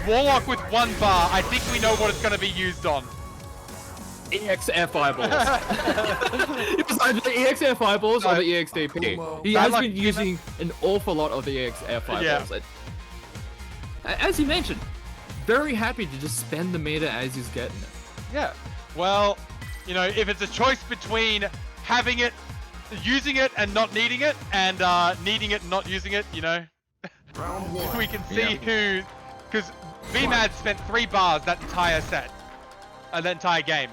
Warlock with 1 bar. I think we know what it's going to be used on. EX air fireballs. It was either the EX air fireballs or the EXDP. He has been using an awful lot of the EX air fireballs. Yeah. As you mentioned, very happy to just spend the meter as he's getting it. Yeah. Well, you know, if it's a choice between having it, using it and not needing it, and needing it and not using it, you know, we can see who, because B-Mad spent 3 bars that entire set. that entire game.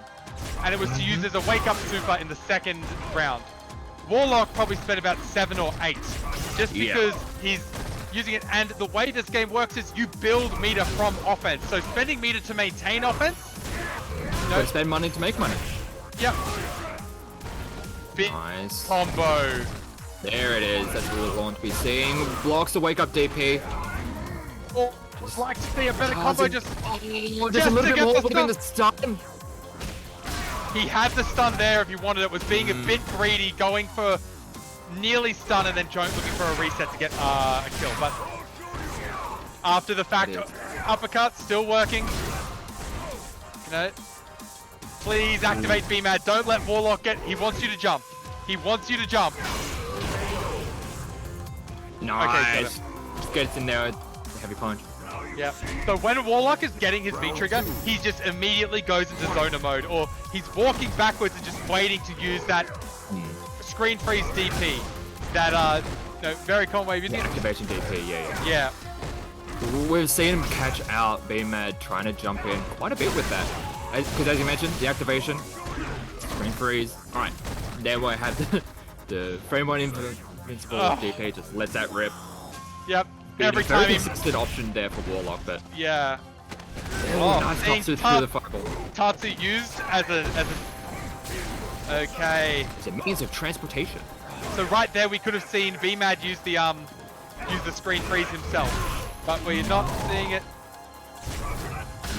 And it was to use as a wake-up super in the second round. Warlock probably spent about 7 or 8. Just because he's using it. And the way this game works is you build meter from offense. So spending meter to maintain offense. No, spend money to make money. Yep. Big Nice. combo. There it is. That's what we want to be seeing. Blocks the wake up DP. Oh, would like to see a better combo. Just there's a little bit more within the stun. He had the stun there if you wanted it. Was being a bit greedy, going for nearly stun and then looking for a reset to get a kill. But after the fact, uppercut still working. You know, please activate BMAD. Don't let Warlock get. He wants you to jump. He wants you to jump. Nice. Okay, just gets in there with the heavy punch. Yeah. So when Warlock is getting his V-trigger, he just immediately goes into zoner mode, or he's walking backwards and just waiting to use that screen freeze DP. That very common way of using it. Activation DP, yeah. We've seen him catch out BMAD trying to jump in quite a bit with that. Because as you mentioned, the activation, screen freeze. Alright, then we have the frame 1 invincible DP, just lets that rip. Yep. Being Every a very time consistent option there for Warlock, but yeah. nice Tatsu through the fireball. Tatsu used as a okay. It's a means of transportation. So right there we could have seen BMAD use the screen freeze himself, but we're not seeing it.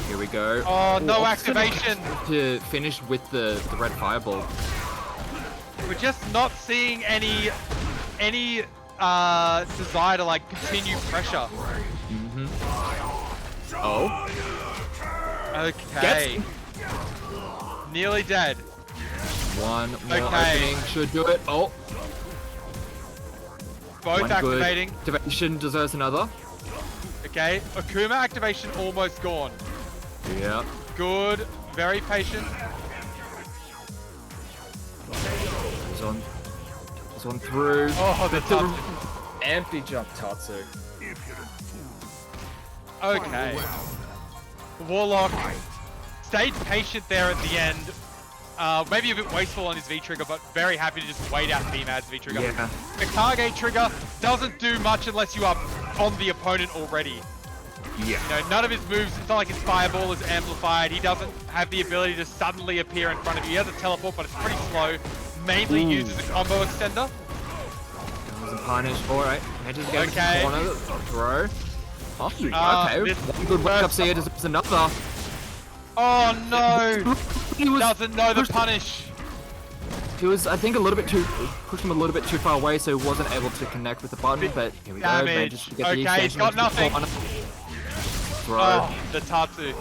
Here we go. Oh, no activation to finish with the red fireball. We're just not seeing any desire to like continue pressure. Oh. Okay. Nearly dead. One more opening should do it. Oh. Both One activating. Good activation deserves another. Okay. Akuma activation almost gone. Yeah. Good. Very patient. It's on through. Oh, the Tatsu. Empty jump Tatsu. Okay. Warlock stayed patient there at the end. Maybe a bit wasteful on his V-trigger, but very happy to just wait out BMAD's V-trigger. Yeah. The Kage trigger doesn't do much unless you are on the opponent already. Yeah. You know, none of his moves, it's not like his fireball is amplified. He doesn't have the ability to suddenly appear in front of you. He has a teleport, but it's pretty slow. Mainly used as a combo extender. Doesn't punish. Alright. Okay. Corner. Throw. Oh, okay. One good wake up here deserves another. Oh no! He was Doesn't know the punish. He was, I think, pushed him a little bit too far away, so he wasn't able to connect with the button. But here we go. Damage. To get the Okay, he's got nothing. Throw. Oh, the Tatsu.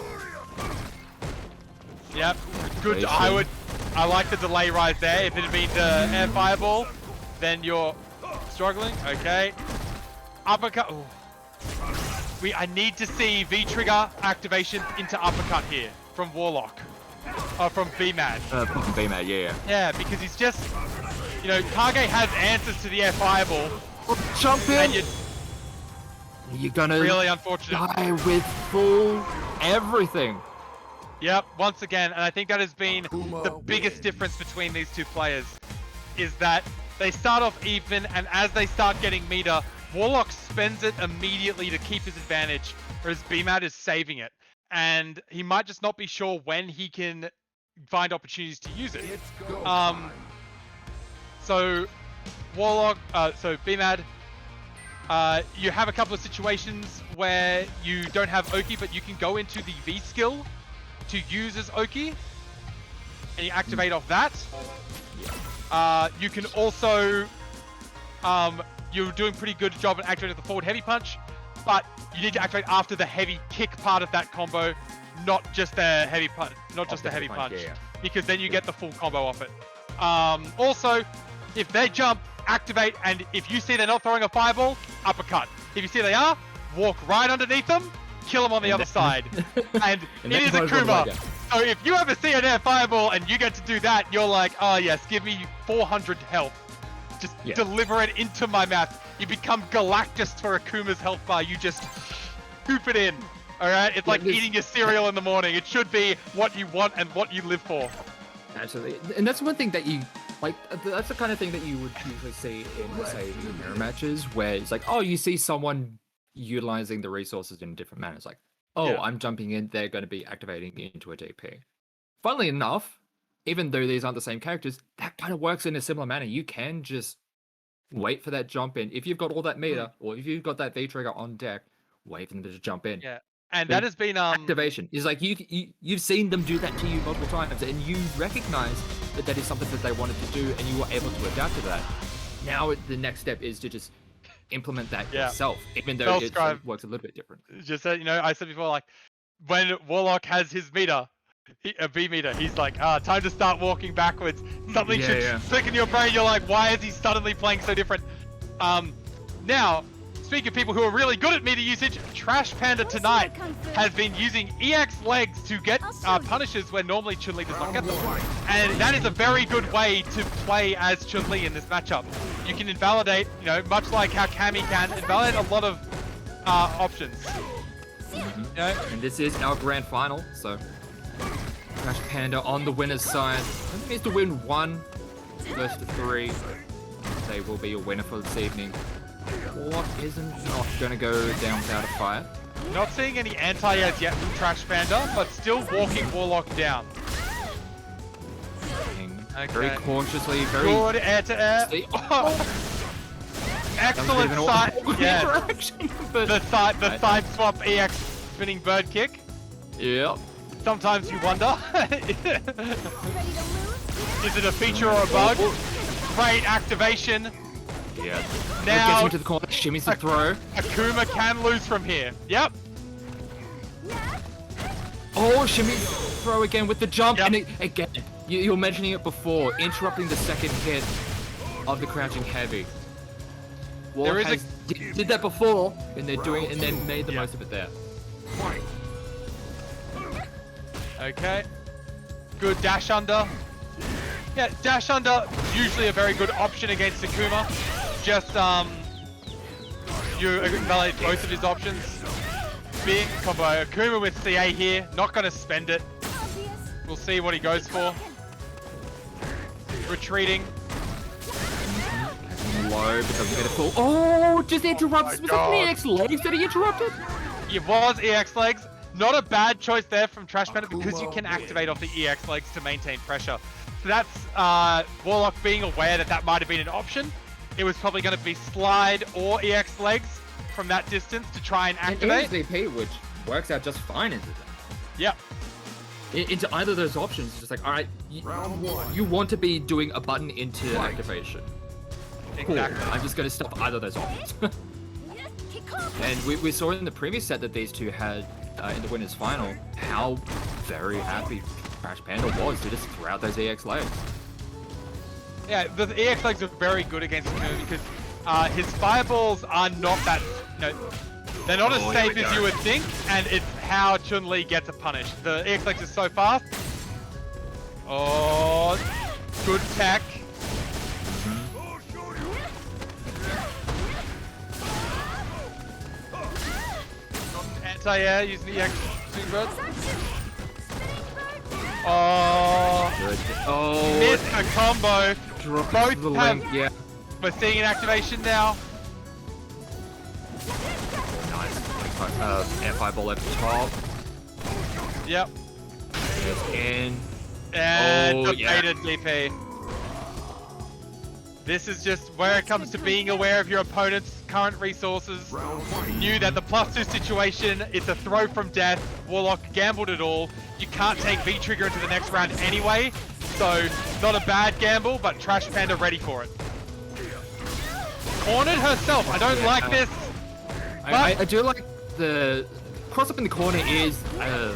Yep. Good. I like the delay rise there. If it had been the air fireball, then you're struggling. Okay. Uppercut. Ooh. I need to see V-trigger activation into uppercut here from Warlock. From BMAD. From BMAD, yeah. Yeah, because he's just, you know, Kage has answers to the air fireball. Jump in! And you're gonna really unfortunate. Die with full everything. Yep, once again, and I think that has been the biggest difference between these two players, is that they start off even, and as they start getting meter, Warlock spends it immediately to keep his advantage, whereas BMAD is saving it. And he might just not be sure when he can find opportunities to use it. So Warlock, so BMAD, you have a couple of situations where you don't have Oki, but you can go into the V skill to use as Oki, and you activate off that. You can also, you're doing pretty good job at activating the forward heavy punch, but you need to activate after the heavy kick part of that combo, not just the heavy punch, because then you get the full combo off it. Also, if they jump, activate, and if you see they're not throwing a fireball, uppercut. If you see they are, walk right underneath them, kill them on the other side. And it is Akuma. So if you ever see an air fireball and you get to do that, you're like, oh yes, give me 400 health. Just deliver it into my mouth. You become Galactus for Akuma's health bar. You just hoop it in. All right, it's like this- eating your cereal in the morning. It should be what you want and what you live for. Absolutely, and that's one thing that you like. That's the kind of thing that you would usually see in, say, mirror matches, where it's like, oh, you see someone utilizing the resources in a different manner. It's like, oh, Yeah. I'm jumping in, they're going to be activating into a DP. Funnily enough, even though these aren't the same characters, that kind of works in a similar manner. You can just wait for that jump in. If you've got all that meter, or if you've got that V trigger on deck, wait for them to jump in. Yeah, and The that has been activation is like you've seen them do that to you multiple times, and you recognize that that is something that they wanted to do, and you were able to adapt to that. Now the next step is to just implement that yourself, even though it works a little bit different. Just you know, I said before, like when Warlock has his meter, a V meter, he's like, time to start walking backwards. Something should click in your brain. You're like, why is he suddenly playing so different? Now, speaking of people who are really good at meter usage, Trash Panda tonight has been using EX legs to get punishes where normally Chun-Li does not get them. And that is a very good way to play as Chun-Li in this matchup. You can invalidate, you know, much like how Cammy can, invalidate a lot of options. You know? And this is our grand final, so Trash Panda on the winner's side. I think needs to win 1 versus 3. They will be a winner for this evening. What isn't not going to go down without a fight? Not seeing any anti-airs yet from Trash Panda, but still walking Warlock down. Very cautiously, very good air-to-air. Excellent side. Yeah. The side swap EX spinning bird kick. Yep. Sometimes you wonder, is it a feature or a bug? Great activation. Yeah. Now gets into the corner, shimmies the throw. Akuma can lose from here. Yep. Oh, shimmy throw again with the jump, and again, you were mentioning it before, interrupting the second hit of the crouching heavy. Warlock did that before, and they're doing it, and then made the most of it there. Okay. Good dash under. Yeah, dash under usually a very good option against Akuma. Just you invalidate both of his options. Big combo. Akuma with CA here, not gonna spend it. We'll see what he goes for. Retreating. Low, but doesn't get a full. Oh, just interrupts. Was that the EX legs that he interrupted? It was EX legs. Not a bad choice there from Trash Panda because you can activate off the EX legs to maintain pressure. So that's Warlock being aware that that might have been an option. It was probably going to be slide or EX legs from that distance to try and activate. And EXVP, which works out just fine into that. Yep. Into either of those options, it's just like, all right, you want to be doing a button into activation. Exactly. Cool. I'm just going to stop either of those options. And we saw in the previous set that these two had in the winners final how very happy Trash Panda was to just throw out those EX legs. Yeah, the EX legs are very good against Akuma because his fireballs are not that, you know, they're not as safe as you would think, and it's how Chun-Li gets a punish. The EX legs are so fast. Oh, good tech. Anti-air using the EX spinning bird. Oh, missed a combo. Both have. We're seeing an activation now. Nice. Air fireball over the top. Yep. In. And debated DP. This is just where it comes to being aware of your opponent's current resources. Knew that the +2 situation, it's a throw from death. Warlock gambled it all. You can't take V-Trigger into the next round anyway. So, not a bad gamble, but Trash Panda ready for it. Cornered herself. I don't like this. I do like the cross up in the corner is a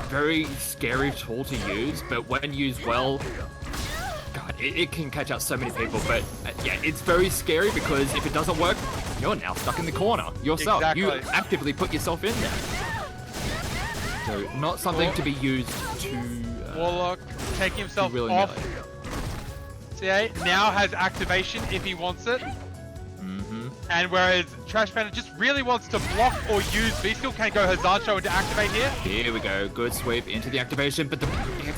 very scary tool to use, but when used well, God, it can catch out so many people. But yeah, it's very scary because if it doesn't work, you're now stuck in the corner yourself. Exactly. You actively put yourself in there. So not something to be used to... Warlock taking himself off. CA now has activation if he wants it. And whereas Trash Panda just really wants to block or use V-Skill, can go Hazancho into activate here. Here we go. Good sweep into the activation, but the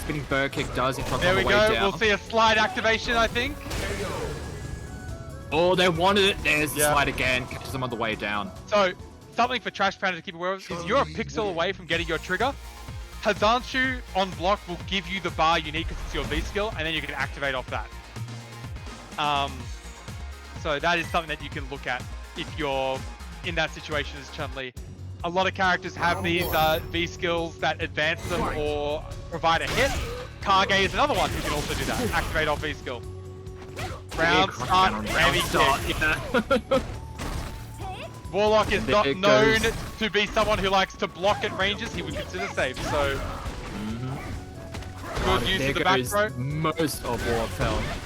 spinning bird kick does interrupt There on we the way go. down. We'll see a slide activation, I think. Oh, they wanted it. There's the slide again. Catches them on the way down. So, something for Trash Panda to keep aware of is you're a pixel away from getting your trigger. Hazanchu on block will give you the bar you need because it's your V-Skill, and then you can activate off that. So that is something that you can look at if you're in that situation as Chun-Li. A lot of characters have these V-Skills that advance them or provide a hit. Kage is another one who can also do that. Activate off V-Skill. Round start, heavy kick. Warlock is not known to be someone who likes to block at ranges. He would consider safe, so... Good use of the back throw. Most of Warlock's health.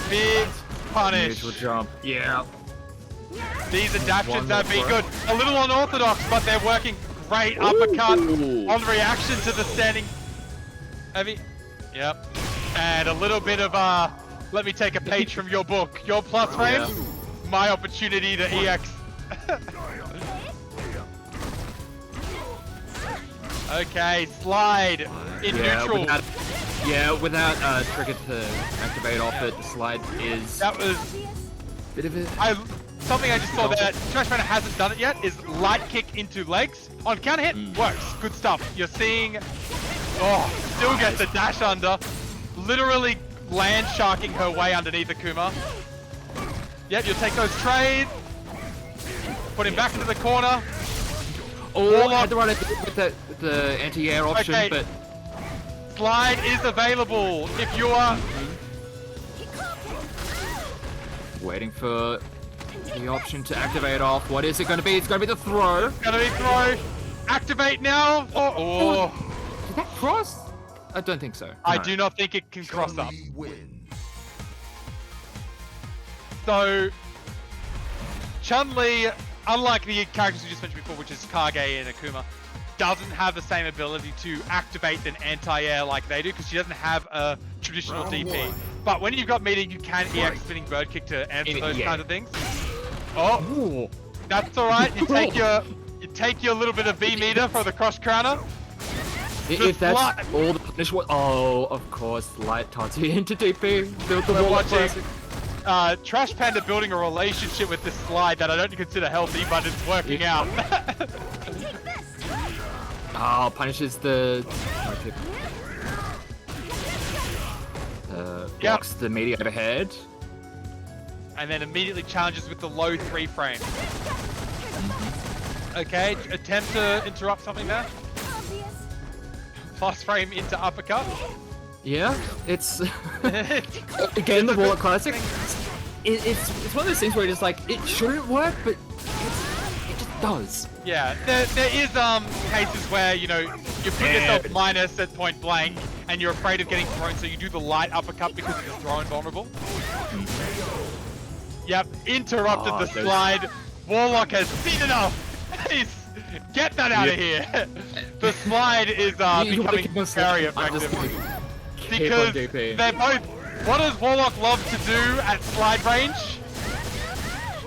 Big punish. Neutral jump. Yeah. These adaptions have been good. A little unorthodox, but they're working great. Uppercut on reaction to the standing heavy. Yep. And a little bit of let me take a page from your book. Your plus frame, my opportunity to EX. Okay, slide in neutral. Without trigger to activate off it, the slide is... That was... Bit of it. Something I just saw that Trash Panda hasn't done it yet is light kick into legs. On counter hit, works. Good stuff. You're seeing... Oh, still gets a dash under. Literally land sharking her way underneath Akuma. Yep, you'll take those trades. Put him back into the corner. Oh, I had to run it with the anti-air option, but... Slide is available if you are... Waiting for the option to activate off. What is it going to be? It's going to be the throw. It's going to be throw. Activate now. Oh. Did that cross? I don't think so. I do not think it can cross up. So, Chun-Li, unlike the characters we just mentioned before, which is Kage and Akuma, doesn't have the same ability to activate an anti-air like they do because she doesn't have a traditional DP. But when you've got meter, you can EX spinning bird kick to answer those kinds of things. Oh, that's all right. You take your little bit of V meter for the cross counter. If that's all the punishment, of course, light Tatsu into DP. We're watching Trash Panda building a relationship with this slide that I don't consider healthy, but it's working out. Punishes the... blocks the media overhead. And then immediately challenges with the low 3 frame. Okay, attempt to interrupt something there. Plus frame into uppercut. Yeah, it's... Again, the Warlock Classic. It's one of those things where it's like, it shouldn't work, but it just does. Yeah, there is cases where, you know, you put yourself minus at point blank and you're afraid of getting thrown, so you do the light uppercut because you're thrown vulnerable. Yep, interrupted the slide. Warlock has seen enough. Get that out of here. The slide is becoming very effective. Because they're both... What does Warlock love to do at slide range?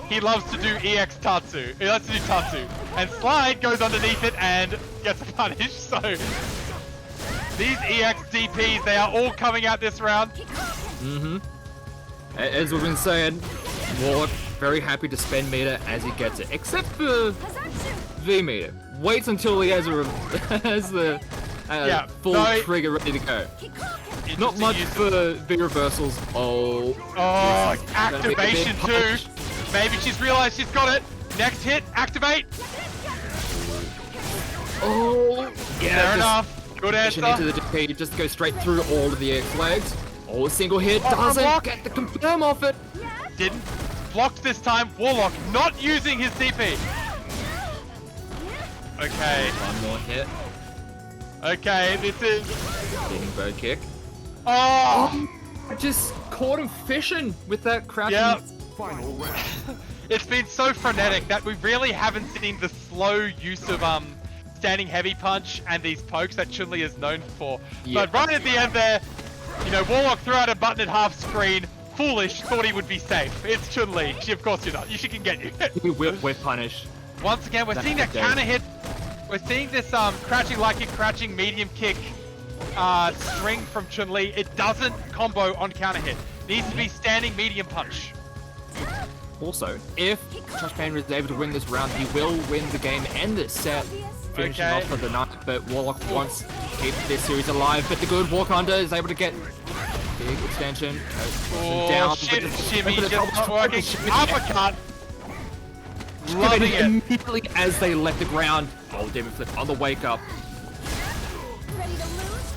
He loves to do EX Tatsu. He loves to do Tatsu. And slide goes underneath it and gets punished, so... These EX DPs, they are all coming out this round. As we've been saying, Warlock very happy to spend meter as he gets it. Except for V meter. Waits until he has the full trigger ready to go. Not much for V reversals. Activation too. Maybe she's realized she's got it. Next hit, activate. Fair enough. Good answer. Into the DP, just go straight through all of the X legs. A single hit doesn't get the confirm off it. Didn't. Blocked this time. Warlock not using his DP. Okay. One more hit. Okay, this is... Spinning bird kick. I just caught him fishing with that crouching. Yep. Final round. It's been so frenetic that we really haven't seen the slow use of standing heavy punch and these pokes that Chun-Li is known for. But right at the end there, you know, Warlock threw out a button at half screen, foolish, thought he would be safe. It's Chun-Li. Of course you're not. She can get you. We're punished. Once again, we're seeing that counter hit. We're seeing this crouching like it, crouching medium kick string from Chun-Li. It doesn't combo on counter hit. Needs to be standing medium punch. Also, if Trash Panda is able to win this round, he will win the game and this set, finishing off for the night. But Warlock wants to keep this series alive. But the good Walk Under is able to get big extension. Down. Shit, shimmy just not working. Uppercut. Loving it. Immediately as they left the ground. Oh, Demon Flip on the wake up. Ready to lose?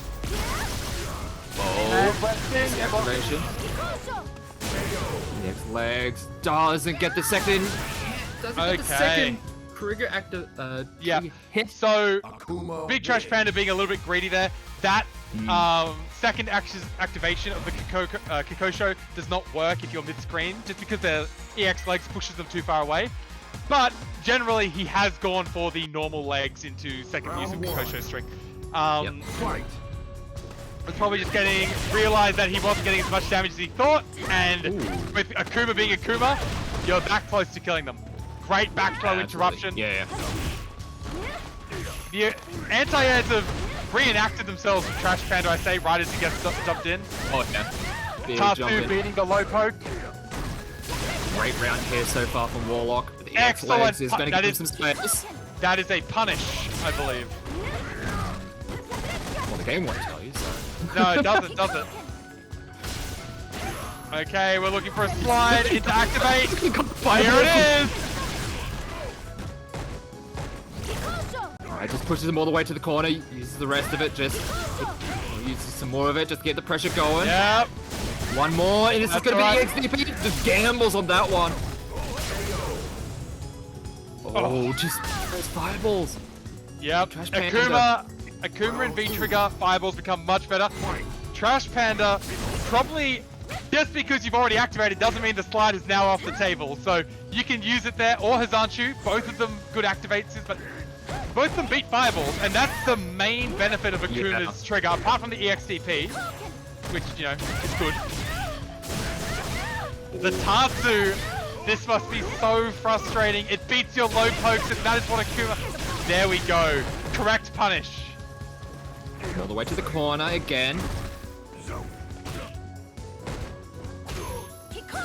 Activation. Next legs doesn't get the second. Doesn't get the second trigger active. Yeah. Hit. So Big Trash Panda being a little bit greedy there. That second activation of the Kikosho does not work if you're mid-screen, just because the EX legs pushes them too far away. But generally, he has gone for the normal legs into second use of Kikosho string. Was probably just realized that he wasn't getting as much damage as he thought, and with Akuma being Akuma, you're that close to killing them. Great backflow interruption. Yeah. The anti-airs have reenacted themselves with Trash Panda, I say, right as he gets jumped in. Oh yeah. Tatsu beating the low poke. Great round here so far from Warlock. The Excellent. is going to give him some space. That is a punish, I believe. Well, the game won't tell you, so. No, it doesn't, does it? Okay, we're looking for a slide into activate. Here it is! Alright, just pushes him all the way to the corner, uses the rest of it, uses some more of it, just to get the pressure going. Yep. One more, and this is going to be the XDP. Just gambles on that one. Oh, just those fireballs. Yep. Akuma and V-Trigger fireballs become much better. Trash Panda, probably just because you've already activated doesn't mean the slide is now off the table. So you can use it there, or Hazanchu, both of them good activates, but both of them beat fireballs, and that's the main benefit of Akuma's trigger, apart from the EXTP, which, you know, is good. The Tatsu, this must be so frustrating. It beats your low pokes, and that is what Akuma... There we go. Correct punish. All the way to the corner again.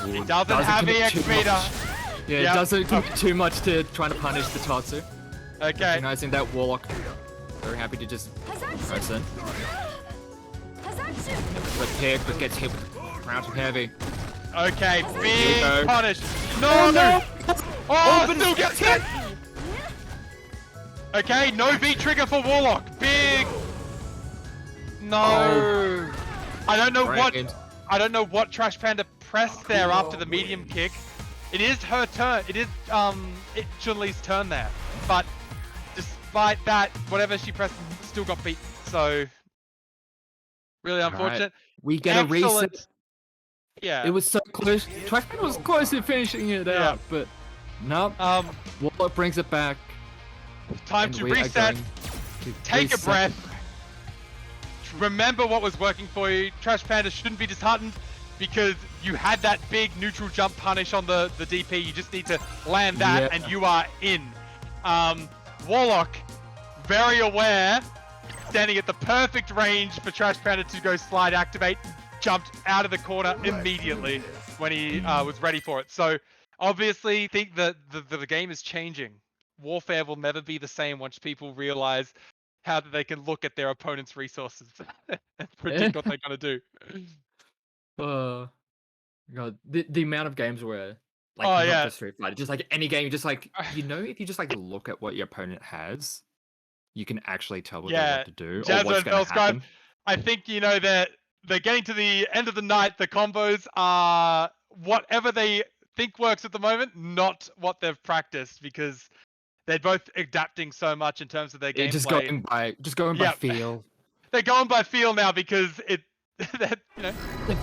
It doesn't have EX meter. Yeah, it doesn't commit too much to trying to punish the Tatsu. Okay. Recognizing that Warlock, very happy to just press in. Never pick, but gets hit with crouching heavy. Okay, big punish. No! Oh, still gets hit! Okay, no V trigger for Warlock. Big. No. I don't know what Trash Panda pressed there after the medium kick. It is her turn. It is Chun-Li's turn there. But despite that, whatever she pressed still got beat. So really unfortunate. Right. We get a reset. Yeah. It was so close. Trash Panda was close to finishing it out, but no. Warlock brings it back. Time to reset. Take a breath. Remember what was working for you. Trash Panda shouldn't be disheartened because you had that big neutral jump punish on the DP. You just need to land that and you are in. Warlock, very aware, standing at the perfect range for Trash Panda to go slide activate, jumped out of the corner immediately when he was ready for it. So obviously think that the game is changing. Warfare will never be the same once people realize how they can look at their opponent's resources and predict what they're gonna do. God, the amount of games where, like, not just Street Fighter, just like any game, just like, you know, if you just like look at what your opponent has, you can actually tell what they want to do or what's going to happen. I think, you know, that they're getting to the end of the night. The combos are whatever they think works at the moment, not what they've practiced, because they're both adapting so much in terms of their gameplay. Just going by feel. They're going by feel now because they've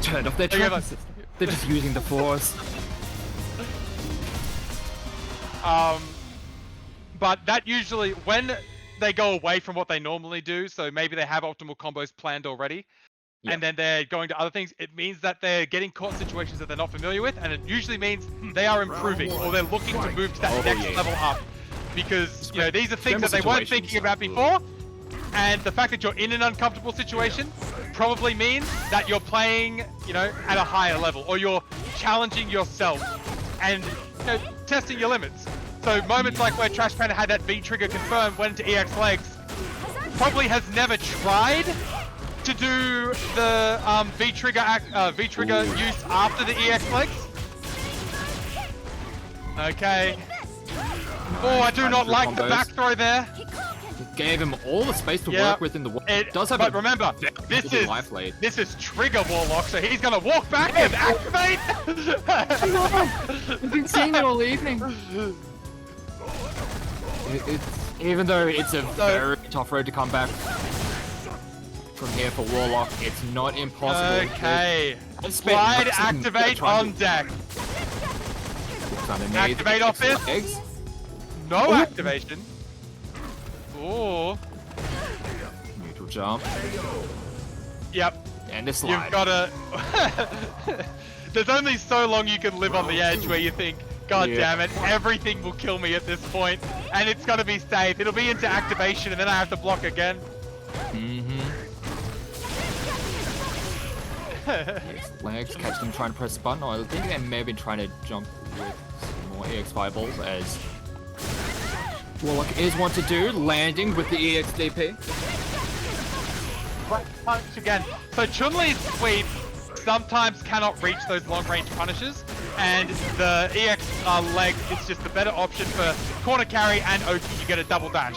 turned off their tracking system. They're just using the force. But that usually, when they go away from what they normally do, so maybe they have optimal combos planned already, and then they're going to other things, it means that they're getting caught in situations that they're not familiar with, and it usually means they are improving or they're looking to move to that next level up. Because, you know, these are things that they weren't thinking about before, and the fact that you're in an uncomfortable situation probably means that you're playing, you know, at a higher level, or you're challenging yourself and, you know, testing your limits. So moments like where Trash Panda had that V trigger confirmed, went into EX legs, probably has never tried to do the V trigger use after the EX legs. Okay. Oh, I do not like the back throw there. It gave him all the space to work with in the wall. It does have but remember, this is trigger Warlock, so he's gonna walk back and activate. I've been seeing it all evening. Even though it's a very tough road to come back from here for Warlock, it's not impossible. Okay. Slide activate on deck. Activate off this. No activation. Oh. Neutral jump. Yep. And the slide. You've gotta. There's only so long you can live on the edge where you think, God damn it, everything will kill me at this point, and it's gonna be safe. It'll be into activation, and then I have to block again. Legs, catch them trying to press the button. I think they may have been trying to jump with some more EX fireballs, as Warlock is want to do, landing with the EX DP. Punch again. So Chun-Li's sweep sometimes cannot reach those long-range punishes, and the EX leg is just the better option for corner carry and Oki. You get a double dash.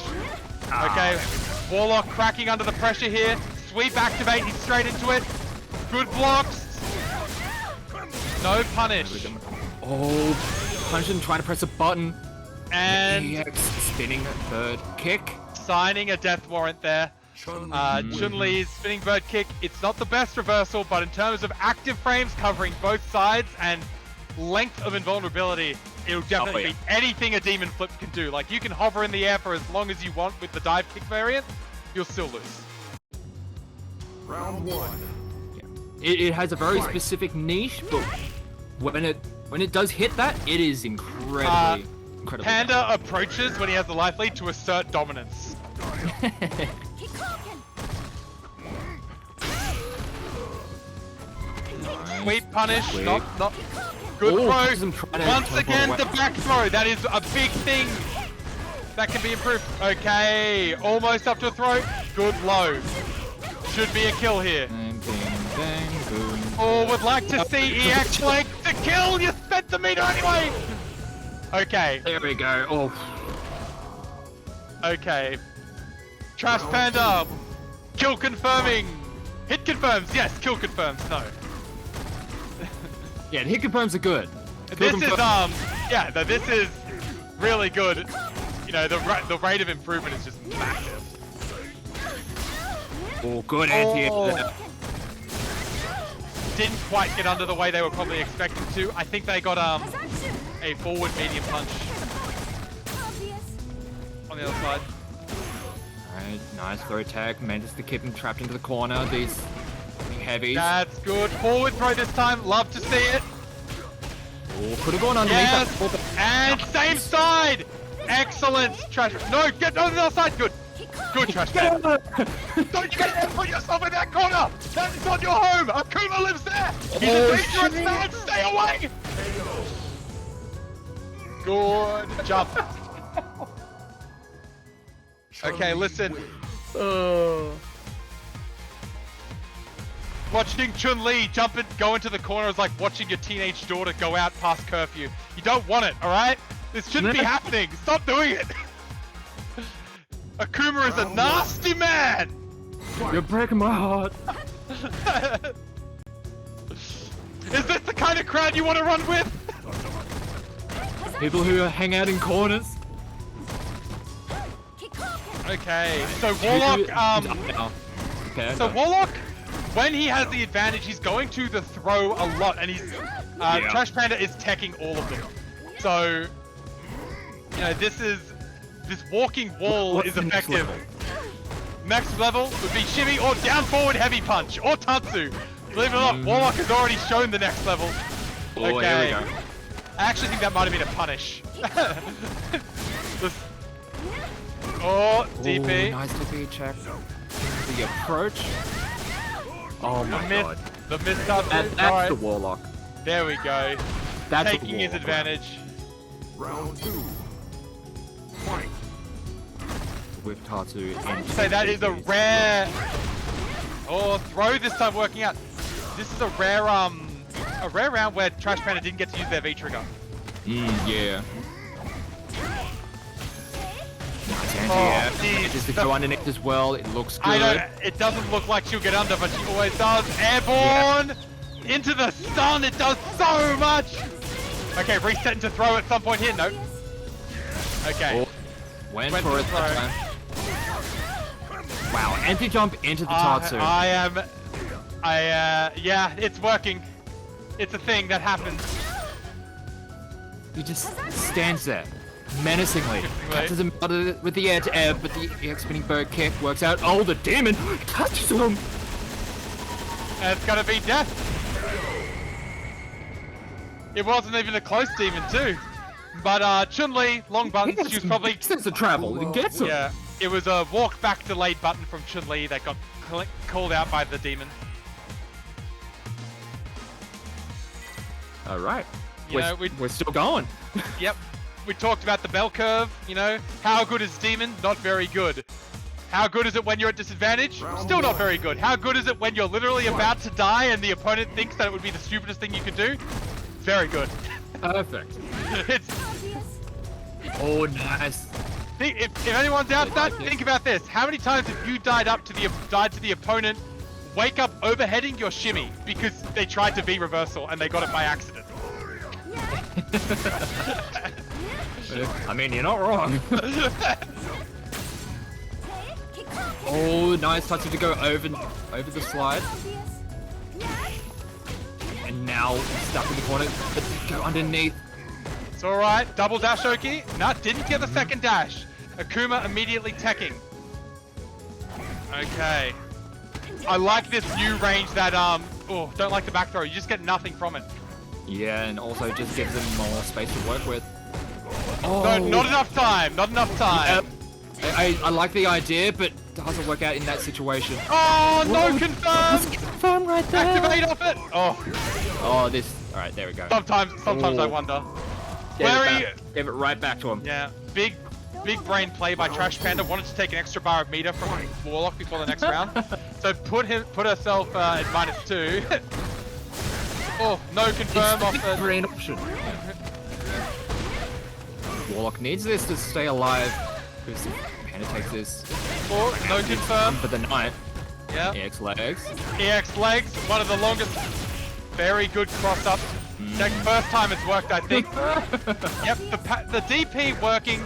Okay, Warlock cracking under the pressure here. Sweep activate, he's straight into it. Good blocks. No punish. Oh, punishing, trying to press a button. And EX spinning bird kick. Signing a death warrant there. Chun-Li's spinning bird kick. It's not the best reversal, but in terms of active frames covering both sides and length of invulnerability, it'll definitely beat anything a demon flip can do. Like, you can hover in the air for as long as you want with the dive kick variant, you'll still lose. Round one. It has a very specific niche, but when it does hit that, it is incredibly Panda bad. approaches when he has the life lead to assert dominance. Sweep punish, not good throw. Once again, the back throw. That is a big thing. That can be improved. Okay, almost up to a throw. Good low. Should be a kill here. Bang, bang, bang, boom. Oh, would like to see EX leg to kill. You spent the meter anyway. Okay. There we go. Oh. Okay. Trash Panda. Kill confirming. Hit confirms. Yes, kill confirms. No. Yeah, the hit confirms are good. This is yeah, this is really good. You know, the rate of improvement is just massive. Oh, good anti-air. Didn't quite get under the way they were probably expecting to. I think they got a forward medium punch on the other side. Alright, nice throw tag. Manages to keep him trapped into the corner. These heavies. That's good. Forward throw this time. Love to see it. Oh, could have gone underneath that. And same side. Excellent. Trash. No, get on the other side. Good. Good, Trash Panda. Don't you get put yourself in that corner. That is not your home. Akuma lives there. He's a dangerous man. Stay away. Good jump. Okay, listen. Watching Chun-Li go into the corner is like watching your teenage daughter go out past curfew. You don't want it, alright? This shouldn't be happening. Stop doing it. Akuma is a nasty man. You're breaking my heart. Is this the kind of crowd you want to run with? People who hang out in corners. Okay, so Warlock, Warlock, when he has the advantage, he's going to the throw a lot, and he's, Trash Panda is teching all of them. So, you know, this walking wall is effective. next level would be shimmy or down forward heavy punch or Tatsu. Believe it or not, Warlock has already shown the next level. Oh, here we go. I actually think that might have been a punish. Oh, DP. Oh, nice DP check. The approach. Oh my god. The missed Tatsu. That's Alright. the Warlock. There we go. That's Taking his advantage. Round 2. Fight. With Tatsu. I'd say that is a rare. Oh, throw this time working out. This is a rare round where Trash Panda didn't get to use their V trigger. Yeah. Nice Oh, anti-air. Just to go underneath as well. It looks good. I know it doesn't look like she'll get under, but she always does. Airborne into the sun. It does so much. Okay, resetting to throw at some point here. Nope. Okay. Oh, went for to it throw. that time. Wow, anti-jump into the Tatsu. Yeah, it's working. It's a thing that happens. He just stands there, menacingly. Catches him with the air to air, but the EX spinning bird kick works out. Oh, the demon touches him. And it's gonna be death. It wasn't even a close demon too. But Chun-Li, long buttons, she was probably... Sense of travel, it gets him. Yeah, it was a walk back delayed button from Chun-Li that got called out by the demon. Alright. We're still going. Yep. We talked about the bell curve, you know. How good is demon? Not very good. How good is it when you're at disadvantage? Still not very good. How good is it when you're literally about to die and the opponent thinks that it would be the stupidest thing you could do? Very good. Perfect. It's... Oh, nice. If anyone's out that, think about this. How many times have you died to the opponent, wake up overheading your shimmy because they tried to V reversal and they got it by accident? I mean, you're not wrong. Oh, nice touch to go over the slide. And now stuck in the corner, but go underneath. It's alright, double dash Oki. Nah, didn't get the second dash. Akuma immediately teching. Okay. I like this new range that, oh, don't like the back throw. You just get nothing from it. Yeah, and also just gives them more space to work with. Oh. No, not enough time. Not enough time. I like the idea, but it doesn't work out in that situation. Oh, no confirm! Confirm right there. Activate off it. Oh. Oh, this. All right, there we go. Sometimes I wonder. Give it right back to him. Yeah, big brain play by Trash Panda. Wanted to take an extra bar of meter from Warlock before the next round, so put herself at -2. Oh, no confirm off the brain option. Warlock needs this to stay alive because Panda takes this. Oh, no confirm for the night. Yeah. EX legs. EX legs, one of the longest. Very good cross up. First time it's worked, I think. Yep, the DP working.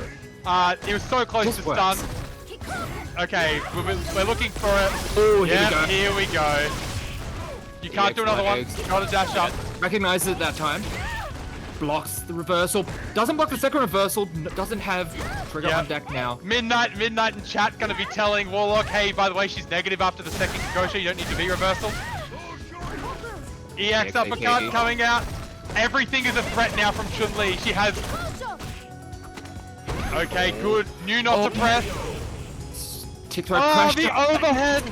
It was so close to stun. Okay, we're looking for it. Oh, here we go. You can't do another one. You gotta dash up. Recognizes it that time. Blocks the reversal. Doesn't block the second reversal. Doesn't have trigger on deck now. Midnight in chat gonna be telling Warlock, hey, by the way, she's negative after the second Gosha. You don't need to be reversal. EX uppercut coming out. Everything is a threat now from Chun-Li. She has... Okay, good. Knew not to press. The overhead!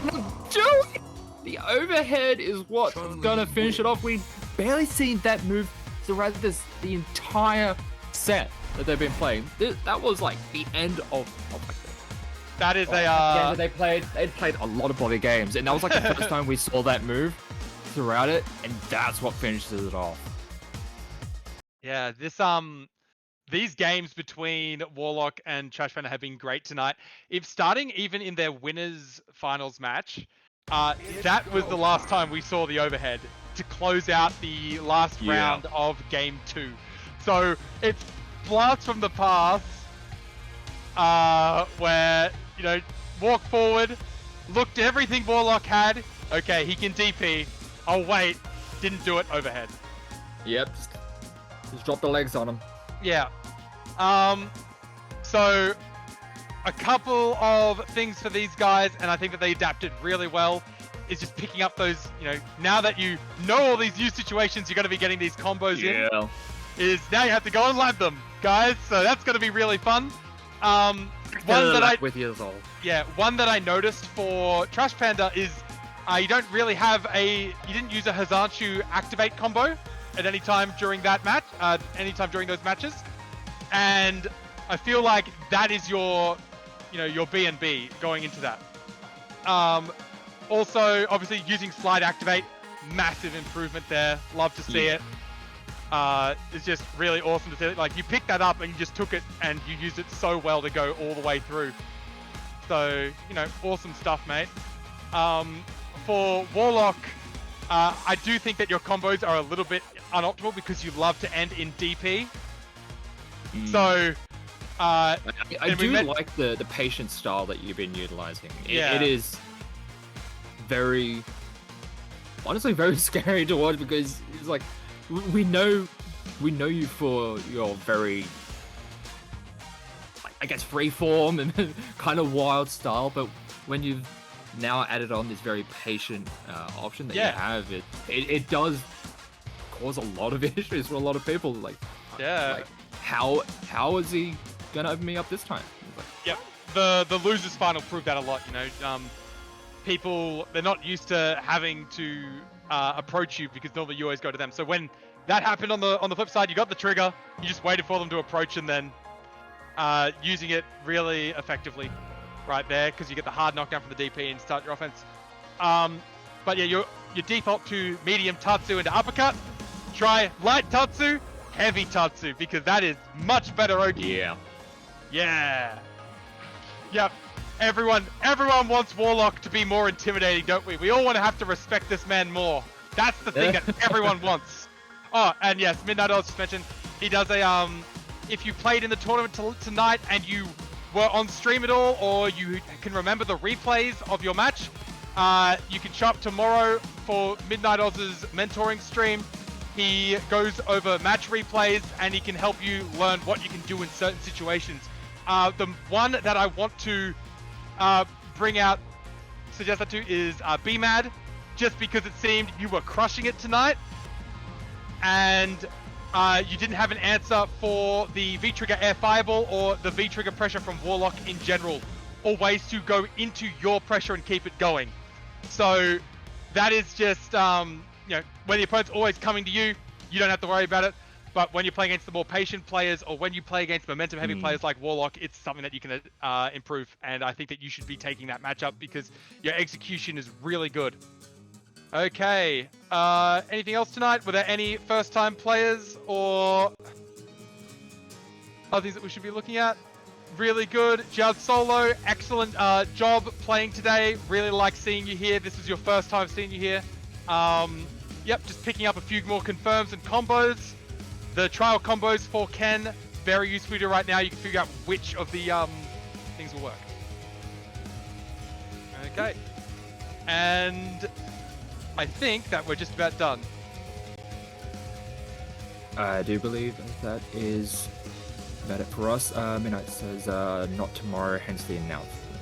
The overhead is what's gonna finish it off. We've barely seen that move throughout the entire set that they've been playing. That was like the end of like that is a they'd played a lot of bloody games, and that was like the first time we saw that move throughout it, and that's what finishes it off. Yeah, these games between Warlock and Trash Panda have been great tonight. If starting even in their winners finals match, that was the last time we saw the overhead to close out the last round of game 2. So it's blast from the past, where, you know, walk forward, looked at everything Warlock had. Okay, he can DP. Oh wait, didn't do it, overhead. Yep, just drop the legs on him. Yeah. So a couple of things for these guys, and I think that they adapted really well, is just picking up those, now that you know all these new situations, you're going to be getting these combos in, is now you have to go and land them, guys. So that's going to be really fun. One that one that I noticed for Trash Panda is you don't really have you didn't use a Hazanchu activate combo at any time during that match, anytime during those matches. And I feel like that is your B&B going into that. Also, obviously, using slide activate, massive improvement there. Love to see it. It's just really awesome to see it. Like, you picked that up and you just took it and you used it so well to go all the way through. So, awesome stuff, mate. For Warlock, I do think that your combos are a little bit unoptimal because you love to end in DP. So, I do like the patient style that you've been utilizing. It is honestly very scary to watch, because it's like we know you for your very, I guess, freeform and kind of wild style, but when you've now added on this very patient option that you have, it does cause a lot of issues for a lot of people. Like, how is he gonna open me up this time? Yep, the losers final proved that a lot. People, they're not used to having to approach you, because normally you always go to them. So when that happened on the flip side, you got the trigger, you just waited for them to approach, and then using it really effectively right there, because you get the hard knockdown from the DP and start your offense. But yeah, your default to medium Tatsu into uppercut. Try light Tatsu, heavy Tatsu, because that is much better OD. Yeah. Yep. Everyone wants Warlock to be more intimidating, don't we? We all want to have to respect this man more. That's the thing that everyone wants. Oh, and yes, Midnight Oz just mentioned, he does a, if you played in the tournament tonight and you were on stream at all, or you can remember the replays of your match, you can show up tomorrow for Midnight Oz's mentoring stream. He goes over match replays and he can help you learn what you can do in certain situations. The one that I want to suggest that to is B-Mad, just because it seemed you were crushing it tonight, and you didn't have an answer for the V-Trigger Air Fireball or the V-Trigger pressure from Warlock in general, or ways to go into your pressure and keep it going. So that is just, when the opponent's always coming to you, you don't have to worry about it. But when you're playing against the more patient players, or when you play against momentum-heavy players like Warlock, it's something that you can improve. And I think that you should be taking that matchup, because your execution is really good. Okay. Anything else tonight? Were there any first-time players or other things that we should be looking at? Really good. Jad Solo, excellent job playing today. Really like seeing you here. This is your first time seeing you here. Yep, just picking up a few more confirms and combos. The trial combos for Ken, very useful to do right now. You can figure out which of the things will work. Okay. And I think that we're just about done. I do believe that is about it for us. Midnight says not tomorrow, hence the announcement.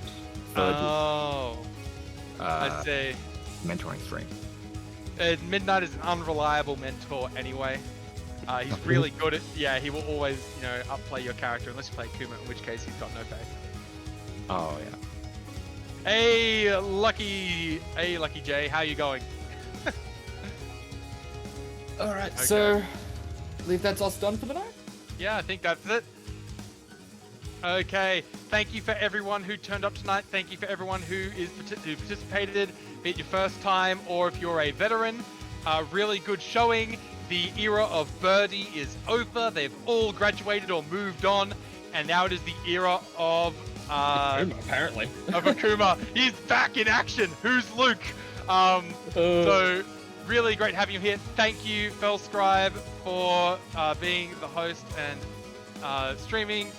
I see. Mentoring stream. Midnight is an unreliable mentor anyway. He's really good at, he will always, upplay your character unless you play Kuma, in which case he's got no faith. Oh, yeah. Hey, Lucky J, how you going? Alright, okay. So, I believe that's us done for the night? Yeah, I think that's it. Okay, thank you for everyone who turned up tonight. Thank you for everyone who participated, be it your first time or if you're a veteran. Really good showing. The era of Birdie is over. They've all graduated or moved on, and now it is the era of Akuma, apparently. Of Akuma. He's back in action. Who's Luke? So really great having you here. Thank you, Fellscribe, for being the host and streaming.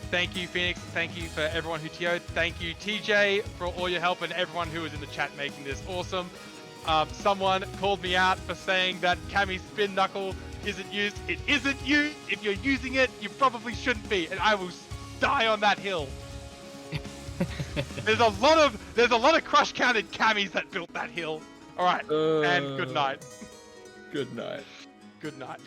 Thank you, Phoenix. Thank you for everyone who TO'd. Thank you, TJ, for all your help, and everyone who was in the chat making this awesome. Someone called me out for saying that Kami's spin knuckle isn't used. It isn't used. If you're using it, you probably shouldn't be, and I will die on that hill. There's a lot of crush counted cammies that built that hill. All right, and good night. Good night. Good night.